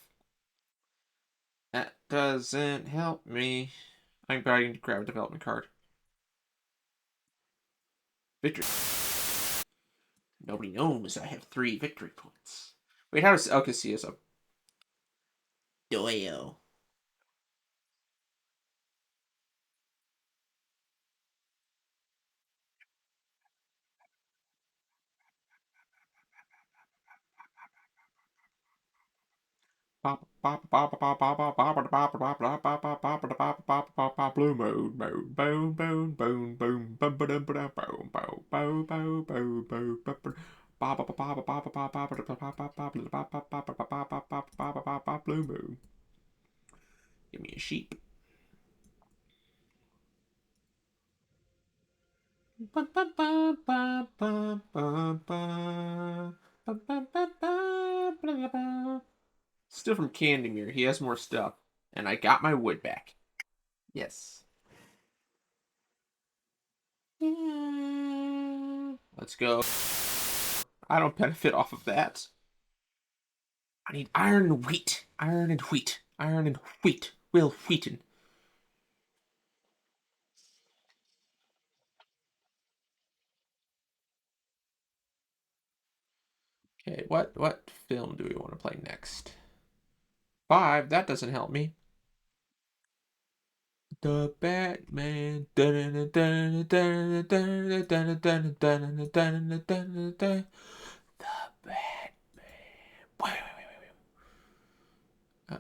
A: That doesn't help me. I'm going to grab a development card. Victory. Nobody knows I have 3 victory points. Wait, how does Elka see us up? Doyo. Blue moon, moon, boom, boom, boom, boom, boom, boom, boom, boom, boom, boom, boom, boom, blue moon. Give me a sheep. Still from Candemir. He has more stuff. And I got my wood back. Yes. Let's go. I don't benefit off of that. I need iron and wheat. Iron and wheat. Iron and wheat. Will Wheaton. Okay, what film do we want to play next? 5, that doesn't help me. The Batman. The Batman. Wait.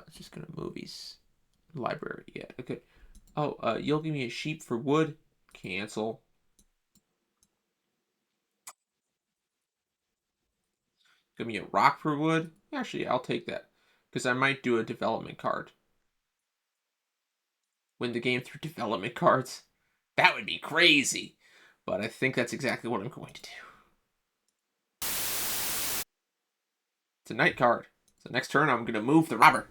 A: It's just gonna movies. Library, yeah, okay. Oh, you'll give me a sheep for wood? Cancel. Give me a rock for wood? Actually, I'll take that. Because I might do a development card. win the game through development cards. That would be crazy. But I think that's exactly what I'm going to do. It's a night card. So next turn, I'm going to move the robber.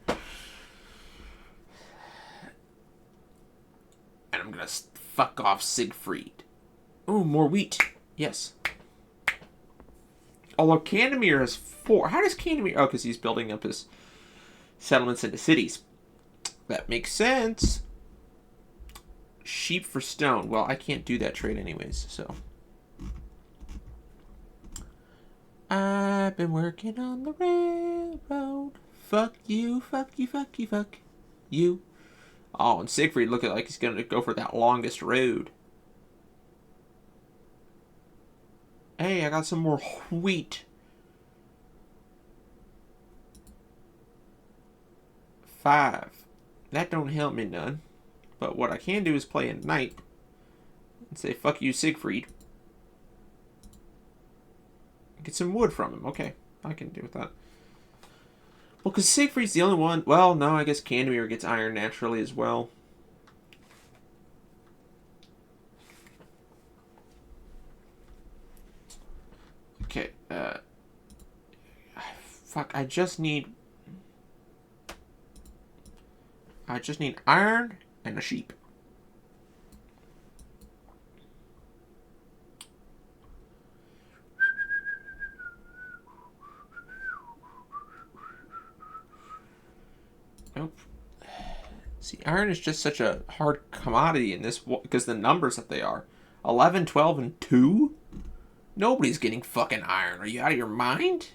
A: And I'm going to fuck off Siegfried. Oh, more wheat. Yes. Although Candemir has 4. How does Candemir... Oh, because he's building up his settlements into cities. That makes sense. Sheep for stone. Well, I can't do that trade anyways, so... I've been working on the railroad. Fuck you, fuck you, fuck you, fuck you. Oh, and Siegfried looking like he's going to go for that longest road. Hey, I got some more wheat. 5. That don't help me none. But what I can do is play a knight. And say, fuck you, Siegfried. Get some wood from him. Okay, I can deal with that. Well, because Siegfried's the only one... Well, no, I guess Candemir gets iron naturally as well. Okay, fuck, I just need iron and a sheep. Nope. See, iron is just such a hard commodity in this because the numbers that they are. 11, 12, and 2? Nobody's getting fucking iron. Are you out of your mind?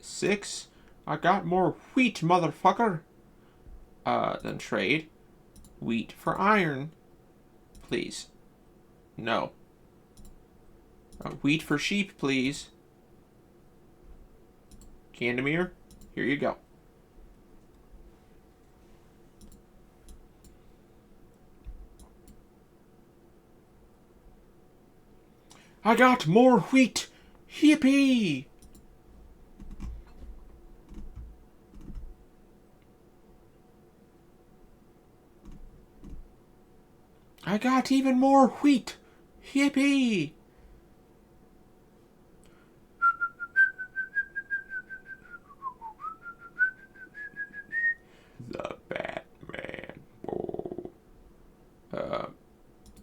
A: Six. I got more wheat, motherfucker. Then trade wheat for iron. Please. No. Wheat for sheep, please. Candemir, here you go. I got more wheat! Yippee! I got even more wheat! Yippee! The Batman. Whoa.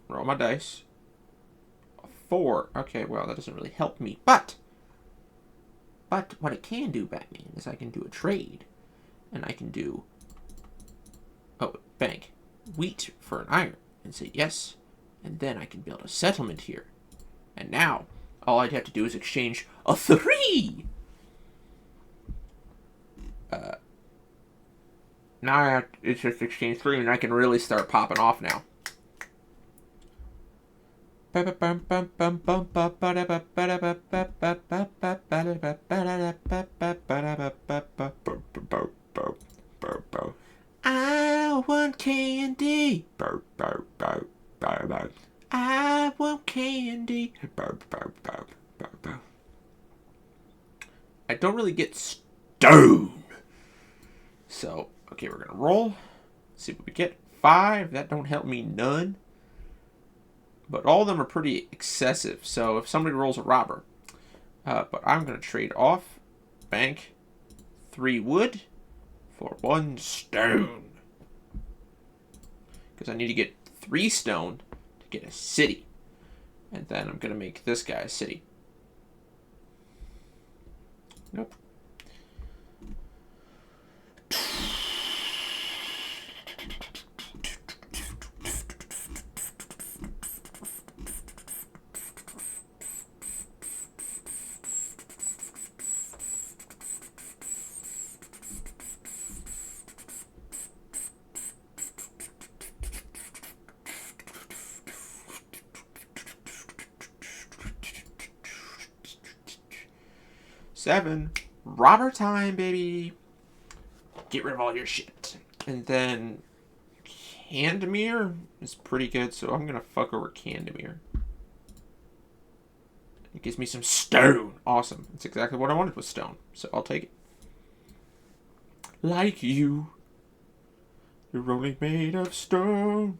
A: Roll my dice. 4. Okay, well, that doesn't really help me. But what I can do, Batman, is I can do a trade. And I can do... Oh, bank. Wheat for an iron. And say yes. And then I can build a settlement here. And now, all I'd have to do is exchange a 3! Now I have to, it's just exchange 3 and I can really start popping off now. I want candy. I want candy. I don't really get stone. So, okay, we're gonna roll. See what we get. 5. That don't help me none. But all of them are pretty excessive. So if somebody rolls a robber. But I'm gonna trade off. Bank. 3 wood. For 1 stone. Because I need to get 3 stone to get a city. And then I'm gonna make this guy a city. Nope. Seven. Robber time, baby. Get rid of all your shit. And then Candemir is pretty good, so I'm gonna fuck over Candemir. It gives me some stone. Awesome. That's exactly what I wanted with stone. So I'll take it. Like you. You're only made of stone.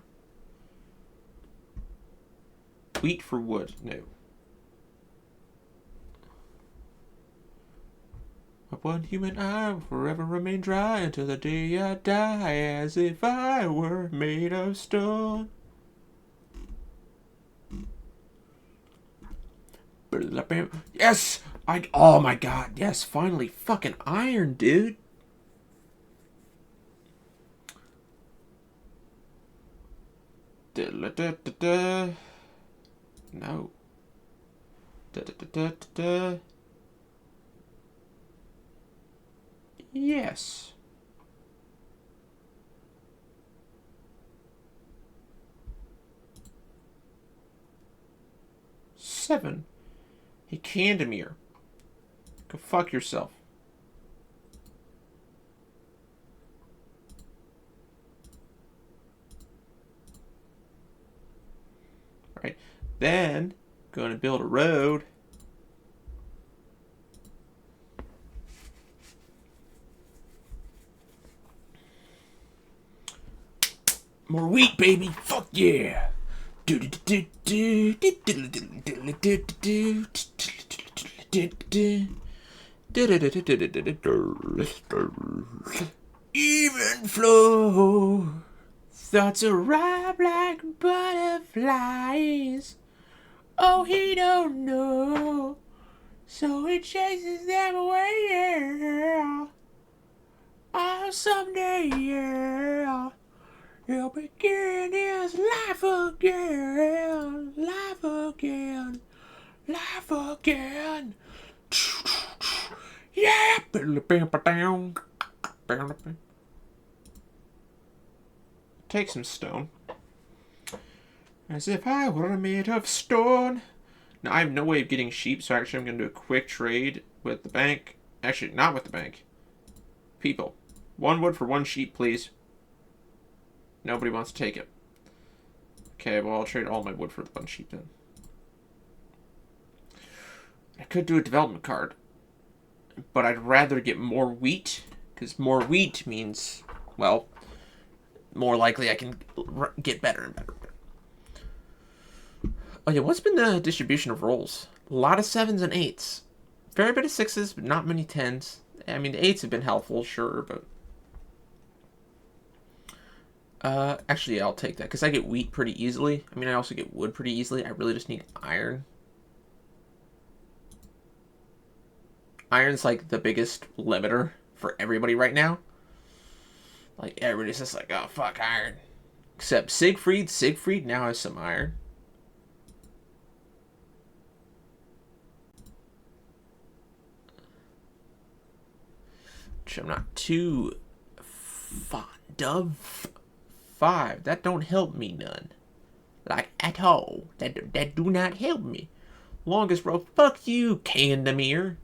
A: Wheat for wood. No. One human eye will forever remain dry until the day I die, as if I were made of stone. Yes! Oh my god, yes, finally. Fucking iron, dude. No. Yes. Seven. Hey, Candemir. Go fuck yourself. Right. Then, gonna build a road. More wheat, baby. Fuck yeah. Even flow. Thoughts arrive like butterflies. Oh, he don't know. So he chases them away, yeah. Oh, someday, yeah. He'll begin his life again. Life again. Life again. Yeah. Take some stone. As if I were made of stone. Now, I have no way of getting sheep, so actually I'm going to do a quick trade with the bank. Actually, not with the bank. People. 1 wood for 1 sheep, please. Nobody wants to take it. Okay, well, I'll trade all my wood for the 1 sheep then. I could do a development card. But I'd rather get more wheat. Because more wheat means, well, more likely I can get better and better. Oh yeah, what's been the distribution of rolls? A lot of 7s and 8s. Fair bit of 6s, but not many 10s. I mean, the 8s have been helpful, sure, but... actually, yeah, I'll take that, because I get wheat pretty easily. I mean, I also get wood pretty easily. I really just need iron. Iron's, like, the biggest limiter for everybody right now. Like, everybody's just like, oh, fuck, iron. Except Siegfried. Siegfried now has some iron. Which I'm not too fond of. 5. That don't help me none. Like, at all. That do not help me. Longest row. Fuck you, Candemir.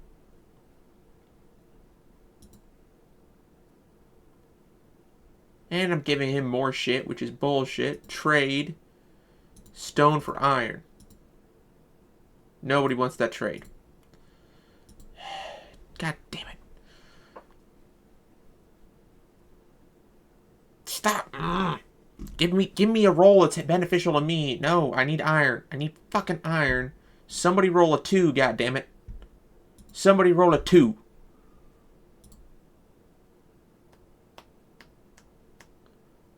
A: And I'm giving him more shit, which is bullshit. Trade. Stone for iron. Nobody wants that trade. God damn it. Stop. Give me a roll that's beneficial to me. No, I need iron. I need fucking iron. Somebody roll a 2, goddammit. Somebody roll a 2.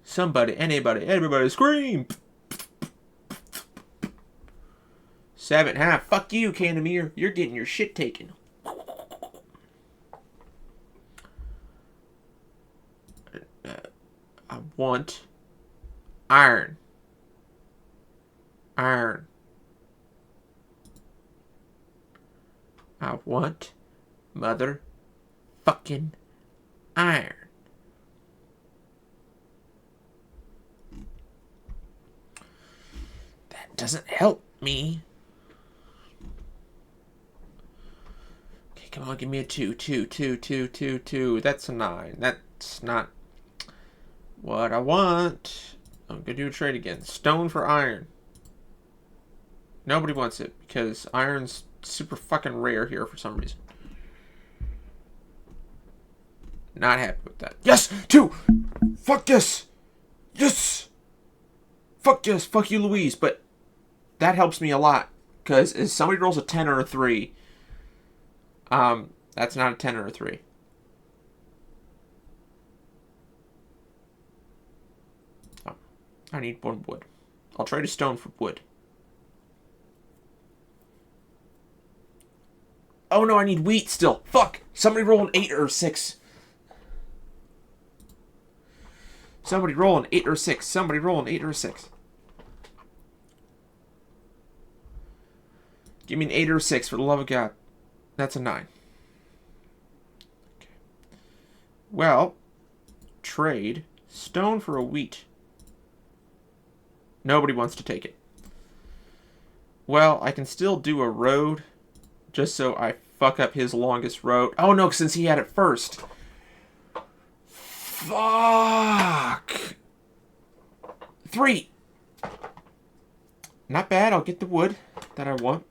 A: Somebody, anybody, everybody scream. 7.5. Fuck you, Candemir. You're getting your shit taken. I want iron. Iron. I want mother fucking iron. That doesn't help me. Okay, come on, give me a 2, 2, 2, 2, 2, 2. That's a 9. That's not what I want. I'm gonna do a trade again. Stone for iron. Nobody wants it because iron's super fucking rare here for some reason. Not happy with that. Yes! 2! Fuck yes! Yes! Fuck yes! Fuck you, Louise. But that helps me a lot. Because if somebody rolls a 10 or a 3, that's not a 10 or a 3. Oh, I need 1 wood. I'll trade a stone for wood. Oh no, I need wheat still. Fuck! Somebody roll an 8 or a 6. Somebody roll an 8 or a 6. Somebody roll an 8 or a 6. Give me an 8 or a 6 for the love of God. That's a 9. Okay. Well, trade stone for a wheat. Nobody wants to take it. Well, I can still do a road just so I fuck up his longest road. Oh no, since he had it first. Fuck. 3. Not bad. I'll get the wood that I want.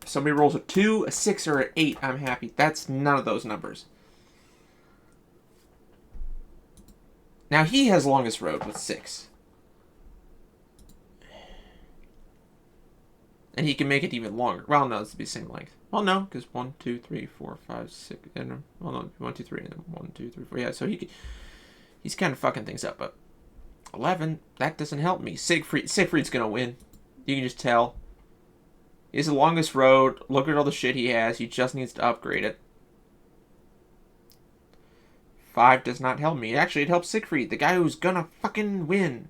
A: If somebody rolls a 2, a 6, or an 8, I'm happy. That's none of those numbers. Now he has longest road with 6. And he can make it even longer. Well, no, it's the same length. Well, no, because 1, 2, 3, 4, 5, 6. And, well, no, 1, 2, 3, and then 1, 2, 3, 4. Yeah, so he's kind of fucking things up. But 11, that doesn't help me. Siegfried's gonna win. You can just tell. He has the longest road. Look at all the shit he has. He just needs to upgrade it. 5 does not help me. Actually, it helps Siegfried, the guy who's gonna fucking win.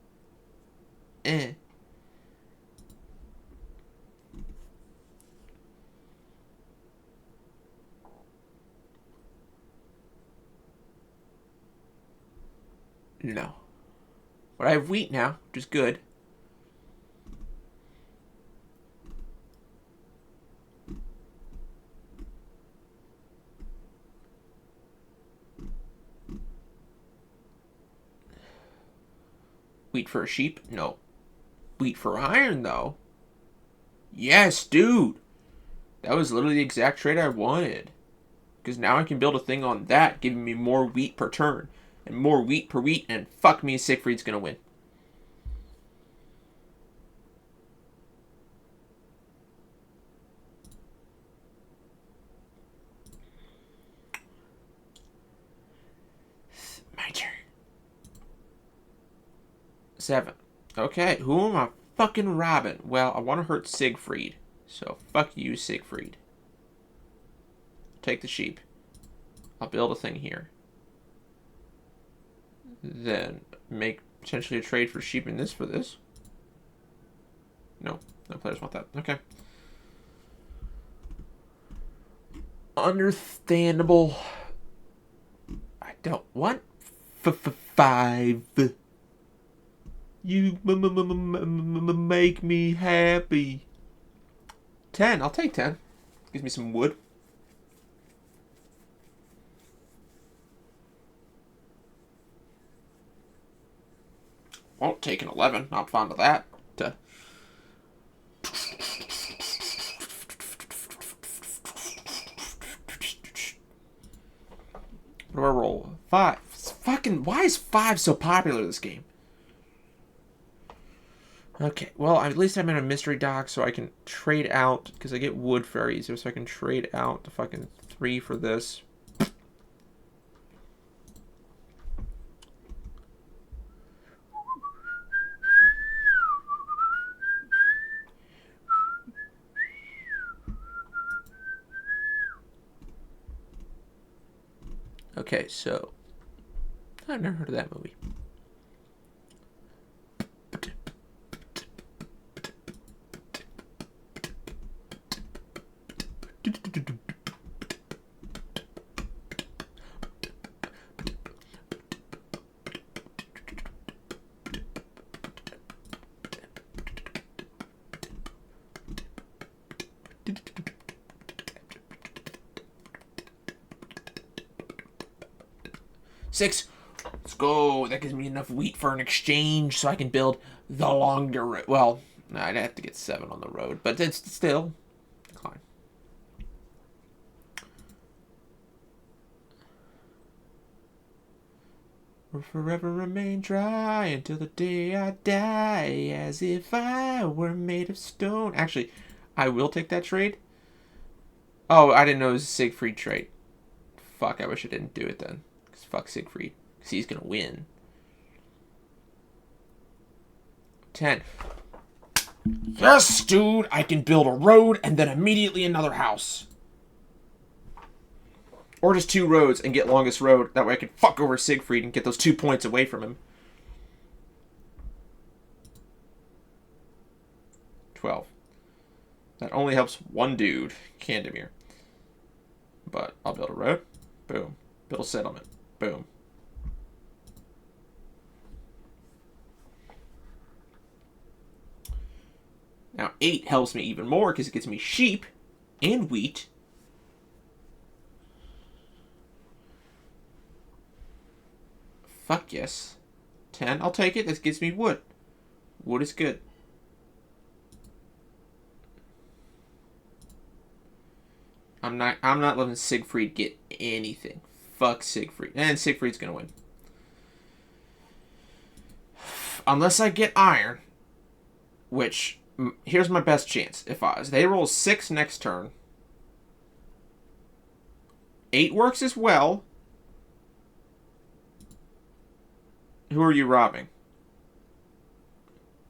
A: No. But I have wheat now, which is good. Wheat for a sheep? No. Wheat for iron, though. Yes, dude. That was literally the exact trade I wanted. Because now I can build a thing on that, giving me more wheat per turn. And more wheat per wheat, and fuck me, Siegfried's gonna win. My turn. 7. Okay, who am I fucking robbing? Well, I want to hurt Siegfried. So, fuck you, Siegfried. Take the sheep. I'll build a thing here. Then make potentially a trade for sheep and this for this. No, no players want that. Okay. Understandable. I don't want 5. You make me happy. 10. I'll take 10. Gives me some wood. Won't take an 11. Not fond of that. What do I roll? 5. Fucking, why is 5 so popular this game? Okay, well, at least I'm in a mystery dock, so I can trade out, because I get wood very easy, so I can trade out the fucking 3 for this. Okay, so I've never heard of that movie. Six. Let's go. That gives me enough wheat for an exchange so I can build the longer road. Well, I'd have to get 7 on the road, but it's still decline. will forever remain dry until the day I die, as if I were made of stone. Actually, I will take that trade. Oh, I didn't know it was a Siegfried trade. Fuck, I wish I didn't do it then. Because fuck Siegfried. Because he's going to win. 10. Yes, dude, I can build a road and then immediately another house. Or just 2 roads and get longest road. That way I can fuck over Siegfried and get those 2 points away from him. 12. That only helps 1 dude, Candemir. But I'll build a road. Boom. Build a settlement. Boom. Now 8 helps me even more because it gets me sheep and wheat. Fuck yes. 10, I'll take it. This gives me wood. Wood is good. I'm not letting Siegfried get anything. Fuck Siegfried. And Siegfried's gonna win. Unless I get iron, which here's my best chance. If they roll 6 next turn, 8 works as well. Who are you robbing?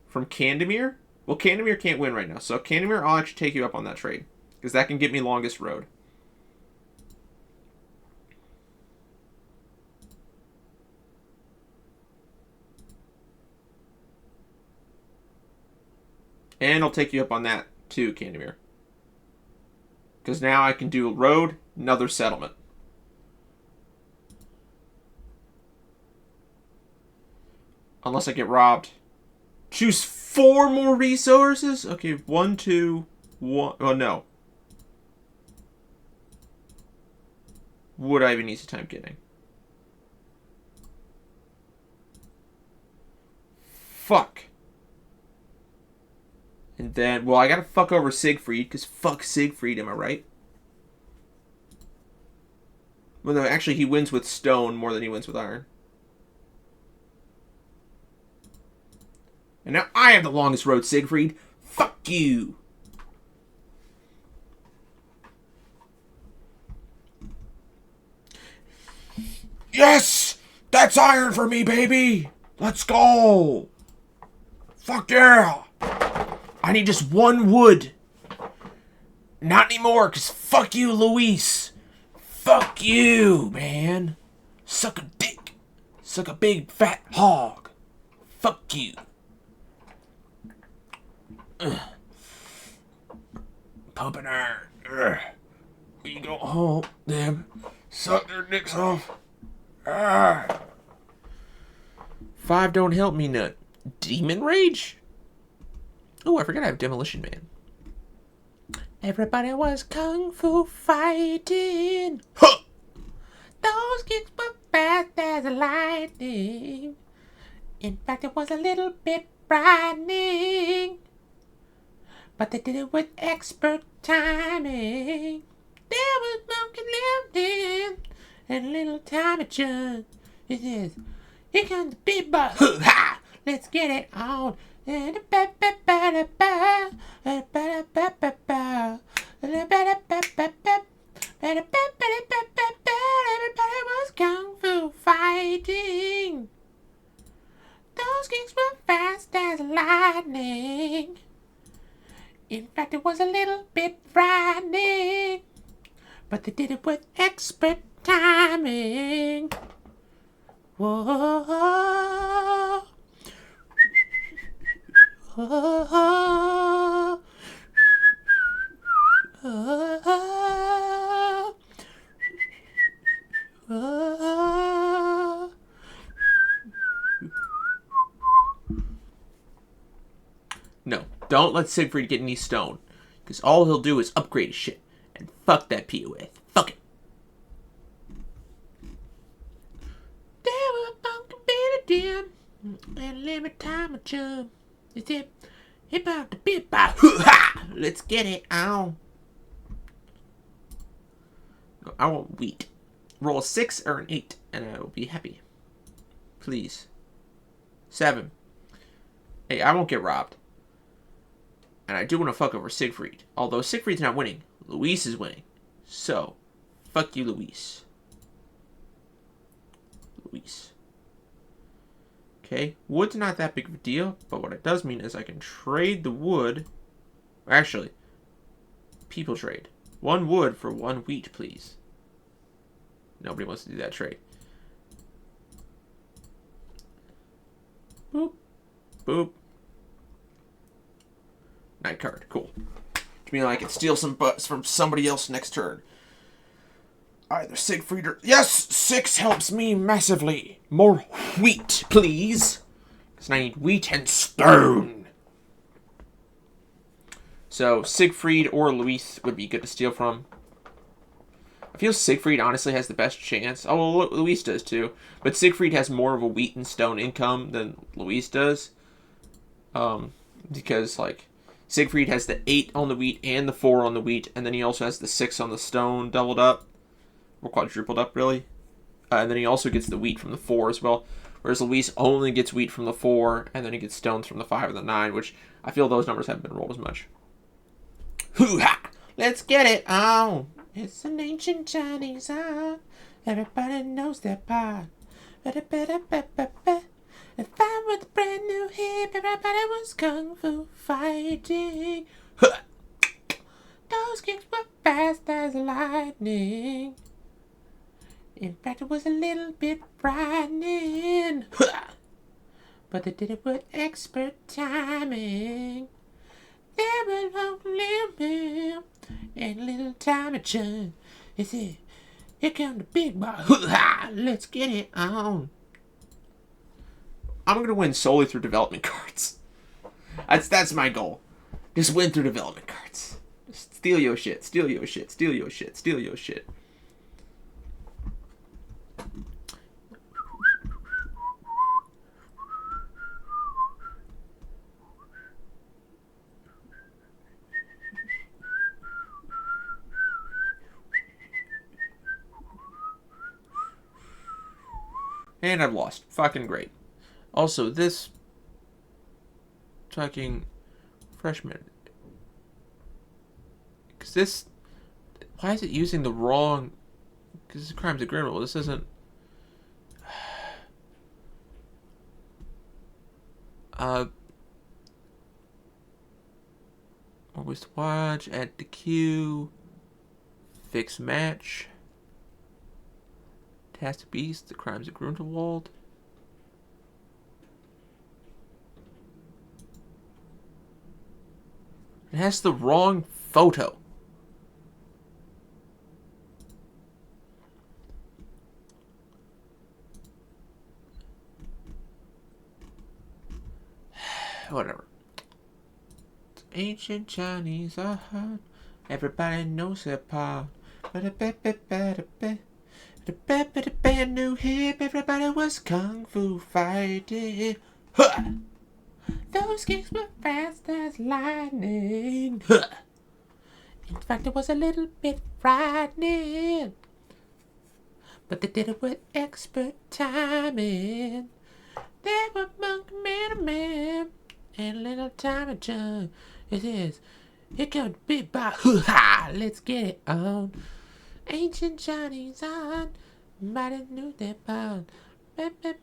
A: From Candemir? Well, Candemir can't win right now, so Candemir, I'll actually take you up on that trade. Because that can get me longest road. And I'll take you up on that too, Candemir. Because now I can do a road, another settlement. Unless I get robbed. Choose 4 more resources? Okay, 1, 2, 1. Oh, no. Would I even need to time getting? Fuck. And then, well, I gotta fuck over Siegfried, because fuck Siegfried, am I right? Well, no, actually, he wins with stone more than he wins with iron. And now I have the longest road, Siegfried. Fuck you. Yes! That's iron for me, baby! Let's go! Fuck yeah! I need just 1 wood. Not anymore, because fuck you, Luis. Fuck you, man. Suck a dick. Suck a big fat hog. Fuck you. Pumping iron. We go home, them. Suck their dicks off. 5 don't help me nut. Demon Rage? Oh, I forgot I have Demolition Man. Everybody was kung fu fighting. Huh! Those kicks were fast as lightning. In fact, it was a little bit frightening. But they did it with expert timing. There was monkey lived in, and a little Tommy John. It says, here comes the big boy. Ha! Let's get it on. Everybody was kung fu fighting. Those kicks were fast as lightning. In fact, it was a little bit frightening, but they did it with expert timing. Whoa. Whoa. Whoa. Whoa. No, don't let Siegfried get any stone, because all he'll do is upgrade his shit, and fuck that POS. Fuck it. There was a funky bit of dim, and limit time of chum. It's it about the bit by. Let's get it on. No, I want wheat. Roll a 6 or an 8, and I will be happy. Please. 7. Hey, I won't get robbed. And I do want to fuck over Siegfried. Although Siegfried's not winning. Luis is winning. So, fuck you, Luis. Luis. Okay, wood's not that big of a deal, but what it does mean is I can trade the wood. Actually, people trade. 1 wood for 1 wheat, please. Nobody wants to do that trade. Boop. Boop. Night card. Cool. Which means I can steal some butts from somebody else next turn. Either Siegfried or... Yes! 6 helps me massively. More wheat, please. Because I need wheat and stone. So, Siegfried or Luis would be good to steal from. I feel Siegfried honestly has the best chance. Oh, well, Luis does too. But Siegfried has more of a wheat and stone income than Luis does. Because, like, Siegfried has the 8 on the wheat and the 4 on the wheat. And then he also has the 6 on the stone doubled up. Or quadrupled up, really. And then he also gets the wheat from the 4 as well. Whereas Luis only gets wheat from the 4. And then he gets stones from the 5 and the 9. Which I feel those numbers haven't been rolled as much. Hoo-ha! Let's get it on! It's an ancient Chinese art. Everybody knows their part. If I was a brand new hip, everybody was kung fu fighting. Those kicks were fast as lightning. In fact, it was a little bit frightening. But they did it with expert timing. There was only and little Tommy John. He said, here come the big boy. Let's get it on. I'm going to win solely through development cards. That's my goal. Just win through development cards. Just steal your shit, steal your shit, steal your shit, steal your shit. And I've lost. Fucking great. Also, this fucking freshman. Because this... Why is it using the wrong... Because this is crimes of criminal. This isn't... Always to watch. Add to queue. Fix match. Task Beast, The Crimes of Grunewald. It has the wrong photo. Whatever. It's ancient Chinese art. Everybody knows their part. The band new hip, everybody was kung fu fighting. Huh! Those kicks were fast as lightning. Huh! In fact, it was a little bit frightening. But they did it with expert timing. They were Monkey Man and Little Tommy John. It is. Here comes the big boy. Hoo-ha! Let's get it on. Ancient Chinese art, mighty knew their bound. And a bit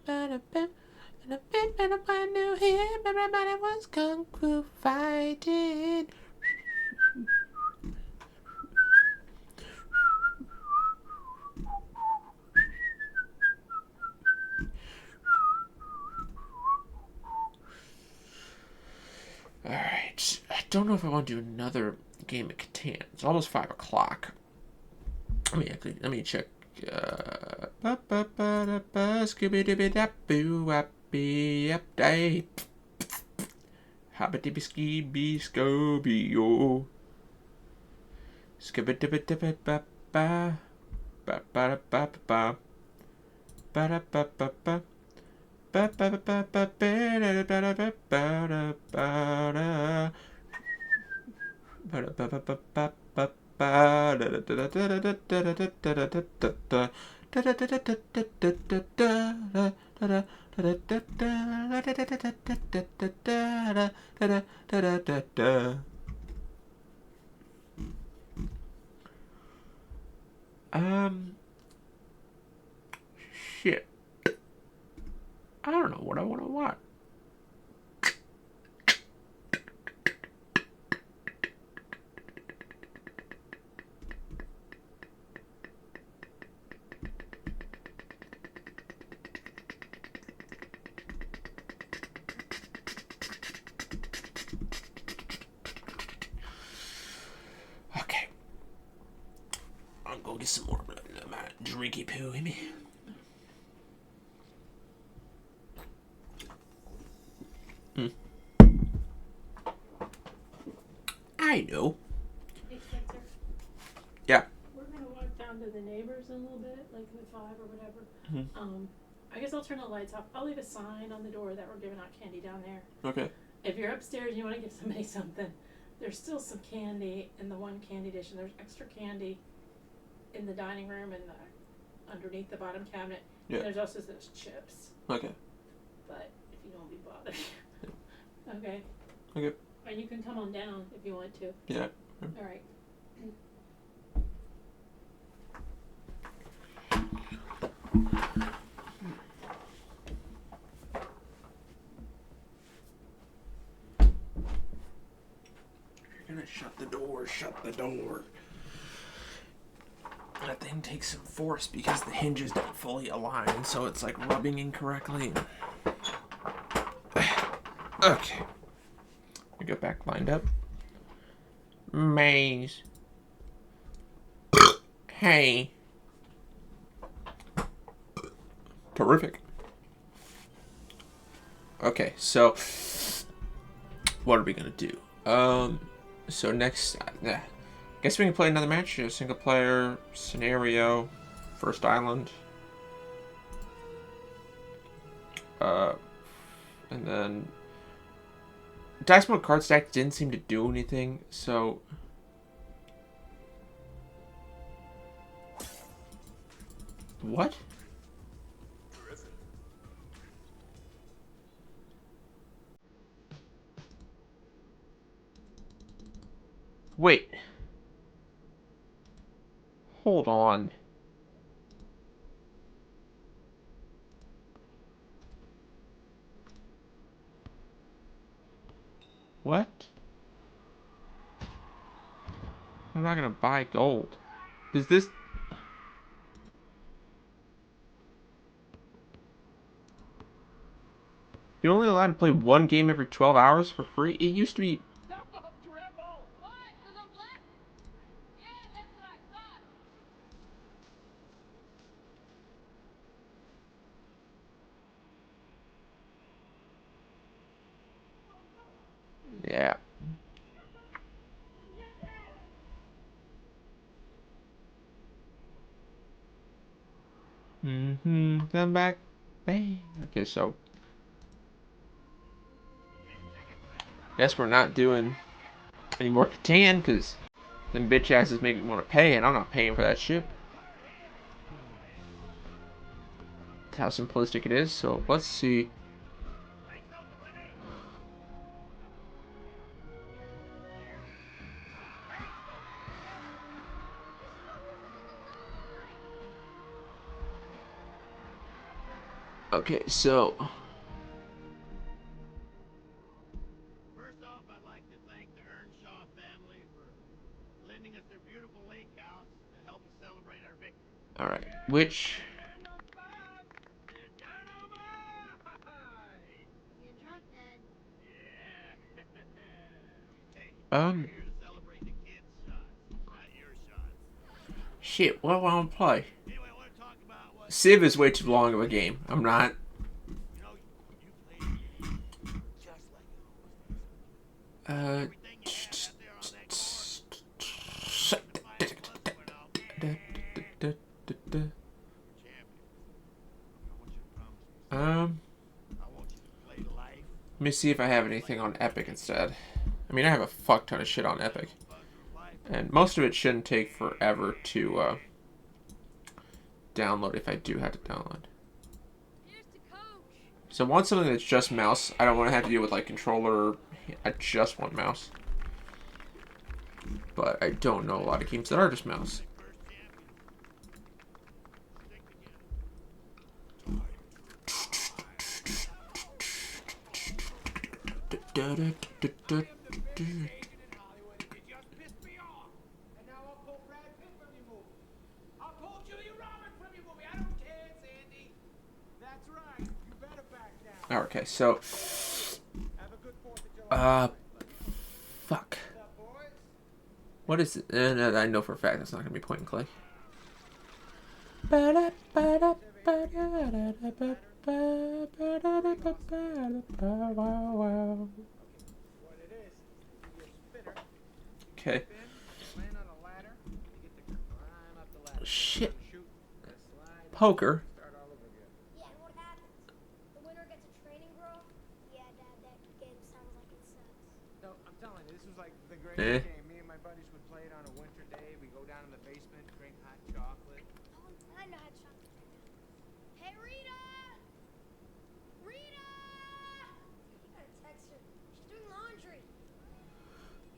A: I knew him, everybody was kung fu fighting. Alright, I don't know if I want to do another game of Catan. It's almost 5 o'clock. Let me check. Scooby-Dooby-Doo-Appy-Update. Habba-dibby-skee-bee-scooby-yo. Scooby-Dooby-Dooby-Ba-ba. Ba-ba-da-ba-ba-ba. Ba-da-ba-ba-ba. Ba-ba-ba-ba-ba. Ba-da-ba-ba-ba-ba. Ba-da-ba-ba-ba-ba. Um, shit. I don't know what I want to watch. Okay. I'll go get some more drinky poo in me. I know.
E: Hey Spencer,
A: Yeah.
E: we're gonna walk down to the neighbors in a little bit, like the 5 or whatever.
A: Mhm.
E: I guess I'll turn the lights off. I'll leave a sign on the door that we're giving out candy down there.
A: Okay.
E: If you're upstairs and you want to give somebody something, there's still some candy in the one candy dish, and there's extra candy in the dining room and underneath the bottom cabinet.
A: Yeah.
E: And there's also those chips.
A: Okay.
E: But if you don't want to be bothered. Okay.
A: Okay.
E: And you can come on down if you want to.
A: Yeah.
E: All right.
A: You're gonna shut the door. Shut the door. That thing takes some force because the hinges don't fully align, so it's like rubbing incorrectly. Okay. We get back lined up. Maze. Hey. Terrific. Okay, so what are we gonna do? So next, guess we can play another match. A single player scenario, first island. And then dice mode card stack didn't seem to do anything, so what? Wait. Hold on. What? I'm not gonna buy gold. Is this... You're only allowed to play one game every 12 hours for free? It used to be... Yeah. Come back. Bang. Okay, so... Guess we're not doing any more Catan, because them bitch asses make me want to pay, and I'm not paying for that shit. That's how simplistic it is, so let's see. Okay, so...
H: First off, I'd like to thank the Earnshaw family for lending us their beautiful lake house to help us celebrate our victory.
A: Alright, which...
H: You drunk, Dad? Yeah. Hey,
A: Um...
H: we're here to celebrate the kids' shots, not your shots.
A: Shit, what do I want to play?
H: Anyway, I want to talk about what...
A: Civ is way too long of a game. I'm not...
H: You know, you played a game just like it always does. Everything you had out there on that court. Let
A: me see if I have anything on Epic instead. I mean, I have a fuck ton of shit on Epic. And most of it shouldn't take forever to download if I do have to download. So I want something that's just mouse. I don't want to have to deal with like controller. I just want mouse. But I don't know a lot of games that are just mouse. Okay, so fuck. What is it? I know for a fact that's not gonna be point and click. Okay. Shit. Poker.
I: Yeah, and what happens? The winner gets a training bra? Yeah, Dad, that game sounds like it sucks.
B: No, I'm telling you, this was like the
A: Eh.
B: greatest game. Me and my buddies would play it on a winter day. We go down in the basement, drink hot chocolate.
I: Oh, I know how to shop. Hey, Rita! Rita! You gotta text her. She's doing laundry.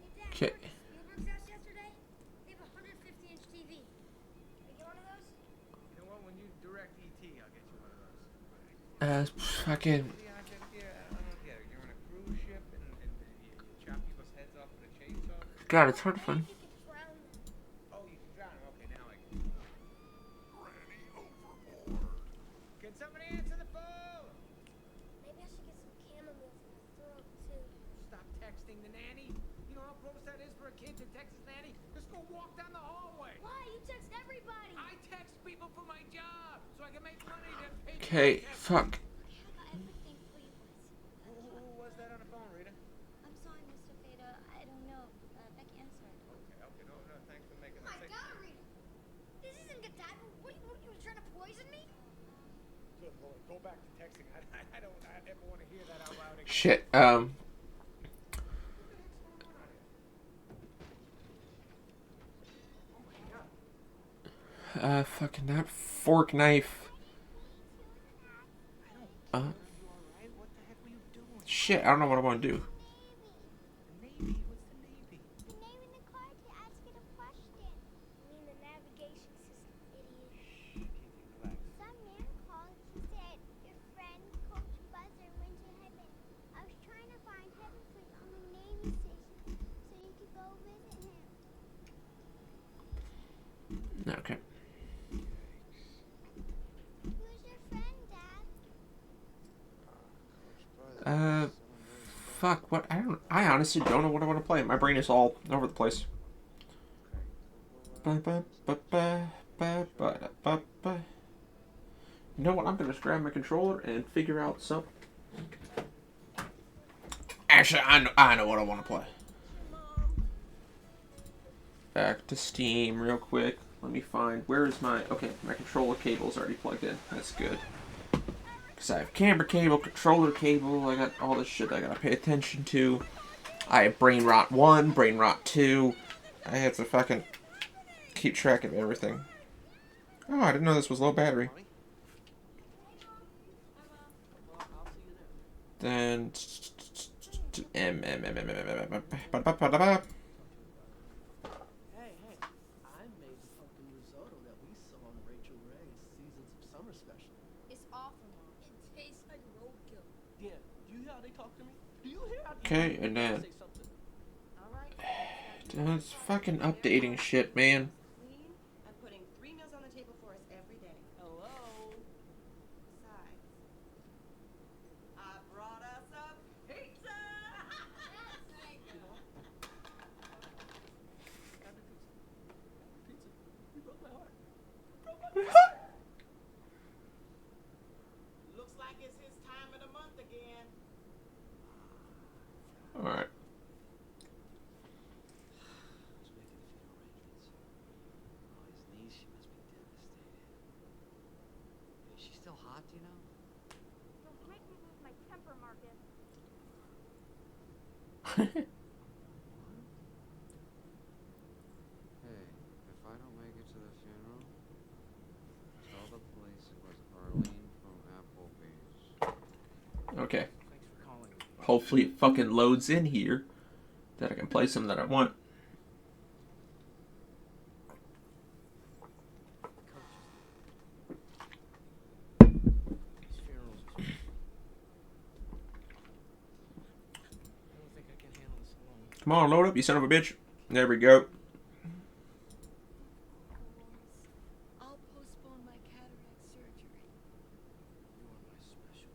I: Hey, Dad,
A: Okay.
I: Spielberg's house yesterday? They have a 150-inch TV. Can I get one of those?
B: You know what? When you direct ET, I'll get you one of those.
A: Fucking.
B: What do you have to do? I don't get it. You're on a cruise ship and you chop people's heads off with a chainsaw?
A: God, it's hard to find.
I: You could drown them.
B: Oh, you can drown him. Okay, now I can.
F: Granny overboard.
B: Can somebody answer the phone?
I: Maybe I should get some chamomile for my throat, too.
B: Stop texting the nanny. You know how gross that is for a kid to text his nanny? Just go walk down the hallway.
I: Why? You text everybody.
B: I text people for my job so I can make money to pay.
A: Okay, fuck.
I: I got everything for you guys.
B: Who was that on the phone, Rita?
I: I'm sorry, Mr. Feda. I don't know. Becky answered.
B: Okay, no, thanks for making
I: Oh my
B: that.
I: God, Rita! This isn't good time. What are you trying to poison me?
B: Good Lord, go back to texting. I don't ever want to hear that out loud again.
A: Shit. Fucking that fork knife. Shit, I don't know what I want to do.
B: Navy? What's the Navy?
I: The name in the card to ask it a question. I mean the navigation system, idiot. Some man called. He said your friend Coach Buzzer went to heaven. I was trying to find heaven for you on the Navy station so you could go visit him.
A: Okay.
I: Who's your friend, Dad?
A: Fuck, what? I honestly don't know what I want to play. My brain is all over the place. You know what? I'm gonna just grab my controller and figure out some. Actually, I know what I want to play. Back to Steam real quick. Let me find, where is my, okay, my controller cable's already plugged in. That's good. Because I have camera cable, controller cable, I got all this shit I gotta pay attention to. I have Brain Rot 1, Brain Rot 2. I have to fucking keep track of everything. Oh, I didn't know this was low battery. Then...
J: Hey, I made the pumpkin risotto that we saw on Rachel Ray's Seasons of Summer special.
I: It's awful, Mom. It tastes like roadkill.
J: Yeah, do you hear how they talk to me? Do you hear how
A: Okay, and then...
J: say something?
A: It's fucking updating shit, man.
K: Clean and putting 3 meals on the table for us every day.
J: Hello?
K: Besides, I brought us a pizza!
J: You know? Have the pizza. Pizza. You broke my heart. You broke my heart.
K: Looks like it's his time of the month again.
A: Alright.
D: Is she still hot, do you know?
I: Don't make me lose my temper, Marcus.
A: hopefully it fucking loads in here that I can play some that I want.
J: These funerals are stressful. I don't think I can handle this alone.
A: Come on, load up, you son of a bitch. There we go.
K: I'll postpone my cataract surgery.
J: You are my special lady.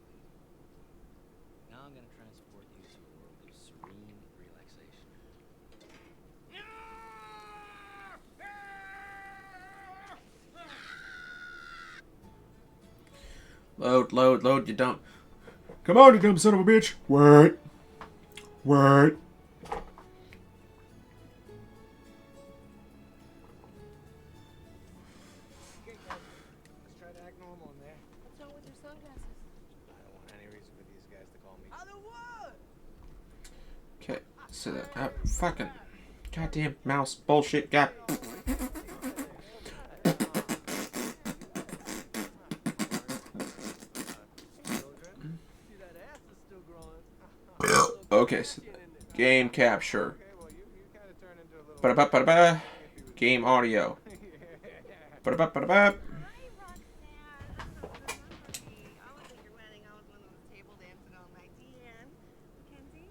J: Now I'm gonna transport you to a world of serene relaxation.
A: Load, load, load, you dumb. Come on, you dumb son of a bitch. Wait. Wait.
B: Okay, guys, let's try to act normal in there.
K: What's wrong with your sunglasses?
B: I don't want any reason for these guys to call me.
K: Hollywood!
A: Okay, so that fucking goddamn mouse bullshit got.
J: See, that ass is still growing.
A: Okay, so game capture.
B: Okay, well, you kind of turn into a little...
A: Ba-da-ba-ba-da-ba. Game audio. Ba-da-ba-ba-da-ba.
K: Hi, Roxanne. Remember me. I was at your wedding. I was one of those table dancing all night. Deanne. Mackenzie?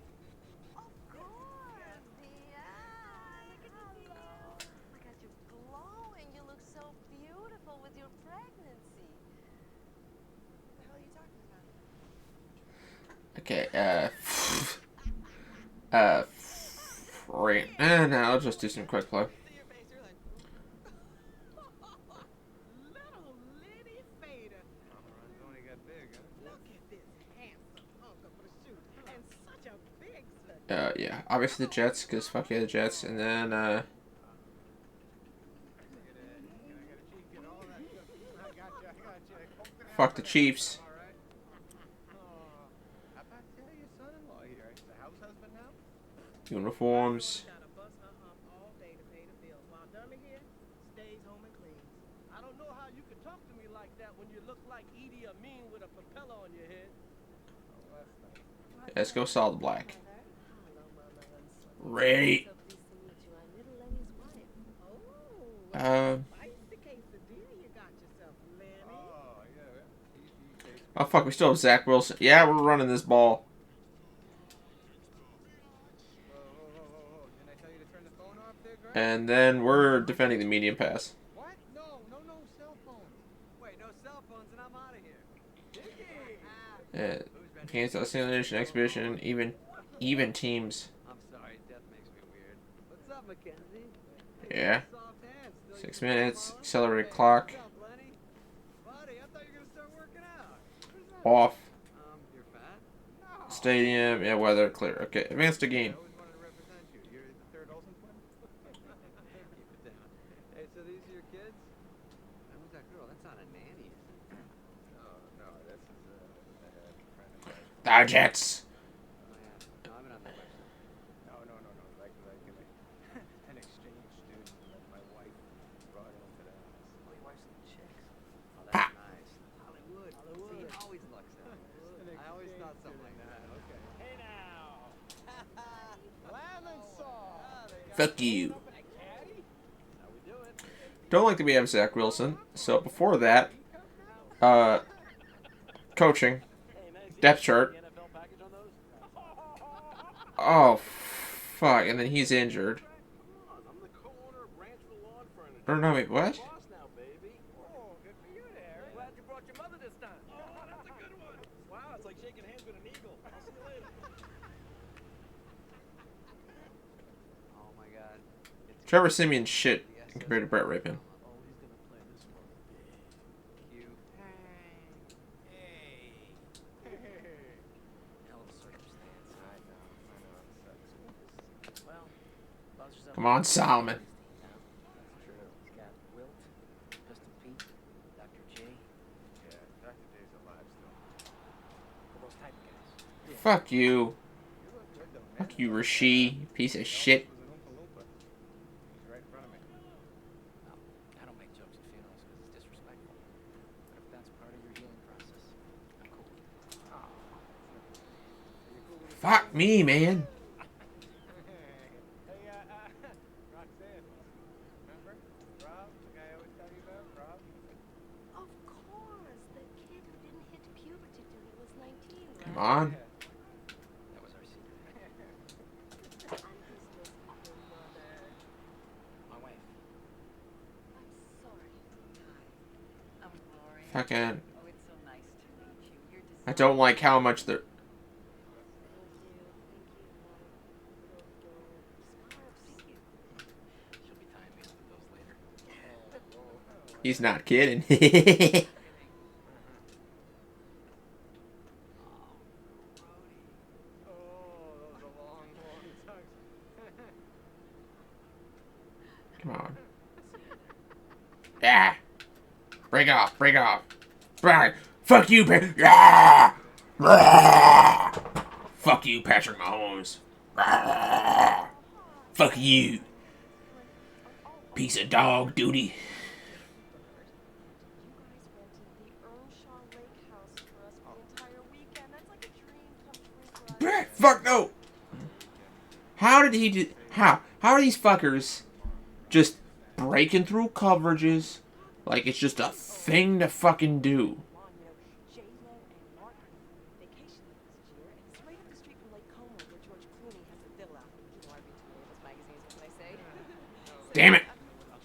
K: Of course, Deanne. Look at you. Oh my God, you're glowing. You look so beautiful with your pregnancy. What the hell are you talking about?
A: Okay, no, I'll just do some quick play.
K: See your face, you're like, little Liddy Fader.
B: Mama runs only got big, huh?
K: Look at this handsome hunk of a shoot and such a big sweat.
A: Yeah, obviously the Jets, because fuck yeah, the Jets, and then, fuck the Chiefs.
B: All right. Oh, how about your son-in-law here? He's the house husband now?
A: Uniforms.
K: Gotta bust her hump all day to pay the bills while Dummy here stays home and cleans.
J: I don't know how you could talk to me like that when you look like Edie Amin with a propeller on your head.
B: Oh, that's nice.
A: Let's go solid black.
K: Hello, Mama Unsweet.
A: Ready.
K: So pleased to meet you. I'm little Lenny's wife. Oh, spicy quesadilla you got yourself, Lenny.
B: Oh, yeah. He tastes
A: Oh fuck, we still have Zach Wilson. Yeah, we're running this ball.
B: Whoa. Didn't I tell you to turn the phone off there, Greg?
A: And then we're defending the medium pass.
B: What? No cell phones.
G: Wait, no cell phones and I'm out of here.
A: Against the Simulation Exhibition, even teams.
G: I'm sorry, death makes me weird. What's up, Mackenzie?
A: Yeah.
G: Soft hands. Still
A: 6
G: your
A: minutes,
G: phone?
A: accelerated
G: Hey,
A: clock,
G: what's up, Lenny? Buddy, I thought you were gonna start working out.
A: off,
G: You're fat?
B: No.
A: stadium, yeah, weather, clear. Okay, advance to
B: I
A: game.
B: always wanted to represent you. You're the third Olsen twin?
G: Keep it down. Hey, so these are your kids? And who's that girl? That's not a nanny, is it?
B: No, this is a friend of mine.
A: The Jets.
G: Oh, yeah. No, I'm not on that website.
B: No. Like an exchange student that my wife brought into the house.
G: Oh, your wife's some chicks. Oh,
A: Ha.
G: that's nice. Hollywood. See, he always looks that. I always thought something like that. Okay.
B: Hey now. Lemon sauce.
A: Fuck you.
G: How we do it?
A: Don't like that we have Zach Wilson. So before that, coaching, depth chart. Oh, fuck, and then he's injured.
J: I'm the co-owner of Branchville Lawn Furniture.
A: Or no, wait, what?
J: Boss now, baby.
B: Oh, good for you there.
J: Glad you brought your mother this time. Oh, that's a good one. Wow, it's like shaking hands with an eagle. I'll see you later.
G: Oh my God.
A: Trevor Simeon's shit compared to Brett Rippon.
J: Oh, he's gonna play this one big.
G: Cute.
B: Hey.
G: Hell of a circumstance.
B: I know. It sucks.
G: Well, Buster's up
A: Come on, Solomon.
G: That's true. He's got Wilt, Pistol Pete, Dr. J.
B: Yeah, Dr. J's alive still.
G: All those type of guys.
A: Fuck you.
B: You look good though, man.
A: Fuck you, Rasheed, piece of shit.
B: Was an Oompa Loompa. He's right in front of me.
G: No, I don't make jokes at funerals because it's disrespectful. But if that's part of your healing process, I'm cool with it.
A: Fuck me, man.
B: Hey, Roxanne. Remember? Rob? The guy I always tell you about? Rob?
K: Of course, the kid who didn't hit puberty till he was 19,
A: Come
K: right?
A: on.
D: That was our secret.
K: And this was your mother.
D: My wife.
K: I'm sorry.
L: Hi, I'm Gloria.
A: Fucking.
L: Oh, it's so nice to meet you. You're
A: I don't like how much they're.
K: Thank you.
D: She'll be tying me up with those later.
A: He's not kidding.
B: Oh, those are long, long tongues.
A: Come on. Yeah. Break off. Break off. Right. Fuck you, Patrick. Yeah. Fuck you, Patrick Mahomes. Fuck you. Piece of dog duty.
K: You guys rented the Earnshaw Lake House for us for the entire weekend. That's like a dream come true for us.
A: Fuck no. How did he do? How are these fuckers just breaking through coverages like it's just a thing to fucking do?
K: J-Lo and Martin vacation last year, and it's right up the street from Lake Como where George Clooney has a villa. You know, I read too many of those magazines, what can I say?
A: Damn it.
K: I'm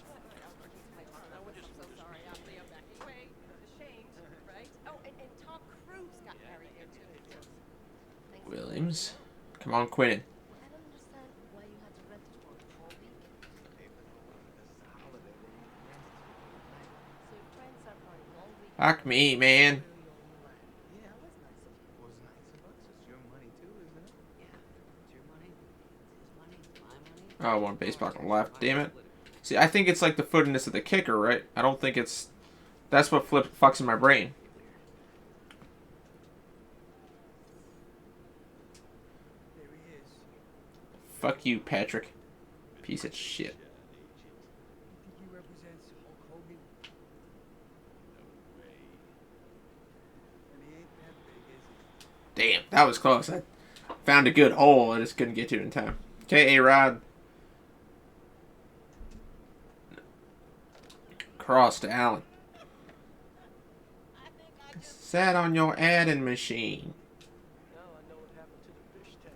K: so sorry, I'm backing away. Ashamed, right? Oh, and Tom Cruise got married there too. Thanks for
A: Williams. Come on, Quinn.
K: I don't understand why you had to rent it for a whole week. So your friends are partying all week.
A: Fuck me, man.
B: Yeah, that was nice of you. Was nice of us. It's your money too, isn't it?
L: Yeah, it's your money. It's his money. It's my money.
A: Oh, one base bucket left. Damn it. See, I think it's like the footiness of the kicker, right? I don't think it's... That's what fucks in my brain.
B: There he is.
A: Fuck you, Patrick. Piece of shit.
B: You think he represents Hulk Hogan? No way. And he ain't that big, is he?
A: Damn, that was close. I found a good hole. I just couldn't get to it in time. Okay, A-Rod. Cross to Allen. Sat on your adding machine.
J: Now I know what happened to the fish tank.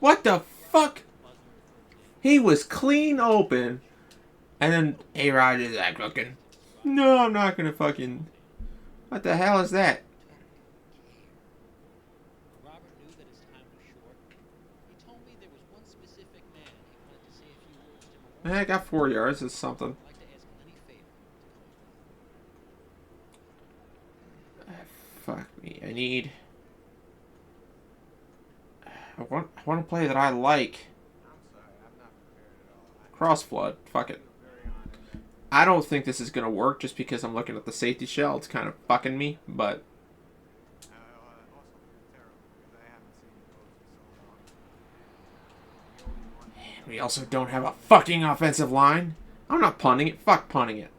A: What the fuck? He was clean open. And then A-Rod is like looking. No, I'm not gonna fucking... What the hell is that?
M: Robert knew that his time was short. He told me there was one specific man he wanted to say a few words to.
A: I got 4 yards. It's something.
M: I'd like to ask him any favor to come with me.
A: Fuck me. I need... I want a play that I like.
B: I'm sorry, I'm not prepared at all.
A: Cross flood. Fuck it.
B: Very honored.
A: I don't think this is gonna work just because I'm looking at the safety shell. It's kind of fucking me, but
B: Also feel terrible because I haven't seen the coach in so long. He always wanted
A: we also don't have a fucking offensive line. I'm not punting it. Fuck punting it.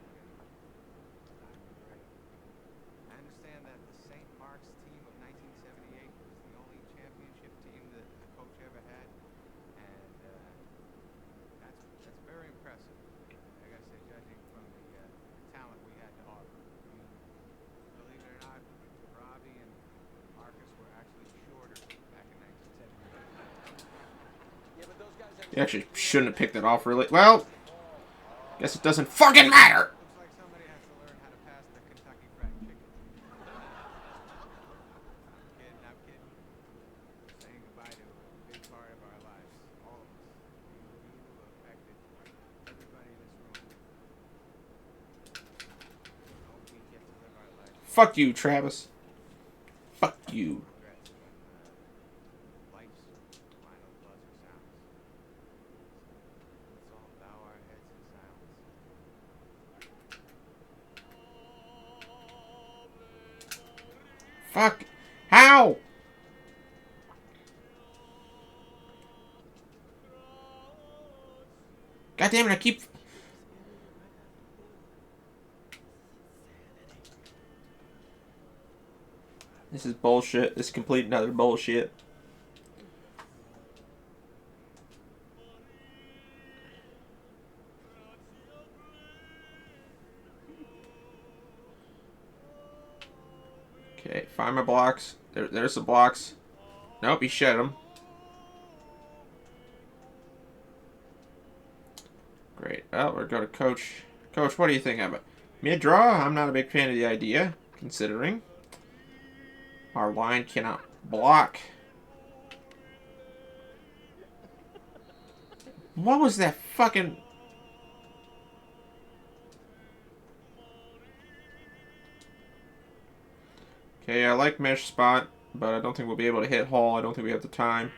B: I understand that the St. Mark's team of 1978 was the only championship team that the coach ever had, and that's very impressive. I gotta say, judging from the talent we had to offer. I mean, believe it or not, Robbie and Marcus were actually shorter back in 1978. Yeah, but those guys
A: You actually shouldn't have picked that off, really. Well, guess it doesn't fucking matter.
B: looks like somebody has to learn how to pass the Kentucky Fried Chicken. I'm kidding. Saying goodbye to a big part of our lives. All of us. You affected everybody in this room. I hope we get to live our lives.
A: Fuck you, Travis. Fuck you.
B: Regrets when life's final buzzer sounds. Let's all bow our heads in silence.
A: Fuck. How? God damn it, I keep... This is bullshit. This is complete and utter bullshit. Okay, find my blocks. There's the blocks. Nope, he shed them. Great. Well, we're going to Coach. Coach, what do you think of it? Mid-draw? I'm not a big fan of the idea, considering our line cannot block. What was that fucking... Okay, I like mesh spot, but I don't think we'll be able to hit Hall. I don't think we have the time.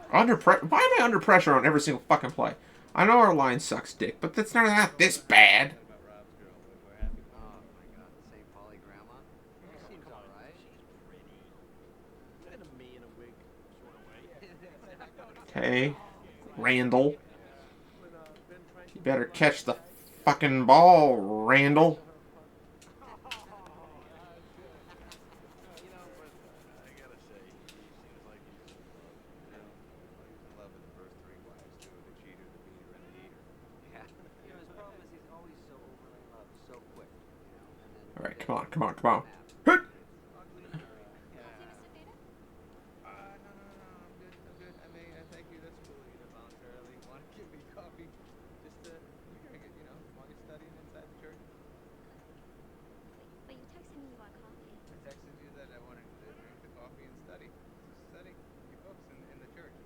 A: Why am I under pressure on every single fucking play? I know our line sucks dick, but that's not this bad.
B: Oh my god, the St. Pauli grandma? She seems alright.
J: And a me in a wig, sort of way.
A: Okay, Randall. You better catch the fucking ball, Randall.
B: You know, but I gotta say, he seems like he's in love. You know, like he's in love with the first three wives too, the cheater, the beater, and the eater. Yeah. You know, his problem is he's always so overly in love, so quick. You know, and then.
A: All right, come on, come on, come on.
B: No, I'm good. I mean, thank you. That's cool of you to voluntarily want to give me coffee, just to drink it, you know, while you're studying inside the church.
I: But you texted me you want coffee.
B: I texted you that I wanted to drink the coffee and study. Study your books in the church.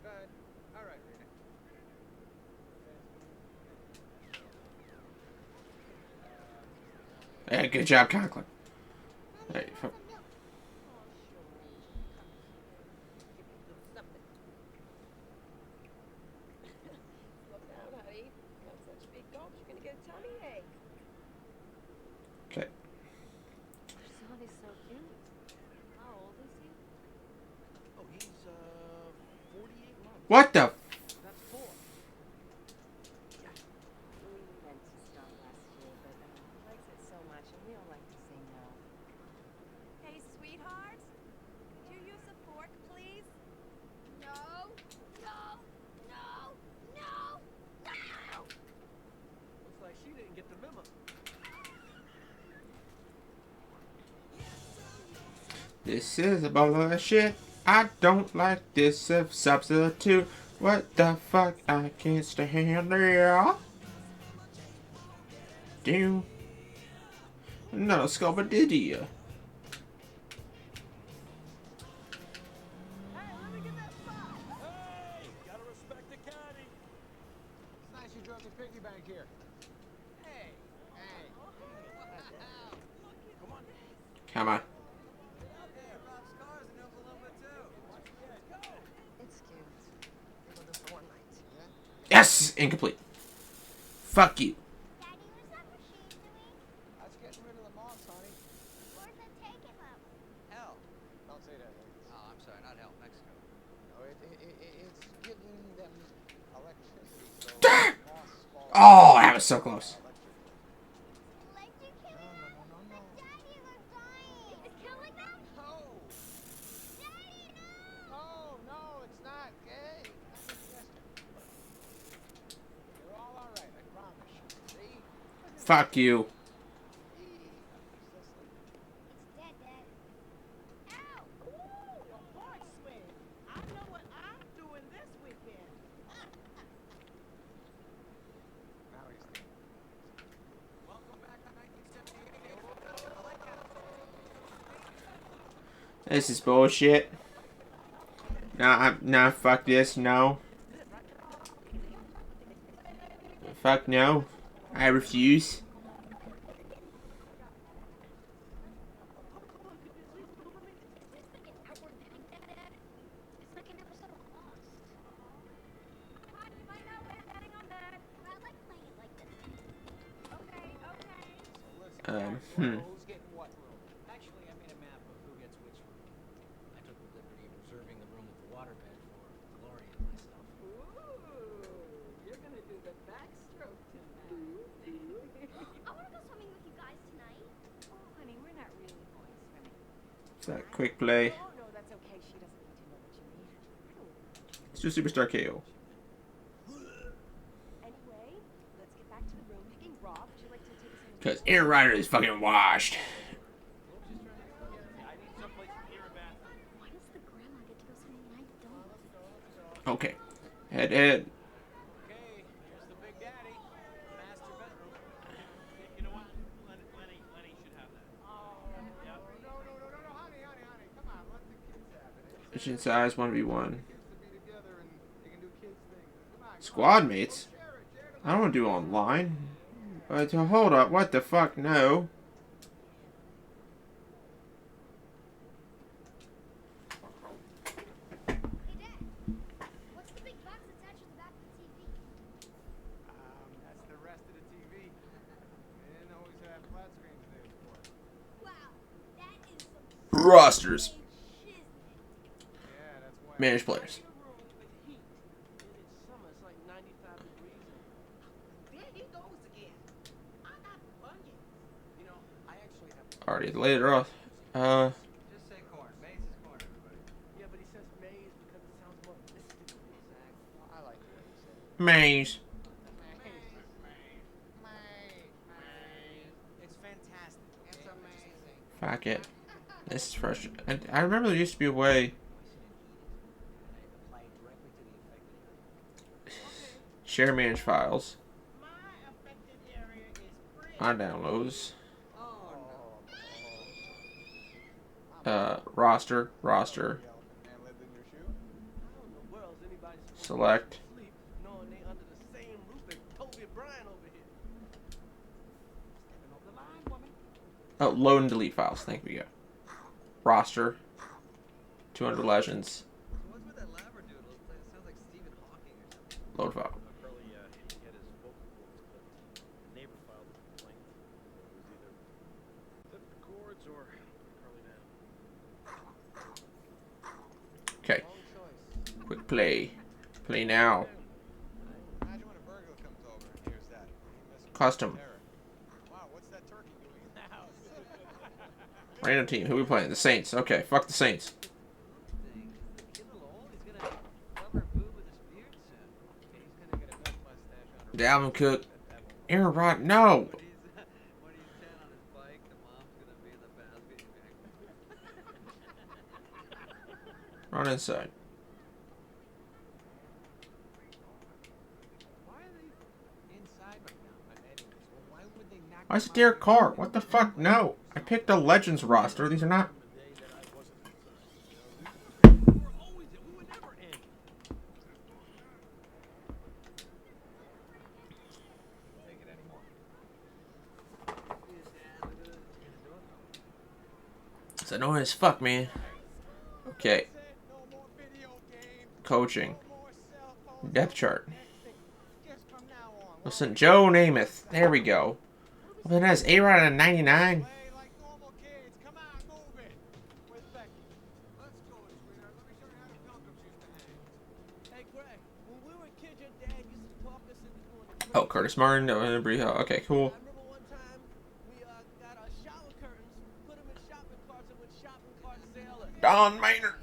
B: Go ahead. All right, Rita.
A: Yeah, good job, Conklin. Hey,
K: Oh, show me. Give me a little something. Slow down, honey. Got such big gulps, you're gonna get a tummy ache.
A: okay.
K: Your son is so cute. How old is he?
J: Oh, he's 48 months.
A: What the?
J: That's 4.
K: We meant to start last year, but he likes it so much, and we don't like to say no. Hey, sweetheart, could you use a fork, please?
I: No, no, no, no, no!
J: Looks like she didn't get the memo.
A: This is a bullshit. I don't like this substitute. What the fuck? I can't stand it. Damn. No, Scobadidia.
B: Hey, let me get that spot.
H: Hey, gotta respect the caddy.
B: It's nice you drove the piggy bank here. Hey. What the hell? Come on.
A: Come on.
B: Get out there. Rob Scars and Oompa Loompa too. Let's go.
K: It's cute. We'll do for one night.
B: Yeah?
A: Yes! Incomplete. Fuck you.
I: Daddy, what's that machine doing?
B: That's getting rid of the moths, honey.
I: Where's it taking them?
B: Hell. Don't say that. Oh, I'm sorry. Not hell. Mexico. No, it's giving them electricity. So moths fall.
A: Oh, that was so close.
I: Electric killing them?
B: No.
I: But Daddy, they're dying. It's killing them?
B: No.
I: Daddy, no!
B: No, it's not gay. You're all alright, I promise you. See?
A: Fuck you.
I: It's dead, Dad. Ow!
K: Ooh, a porch swing. I know what I'm doing this weekend.
B: Now he's thinking. Welcome back to 1978.
A: This is bullshit. Nah, fuck this, no. Fuck no. I refuse.
I: It's like an episode of Lost. You might not win betting on that. I like playing it like this. Okay.
B: So listen, who's getting what room?
M: Actually, I made a map of who gets which room. I took the liberty of reserving the room with the waterbed for Gloria and myself.
K: Ooh, you're gonna do the backstroke tonight.
A: Quick play.
K: Oh, no, that's okay. She doesn't need to know what you need.
A: Let's do Superstar KO.
K: Anyway, let's get back to the room picking. Rob, would you like to take us on a
A: Because
K: tour?
A: Aaron Ryder is fucking washed.
I: Why does the grandma get to go swimming and I don't?
A: Okay. Head, head.
M: Okay, here's the big daddy. Master bedroom. You know what? Lenny should have that. Yep.
B: No, honey, come on, let the kids have it.
A: Mission size 1v1.
B: Kids to be together and they can do kids things. Come on,
A: Squad mates? I don't want to do online. Hold up. What the fuck? No.
I: Hey, Dad. What's the big box attached to the back of the TV?
B: That's the rest of the TV. They didn't always have flat screens in there before.
I: Wow, that is some
A: Rosters.
I: shiznit.
B: Yeah, that's why.
A: Manage players.
J: In a room with heat. And it's summer, it's like 95 degrees.
K: There he goes again. I got bunions.
B: You know, I actually have.
A: Already later off.
B: Just say corn. Maze is corn, everybody.
J: Yeah, but he says maze because it sounds more mystical. Exactly.
B: Well, I like the way you say it.
A: Maze.
B: It's fantastic. It's amazing.
A: Fuck it. This is frustrating. I remember there used to be a way.
B: Apply it directly to the affected area.
A: Share manage files.
K: My affected area is pretty.
A: On downloads.
K: Oh,
A: Roster.
B: Man lived in your shoe.
J: How in the world is anybody supposed
A: Select.
J: to sleep knowing they under the same roof as Toby and Brian over here?
B: Stepping over the line, woman.
A: Oh, load and delete files. Thank you. Roster. 200 legends.
C: What's with that labradoodle? It sounds like Stephen Hawking or something.
A: Load file.
M: Curly, he had his vocal cords, but the neighbor filed a complaint. It was either clip the cords or Curly down.
A: Okay.
B: Wrong choice.
A: Quick play. Play now.
B: Imagine when a burglar comes over and hears that. He must be
A: Custom.
B: terror. Wow, what's that turkey doing in the house?
A: Random team. Who we playing? The Saints. Okay. Fuck the Saints.
C: Thing. Is the kid a little old? He's gonna cover her boob with his beard soon.
B: He's gonna get a good mustache on her.
A: Dalvin Cook. Aaron Rod. No.
C: When he's 10 on his bike, the mom's gonna be in the basket.
A: Run inside.
B: Why are they inside right now? But anyways, well, why would they knock
A: Why is it
B: them
A: Derek
B: out?
A: Carr? What the fuck? No. I picked a Legends roster. These are not.
M: We were always in. We were never in.
B: Take it anymore.
A: It's annoying as fuck, man. Okay.
B: No more video games.
A: Coaching.
B: No more cell phones.
A: Depth chart.
B: Just from now on.
A: Listen, Joe Namath. There we go. Well, then has A-Rod at a 99.
B: Play like normal kids. Come on, move it. Where's Becky? Let's go, sweetheart. Let me show you how the pilgrims used to hang.
J: Hey, Greg, when we were kids, your dad used to talk us into doing the
A: Oh, Curtis Martin. Breha. Okay, cool.
J: I remember one time we got our shower curtains, put them in shopping carts, and went shopping cart sailing.
A: Don Maynard.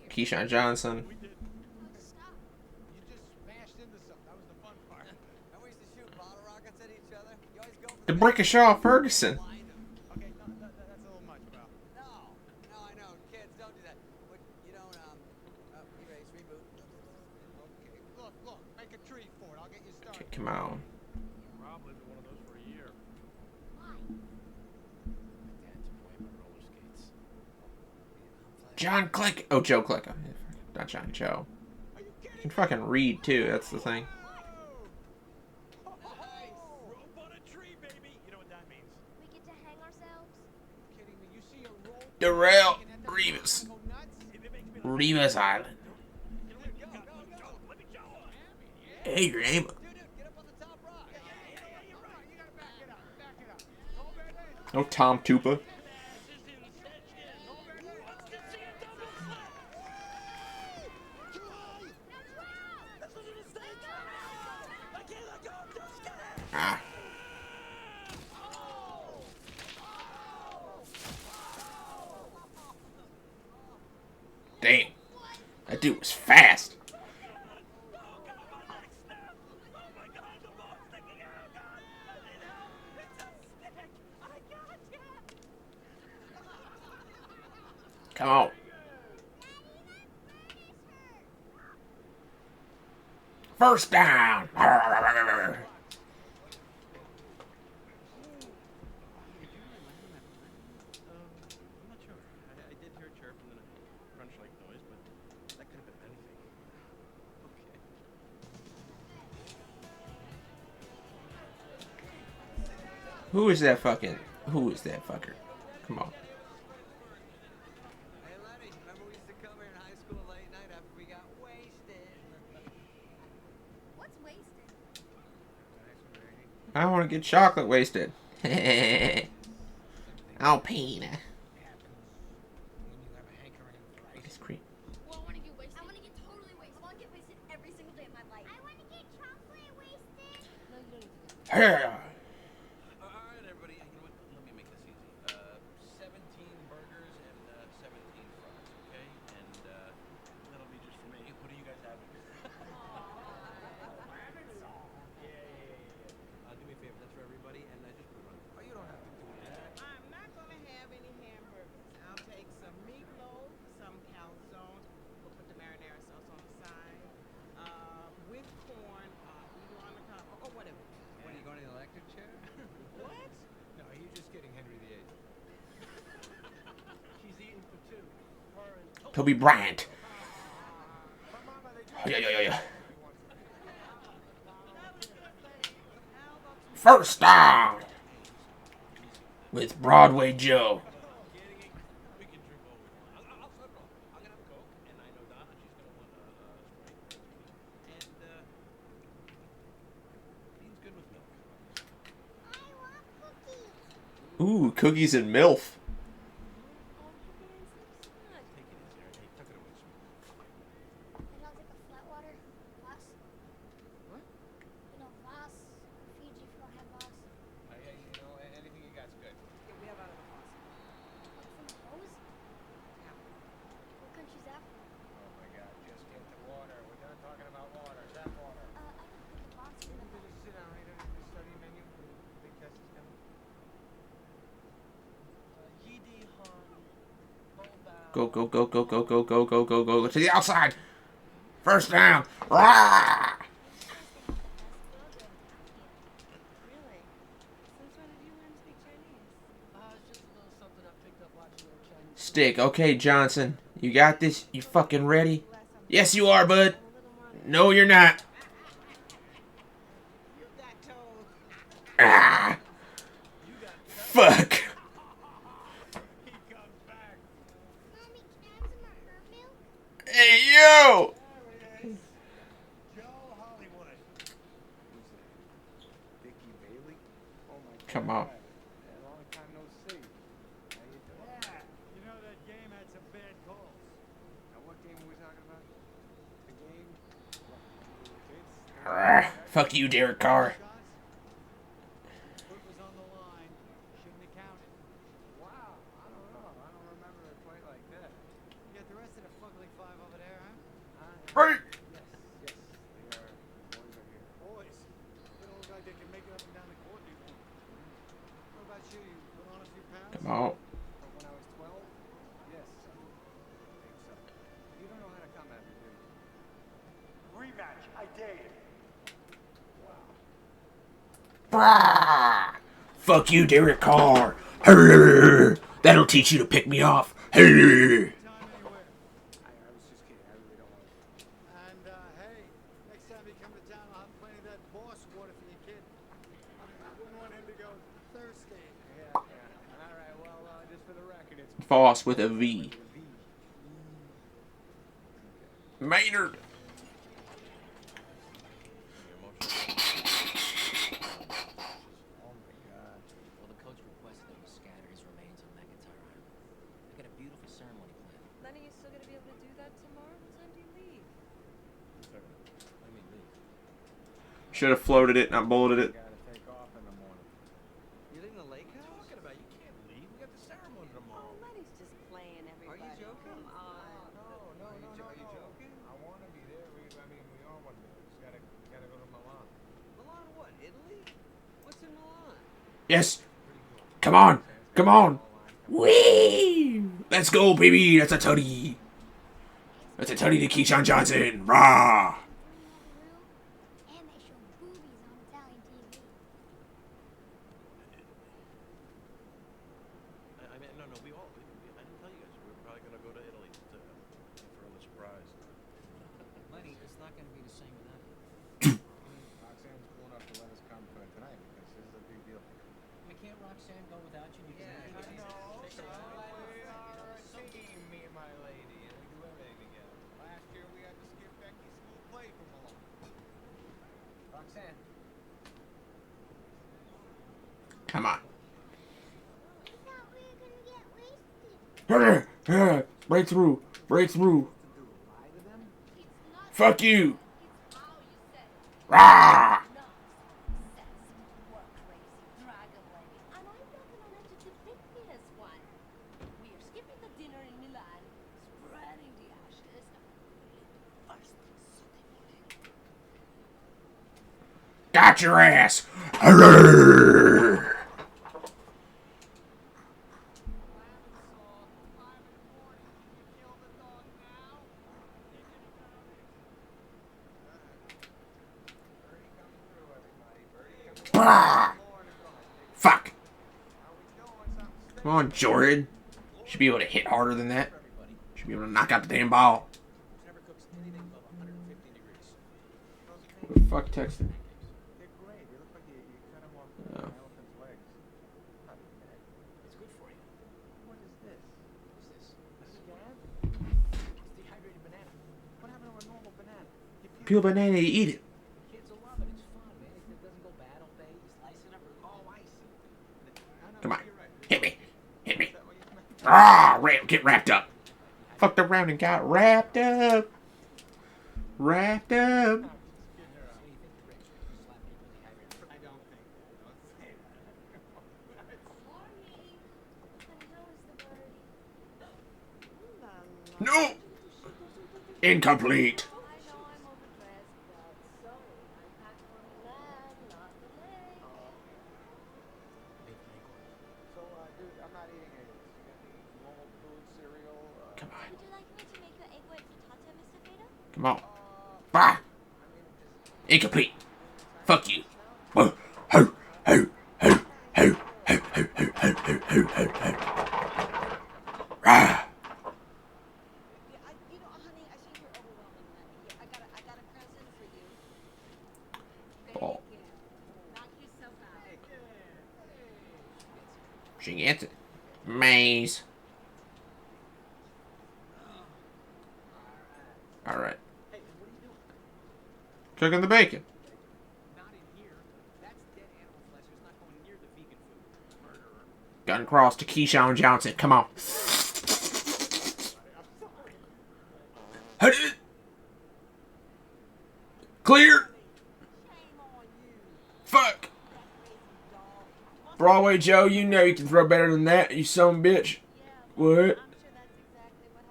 A: Keyshawn Johnson.
I: Stop.
B: You just smashed into something. That was the fun part.
C: And we used to shoot bottle rockets at each other. You always go for
A: The
C: the
A: Brickashaw Ferguson.
B: Okay, no, that's a little much, bro.
C: No, I know. Kids, don't do that. But you don't, erase, reboot.
B: Okay, look. Make a tree for it. I'll get you started.
A: Okay, come on.
M: Rob lived in one of those for a year.
I: Why?
M: Dad's boy on roller skates.
A: John Click. Oh, Joe Click. Not John, Joe.
B: Are you
A: You
B: kidding
A: can fucking read, too. That's the thing.
M: Nice. Rope on a tree, baby. You know what that means.
I: We get to hang ourselves?
B: kidding me? You see a roll?
A: Darrell
B: hanging at the
A: Revis.
B: go nuts?
M: It makes me
A: Rivas Island.
M: go. Let me go.
A: Hey, your aim.
C: Dude, get up on the top rock.
B: You're right. You gotta back it up. Back it up. Hold that in.
A: No Tom Tupa. Ah. That dude was fast. Come on. First down.
M: I'm not sure. I did hear a chirp and then a crunch-like noise, but that could have been anything. Okay.
A: Who is that fucking? Who is that fucker? Come on.
B: Hey, Lenny, remember we used to come here in high school late night after we got wasted?
I: What's wasted?
A: I want to get chocolate wasted. Alpina. Ice cream.
I: Well, I want to get wasted. I want to get totally wasted. I want to get wasted every single day of my life. I want to get chocolate wasted. No, you don't need to get
A: Yeah.
M: All right, everybody. You know what? Let me make this easy. 17 burgers and 17 fries, okay? And that'll be just for me. What do you guys have? Do me a favor. That's for everybody, and just put it on.
B: Oh, you don't have to do that. I'm not going to have any hamburgers. I'll take some meatloaf, some calzones. We'll put the marinara sauce on the side. With corn, either on the top, or whatever. What, are you going to the electric chair? What? No, you're just kidding, Henry VIII.
M: She's eating for two. Her and...
A: Kobe Bryant.
F: Yeah, yeah, yeah, yeah.
A: First down. With Broadway Joe.
M: We can drink all we want. I'll flip it all. I'm gonna have a Coke, and I know Donna. She's gonna want a Sprite. And Dean's good with milk.
I: I want cookies.
A: Ooh, cookies and MILF.
M: Take it easy, Hey, tuck it away, sweet.
I: And I'll take a flat water. Voss.
B: What?
I: You know, Voss. Fiji if you don't have Voss.
B: Anything you got's good. Yeah, we have out of the faucet.
I: Like from the hose? What country's that from?
B: Oh my God, just get the water. We're done talking about water. Tap water.
I: I can put the Voss in the
B: Maybe just sit down right there and study menu. Big test is coming.
A: Go, go, go, go, go, go, go, go, go, go. To the outside. First down. Rah!
K: Really? Since when did you learn to speak Chinese?
J: It's just a little something I picked up watching little Chinese.
A: Stick. Okay, Johnson. You got this? You fucking ready? Yes, you are, bud. No, you're not.
B: You got told.
A: Ah! Fuck.
B: He comes back.
I: Mommy, can I have some of her milk?
A: Hey, yo!
B: There he is. Joe Hollywood. Who's that? Vicky Bailey? Oh my God.
A: Come on.
B: Long time no see. How you doing? Yeah. You know that game had some bad calls. Now what game were we talking about? The game?
A: Rah. Fuck you, Derek Carr.
B: Foot was on the line. Shouldn't have counted. Wow. I don't know. I don't remember it quite like that. You got the rest of the fugly five over there, huh?
A: Right.
B: Yes. Yes. They are. The boys are here. Boys? They don't look like they can make it up and down the court anymore. What about you? You put on a few pounds?
A: Come on.
B: From when I was 12? Yes. I think so. You don't know how to combat me, do you? Rematch. I dare you.
A: Brah. Fuck you, Derek Carr. Arr. That'll teach you to pick me off. Arr.
B: Time anywhere. I was just kidding. I really don't want to. And, hey, next time you come to town, I'll have plenty of that boss water for your kid. I wouldn't want him to go thirsty. Yeah. All right, well, just for the record, it's
A: Voss with a V. Maynard.
B: Oh my God.
L: Well, the coach requested that we scatter his remains on McIntyre Island. I got a beautiful ceremony planned.
K: Lenny, you still gonna be able to do that tomorrow? What time do you leave?
M: I mean, leave.
A: Should have floated it, not bolted it.
B: Gotta take off in the morning. You leaving the lake house?
M: What are you talking about? You can't leave. We got the ceremony tomorrow.
K: Oh, Lenny's just playing, everybody.
B: Are you joking?
K: Come on.
B: No. Are you joking?
A: Yes. Come on. Come on. Whee! Let's go, baby. That's a tutty. That's a tutty to Keyshawn Johnson. Rah!
I: And they show boobies on Italian TV.
M: I mean, no, we all. I didn't tell you guys. We were probably gonna go to Italy to throw the surprise.
L: Lenny, it's not gonna be the same without you.
B: Roxanne's cool enough to let us come for tonight because this is a big deal for her.
L: I mean, can't Roxanne go without you? You
B: Yeah,
L: can
B: I know. We are a team, me and my lady, and we do everything together. Last year we had to skip Becky's school play from Milan. Roxanne.
A: Come on.
I: I thought we were gonna get wasted.
A: Break through. Break through.
B: Lie to them?
A: Fuck you.
I: It's how you said it.
A: Rah!
K: And I'm not gonna let you depict me as one. We are skipping the dinner in Milan, spreading the ashes, first Sunday morning.
A: Got your ass. Arrgh. Brah. Fuck. Come on, Jordan. Should be able to hit harder than that. Should be able to knock out the damn ball.
M: Never cooks anything above 115 degrees.
A: Who the fuck texted me?
B: They're great. They look like you cut them off
A: Oh.
B: an elephant's legs. Not even that.
L: It's good for you.
B: What is this?
L: What's this?
B: A scab?
L: It's dehydrated banana.
B: What happened to a normal banana? You
A: Peel banana, you eat it.
L: Kids will love it. It's fun, man. If it doesn't go bad all day, you slice it up.
B: Oh, I see. No,
A: Come on.
B: you're right.
A: Hit me. Hit me.
B: Is that what you meant?
A: Ah, get wrapped up. Fucked around and got wrapped up. Wrapped up.
L: So you think you're rich? You slap me with dehydrated.
B: I don't think that. Don't say that.
K: Morning. And how is the birdie?
A: No. Incomplete.
K: I know I'm overdressed, but sorry, I packed for Milan, not the lake.
B: So, dude, I'm not eating any of this. You got any normal food, cereal?
A: Come on.
I: Would you like me to make you egg white frittata, Mr. Fado?
A: Come on. Bah. Incomplete. Fuck you. Ho, ho, ho, ho, ho, ho, ho, ho, ho, ho, ho. Rah.
K: You know, honey, I see you're overwhelming that. I got a present for you.
A: Ball.
K: Thank you. Knock yourself out.
A: She gets it. Maze. Alright.
L: Hey, what are you doing?
A: Cooking the bacon.
L: Not in here. That's dead animal flesh. It's not going near the vegan food. Murderer.
A: Gun cross to Keyshawn Johnson. Come on. Clear. Fuck. Broadway Joe, you know you can throw better than that, you son of a bitch. What?
K: I'm sure that's exactly what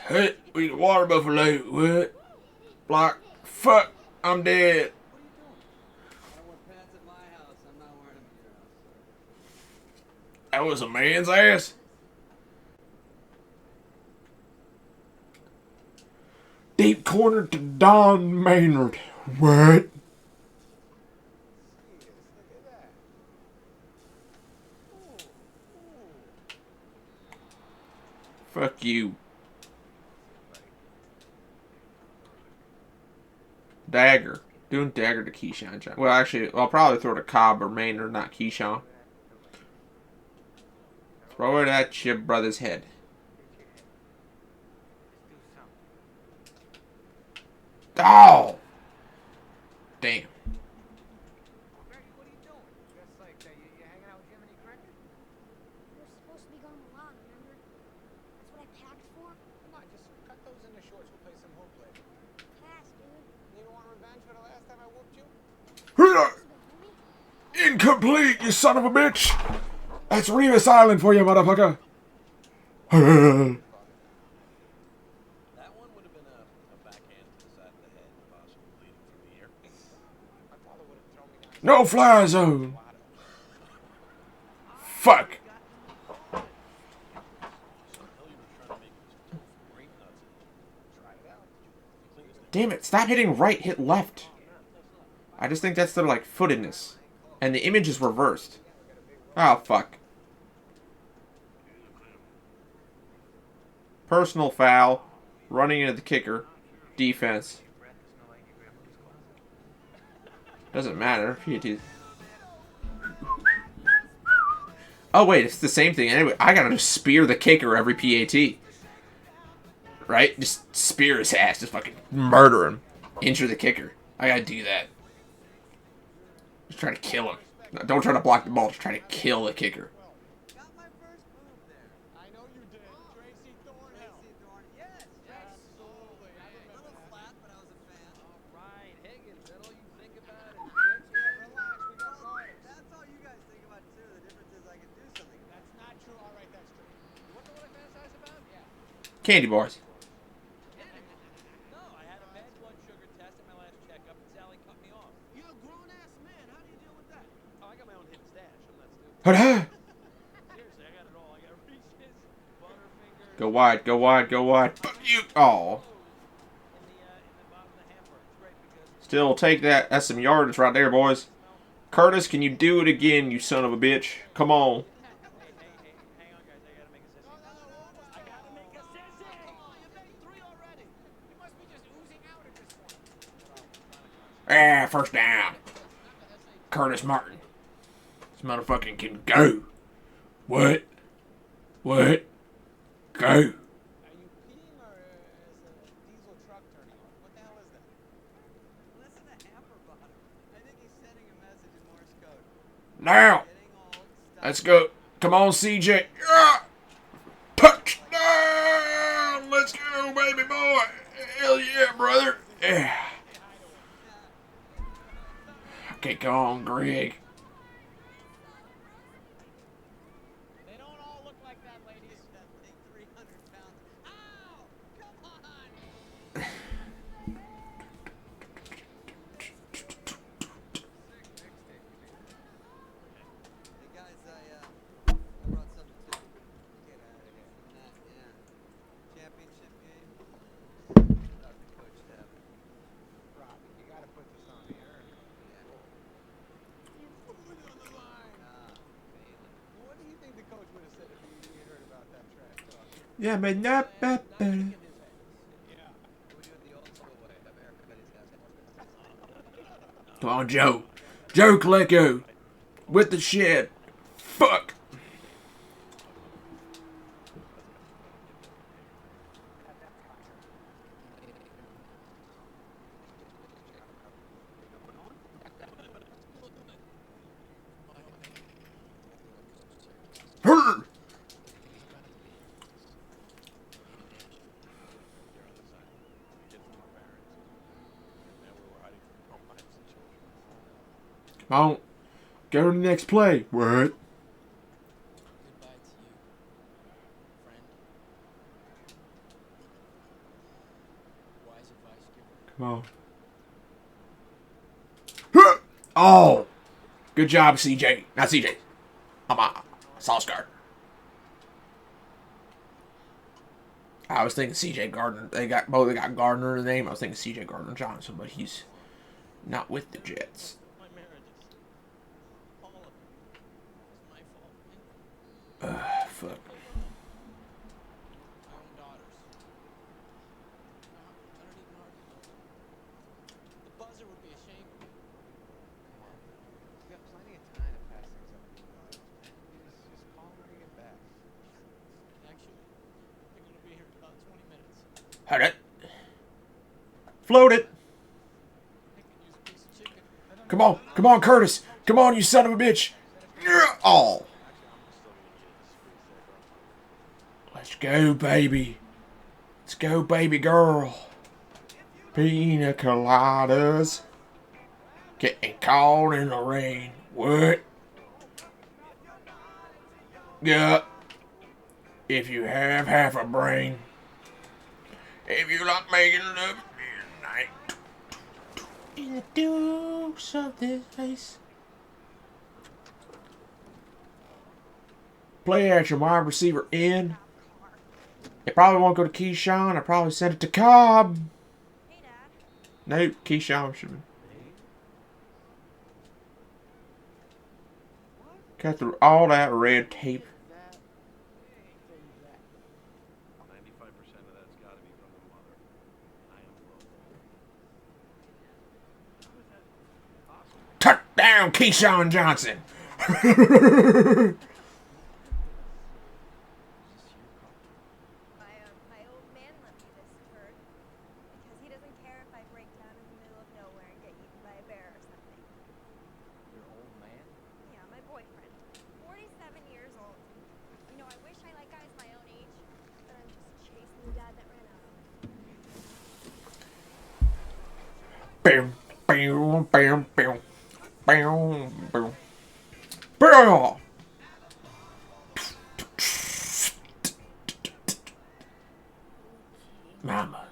K: happened.
A: Hey, we the water buffalo. What? Block. Fuck. I'm dead.
G: I don't want pants at my house. I'm not wearing them at your house, sir.
A: That was a man's ass. Deep corner to Don Maynard. What?
B: Yes, look at that.
A: Fuck you. Dagger. Doing dagger to Keyshawn Johnson. Well, actually, I'll probably throw it to Cobb or Maynard, not Keyshawn. Throw it at your brother's head. Oh! Damn.
B: Bertie, what are you doing? Just like you hanging out with Jiminy Cricket?
I: We're supposed to be going to Milan, remember? That's what I packed for.
B: Come on, just cut those into shorts. We'll play some hoop later.
I: Pass, dude.
B: You don't want revenge for the last time I whooped you?
A: Incomplete, you son of a bitch! That's Remus Island for you, motherfucker!
M: That one would have been a backhand to the side of the head, possibly bleeding from the ear.
A: No fly zone. Fuck. Damn it, stop hitting right, hit left. I just think that's their, like, footedness. And the image is reversed. Oh, fuck. Personal foul. Running into the kicker. Defense. Doesn't matter. PAT. Oh, wait, it's the same thing. Anyway, I gotta just spear the kicker every PAT. Right? Just spear his ass. Just fucking murder him. Injure the kicker. I gotta do that. Just try to kill him. No, don't try to block the ball. Just try to kill the kicker.
B: Got my first move there. I know you did. Tracy Thornhill. Tracy Thornhill. Yes, absolutely. A little flat, but I was a fan. All right, Higgins. That all you think about is tricks? Yeah, relax. We got guards. That's all you guys think about too. The difference is I can do something. That's not true. All right, that's true. You want to know what I fantasize about? Yeah.
A: Candy bars.
M: No, I had a bad blood sugar test at my last checkup, and Sally cut me off.
B: You're a grown-ass man. How do you deal with that?
M: Oh, I got my own hidden stash. I'm not stupid.
A: Hurrah!
M: Seriously, I got it all. I got Reese's, Butterfingers.
A: Go wide, go wide, go wide. Fuck you. Oh.
M: In the bottom of the hamper. It's great because
A: Still take that. That's some yardage right there, boys. Curtis, can you do it again, you son of a bitch? Come on.
M: hang on, guys. I gotta make a sissy. I gotta make a sissy.
B: Come on, you made 3 already. You must be just oozing out at this point.
A: Ah, first down. Curtis Martin. This motherfucking can go. What? What? Go.
B: Are you peeing or is a diesel truck turning on? What the hell is that? Listen to Hamper Bottom. I think he's sending a message in Morse code.
A: Now.
B: Getting old. Stop.
A: Let's go. Come on, CJ. Touchdown! Let's go, baby boy. Hell yeah, brother. Yeah. Okay, go on, Greg.
B: They don't all look like that, ladies. That thing 300 pounds. Ow! Come on! Hey guys, I brought something too. Get out of here. Yeah. Championship game. About the coach tab. Robbie, you gotta put this on the air. Yeah. You put it on the line. Bailey. What do you think the coach would have said if he heard about that trash talk?
A: Yeah, but not bad.
B: Yeah. We do it the old school way. Have Eric cut his ass.
A: Come on, Joe. Joe Colecco. With the shit. Fuck. Hurr. Come on. Go to the next play. What?
L: Goodbye to you, friend. Wise advice giver.
A: Come on. Huh. Oh. Good job, CJ. Not CJ. Sauce Gardner. I was thinking CJ Gardner. They got Gardner in the name. I was thinking CJ Gardner Johnson, but he's not with the Jets.
M: My marriages. All of it. It's my fault.
A: Fuck.
M: My own daughters. I don't even argue about it. The buzzer would be ashamed of me.
B: Come on. You got plenty of time to pass things up to your daughters, man. You just call them when you get back.
M: Actually, they're gonna be here in about 20 minutes.
A: Had it. Float it.
M: I could use a piece of chicken.
A: Come on, Curtis. Come on, you son of a bitch. Oh. Let's go, baby. Let's go, baby girl. Pina coladas. Getting caught in the rain. What? Yeah. If you have half a brain. If you like making love at midnight. In the deuce of this place. Play action, wide receiver in. It probably won't go to Keyshawn. I probably sent it to Cobb.
K: Hey, Dad.
A: Nope, Keyshawn should have. Cut through all that red tape.
J: That from that.
M: 95% of that's got to be from the mother. I am local. How is that possible?
A: Touchdown, Keyshawn Johnson.
K: My old man left me this bird because he doesn't care if I break down in the middle of nowhere and get eaten by a bear or something.
L: Your old man?
K: Yeah, my boyfriend. 47 years old. You know, I wish I liked guys my own age, but I'm just chasing the dad that ran out on me.
A: Bam, bam, bam, bam, bam, bam. Bam. Mama.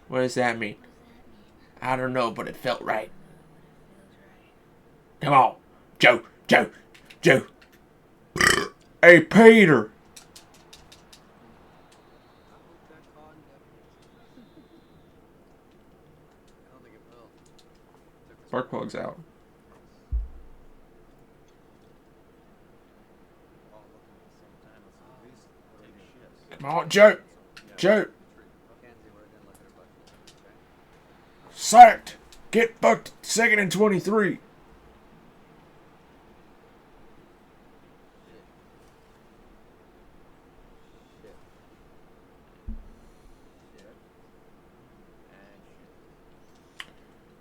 A: What does that mean? I don't know, but it felt right. Come on. Joe, Joe, Joe. Hey, Peter.
J: I hope that car never hits you. I don't think it will.
A: Spark plug's out. Come on, Joe. Joe. Sacked. Get fucked. 2nd and 23.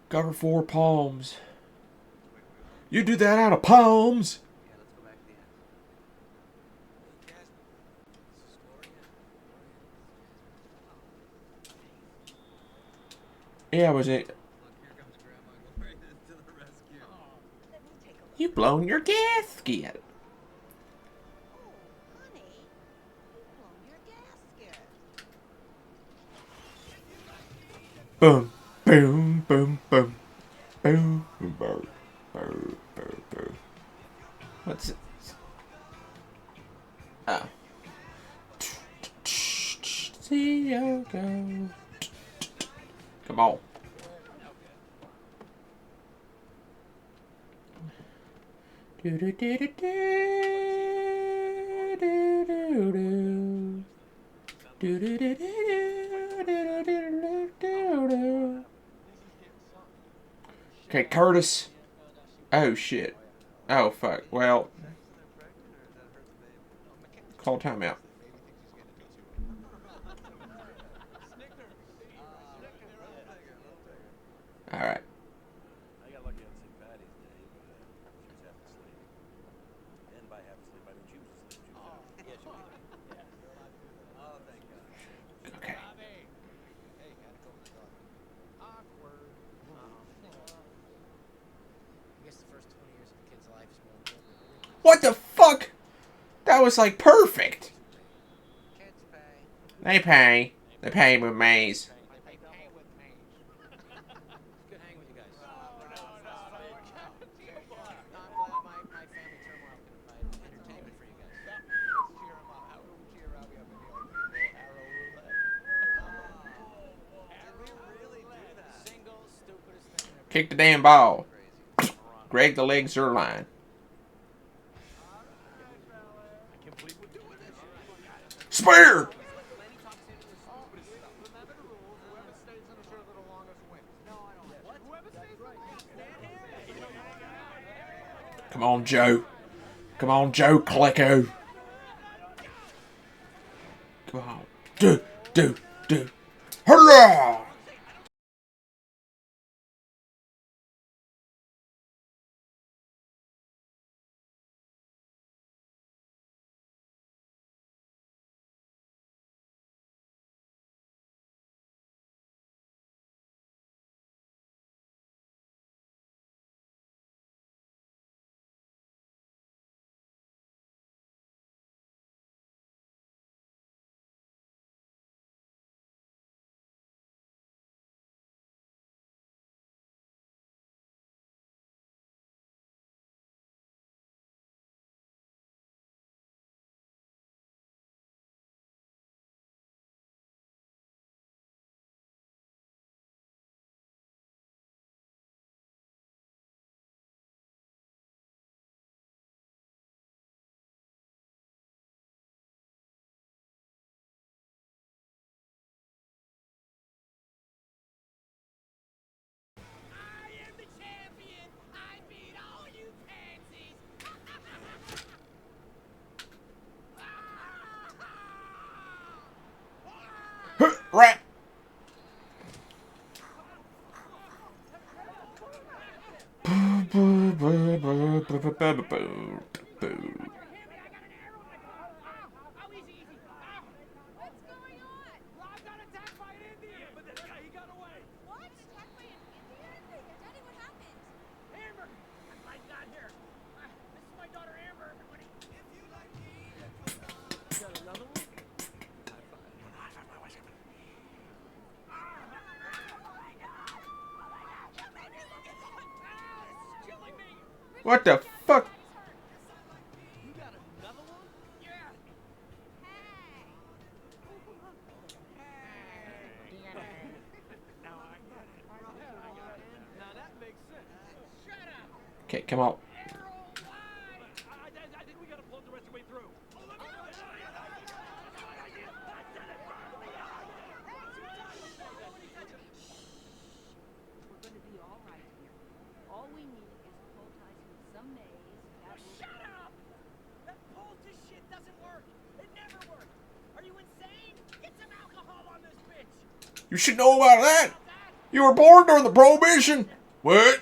A: Cover 4 palms. You do that out of palms.
B: Yeah, let's go back to the end. Hey, Jasmine. This is Gloria.
A: Yeah, was it?
B: Look, here comes Grandma Gloria to the rescue.
K: Let me take a look.
A: You blown your gasket.
K: Oh, honey. You've blown your gasket.
A: Boom, boom, boom, boom. Boom, boom, boom, boom, boom. What's it? Oh. See you go. Come on. Do do do do do do do do. Do do do do do do. Okay, Curtis. Oh shit. Oh fuck. Well, call timeout. All right.
M: I got lucky on St. Patty's Day, but she was half asleep. And by half asleep, I mean she was asleep. She was yeah, she was. Yeah. Oh, thank God.
A: Okay.
B: Hey, had to go with the dog. Awkward.
L: I guess the first 20 years of a kid's life is more important than the
A: What the fuck? That was like perfect.
B: Kids pay.
A: They pay. They pay with maize.
B: They pay with me.
L: It's good hanging with you guys.
B: I'm glad my family turmoil can provide entertainment for you guys. Let's cheer him up. How do we cheer Robbie up in the old arrow roulette? Did we really do that? Single stupidest thing ever.
A: Kick the damn ball.
B: Crazy.
A: Greg the leg Zerline.
M: I can't believe we're doing this.
A: Spear!
B: Remember the rules. Whoever stays in the circle the longest wins. No, I don't. What? Whoever stays the longest wins.
A: Come on, Joe. Come on, Joe Klecko. Come on. Do. Hurrah!
K: What's going on?
H: Rob got attacked by an Indian, but this guy, he got away.
K: What? Attacked by an Indian? Daddy, what happened?
H: Amber! I'm glad you got here. This is my daughter Amber, everybody. If you like me,
J: Got another one?
H: high five my wife's coming.
A: What the fuck?
J: You got another one?
H: Yeah. Now I get it.
J: Now that makes sense.
H: Shut up.
A: Okay, come on.
H: I think we gotta float the rest of the way through.
K: We're gonna be all right here. All we need is poultice with some maize. That will...
H: Shut up! That poultice shit doesn't work. It never works. Are you insane? Get some alcohol on this bitch.
A: You should know about that. You were born during the Prohibition. What?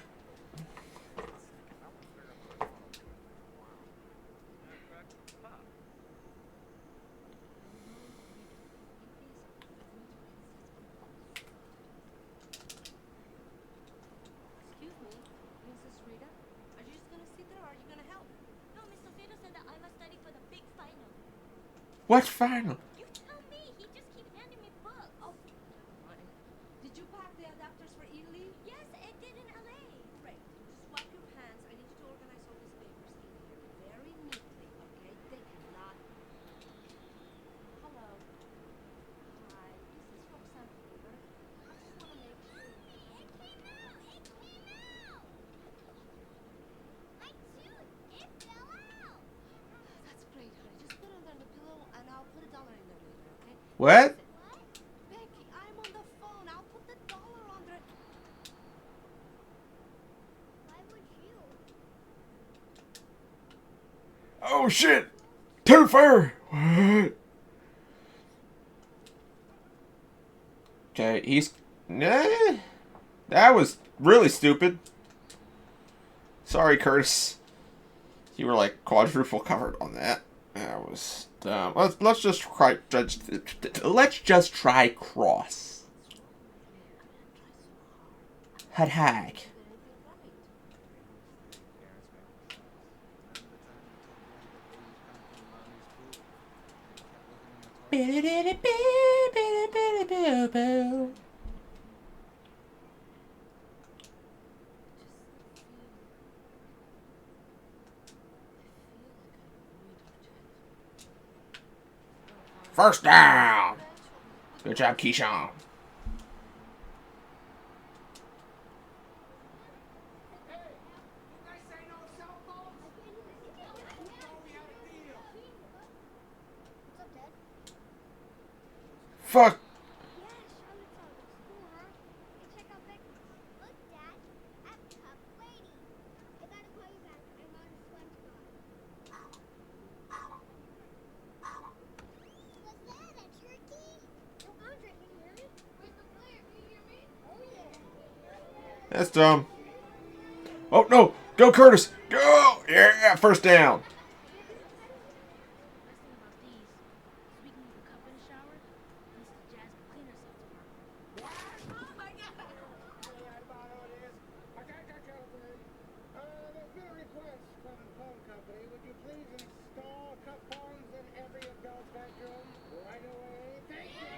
K: Excuse me, Princess Rita? Are you just gonna sit there or are you gonna help?
I: No, Mr. Fiddle said that I must study for the big final.
A: What final?
I: You tell me. He just keeps handing me books.
K: Oh, never mind. Did you pack the adapters for Italy?
I: Yes, I did in LA.
K: Great. Just wipe your hands. I need you to organize all these papers in here very neatly, okay? They cannot... Hello. Hi, this is Roxanne Fever. I just want to make sure...
I: It came out. It came out. My tooth. It fell out.
K: That's great, honey. Just put it under the pillow and I'll put $1 in there later, okay?
A: What?
I: What?
K: Becky, I'm on the phone. I'll put the dollar under it.
I: Why would you?
A: Oh shit! Too fair. What? Okay, he's. Nah. That was really stupid. Sorry, Curtis. You were like quadruple covered on that. That was dumb. Let's just try. Let's just try cross. Hut hag. First down. Good job, Keyshawn. Fuck.
I: Yeah, Charlotte's on the school, huh? Hey, check out Becky. Look, Dad. I'm Cup Lady. I gotta call you back. I'm on SpongeBob. Was that a turkey? No, Andre, can you hear me? Where's the player? Can you hear me? Oh, yeah.
A: That's dumb. Oh, no. Go, Curtis. Go. Yeah, first down.
K: Best thing about these is we can leave the cup in the shower. Mrs. Jazz can clean herself tomorrow. Oh my God!
B: There's been a request from the phone company. Would you please install cup phones in every adult bedroom right away? Thank you.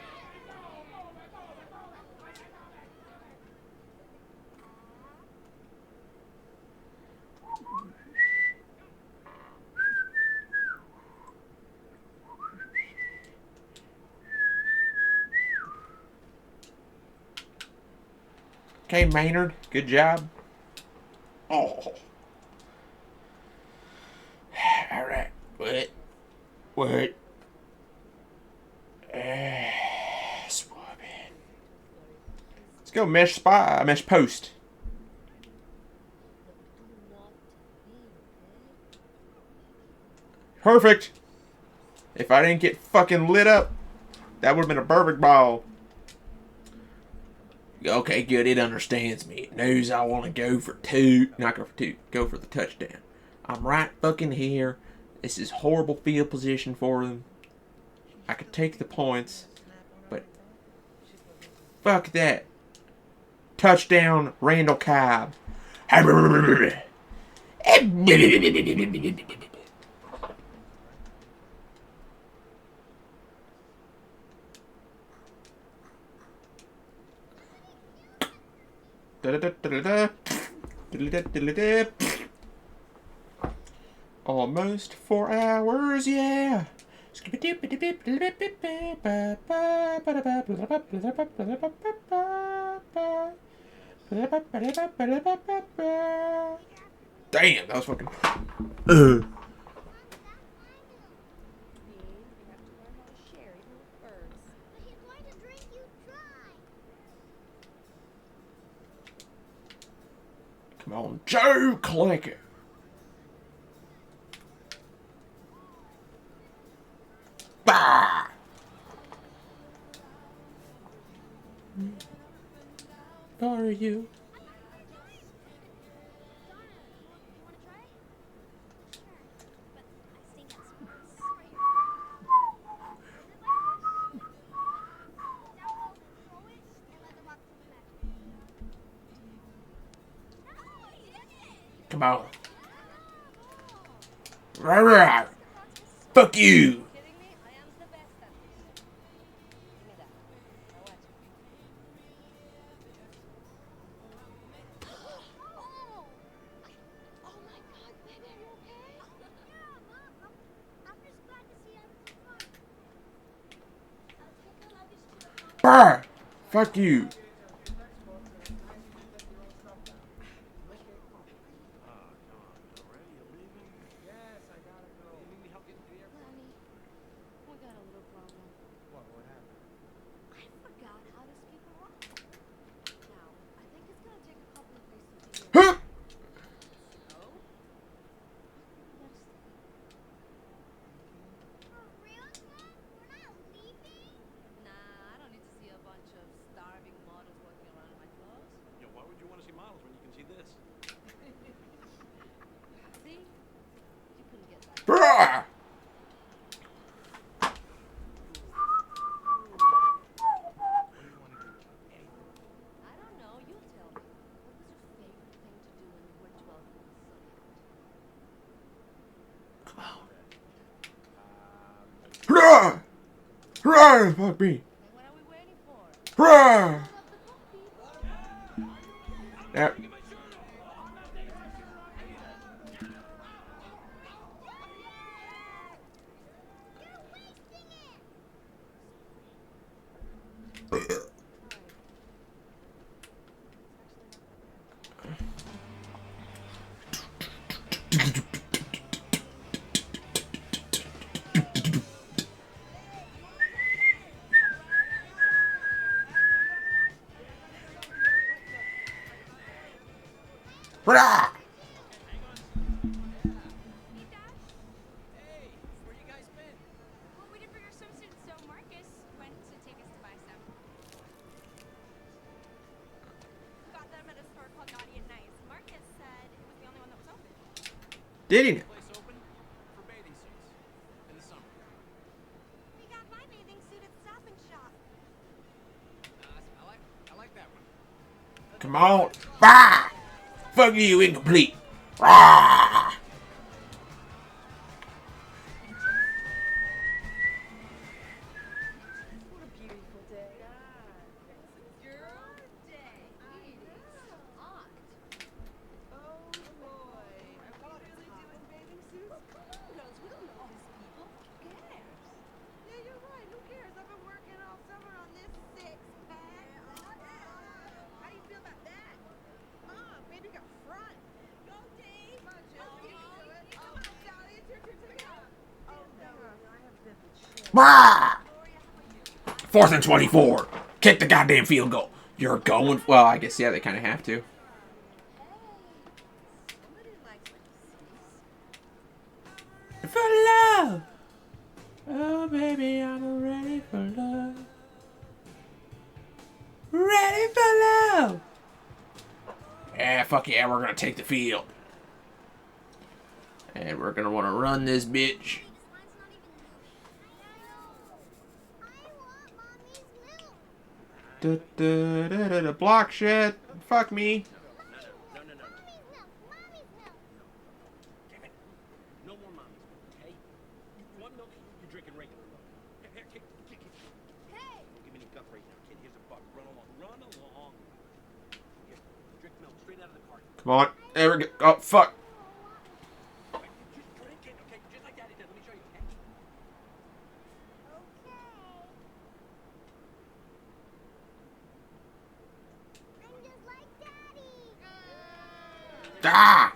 A: Okay, Maynard. Good job. Oh. All right. What? What? Swooping. Let's go mesh spy, mesh post. Perfect. If I didn't get fucking lit up, that would have been a perfect ball. Okay, good. It understands me. It knows I want to go for two. Not go for two. Go for the touchdown. I'm right fucking here. This is horrible field position for them. I could take the points, but fuck that. Touchdown, Randall Cobb. Almost 4 hours, yeah. Damn, that was fucking. Come on, Joe Clicker. Bah! For you. Come on. Rah, fuck you. Brr! Fuck you. Huh?
M: Yeah, why would you want to see models when you can see this?
A: Brr! Hurrah! Hurrah! Fuck me. Hurrah! Yep. Hurrah! Did he?
M: Place open for bathing suits in the summer.
K: We got my bathing suit at Stop and Shop.
M: I like that one.
A: Come on. Bah! Fuck you, incomplete. Rah!
K: What a beautiful day. It's your day. It is hot. Oh boy. Are we really doing bathing suits? Come on, girls. We don't know these people. Who cares? Yeah, you're right. Who cares? I've been working all summer on this six-pack. How do you feel about that? Maybe got front. Go, Dave. Come on, Jill. You can do it. Come on, Sally. It's your turn to go. Oh, no. I have vivid shit.
A: Bah! 4th and 24. Kick the goddamn field goal. You're going. Well, I guess, yeah, they kind of have to. For love. Oh, baby, I'm ready for love. Ready for love. fuck yeah, we're gonna take the field. And we're gonna wanna run this bitch. Block shit. Fuck me.
M: No more mommy's milk, okay? You want milk? You're drinking regular milk. Here, kid. Don't give me any guff right now, kid. Here's a buck. Run along. Here, drink milk straight out of the carton.
A: Come on. There we go. Oh, fuck.
M: Just drink it, okay? Just like Daddy did. Let me show you, okay?
A: Ah!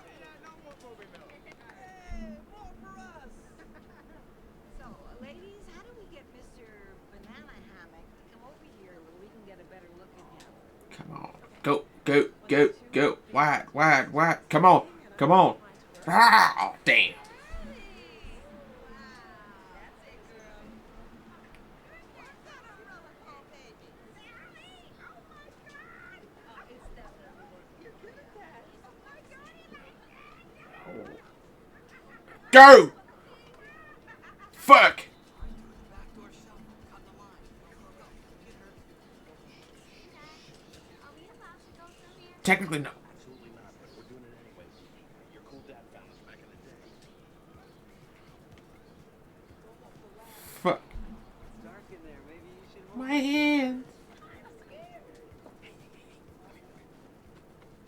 K: So, ladies, how do we get Mr. Banana Hammock to come over here where we can get a better look at him?
A: Come on. Go. Wide. Come on. Ah! Oh, damn. Go! Fuck! Technically, no.
M: Absolutely not, but we're doing it anyways. Your cool dad found us back in the day.
A: Fuck. My hand.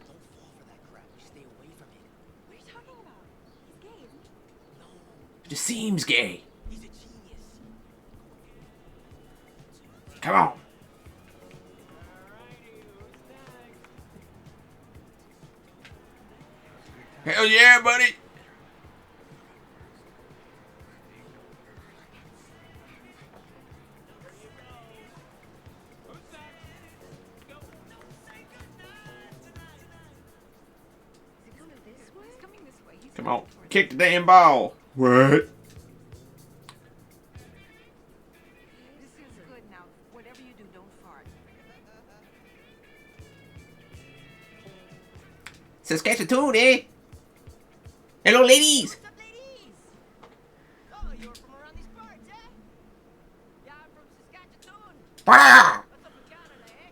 L: Don't fall for that crap. Just stay away from it.
K: What are you talking about? He's gay, isn't he?
L: No,
A: Just seems gay.
L: he's a genius.
A: Come on. Hell yeah, buddy.
K: Is he coming this way? He's coming this way. He's
A: Come
K: coming
A: on.
K: towards
A: Kick the damn ball. What?
K: This is good now. Whatever you do, don't fart.
A: Saskatchewan, eh? Hello, ladies.
K: What's up, ladies? Oh, you're from around these parts, eh? Yeah, I'm from Saskatchewan.
A: Ah!
K: What's up in Canada, eh?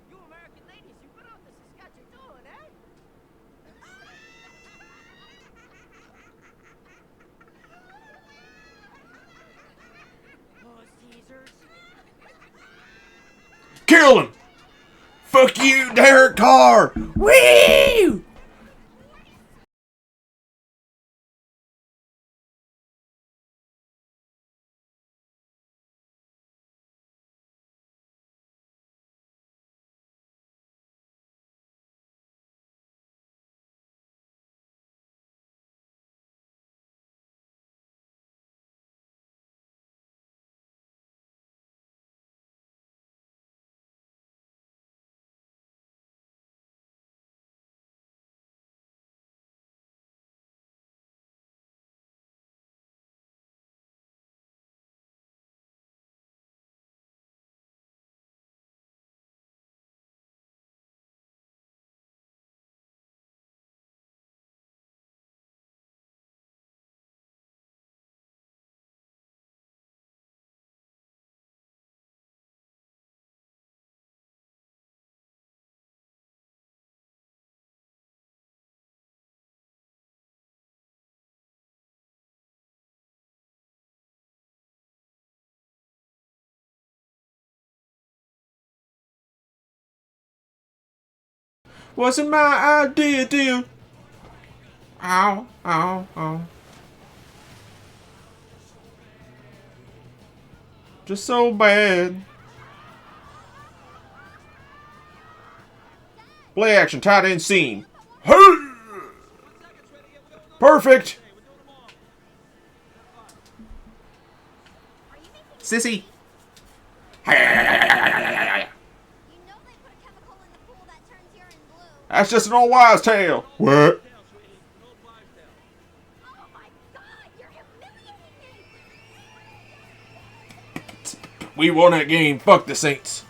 K: You American ladies, you've been out to Saskatchewan, eh? Oh, Caesars.
A: Kill him. Fuck you, Derek Carr. Woo! Wasn't my idea, dude. Ow. Just so bad. Play action, tight end scene. Perfect. Sissy. That's just an old wives' tale. What? We won that game. Fuck the Saints.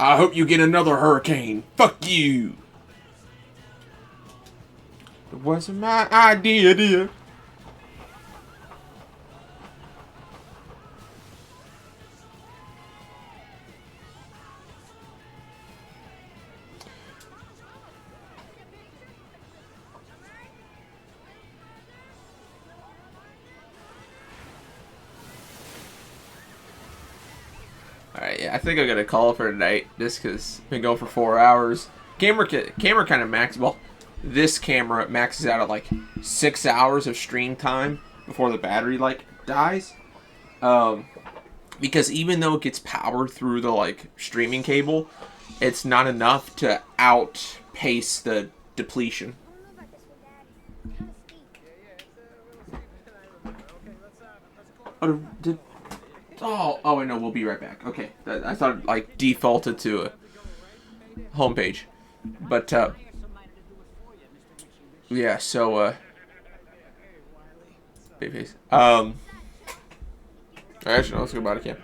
A: I hope you get another hurricane. Fuck you. It wasn't my idea, dear. Alright, yeah, I think I'm gonna call it for tonight, just because I've been going for 4 hours. Camera kind of max. Well, this camera maxes out at like 6 hours of stream time before the battery like dies. Because even though it gets power through the like streaming cable, it's not enough to outpace the depletion. Oh, wait, no, we'll be right back. Okay, I thought it, like, defaulted to a homepage. But, yeah, so, babyface. Actually, no, let's go body cam.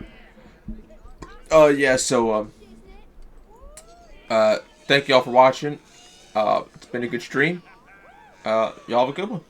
A: Yeah, so, thank y'all for watching. It's been a good stream. Y'all have a good one.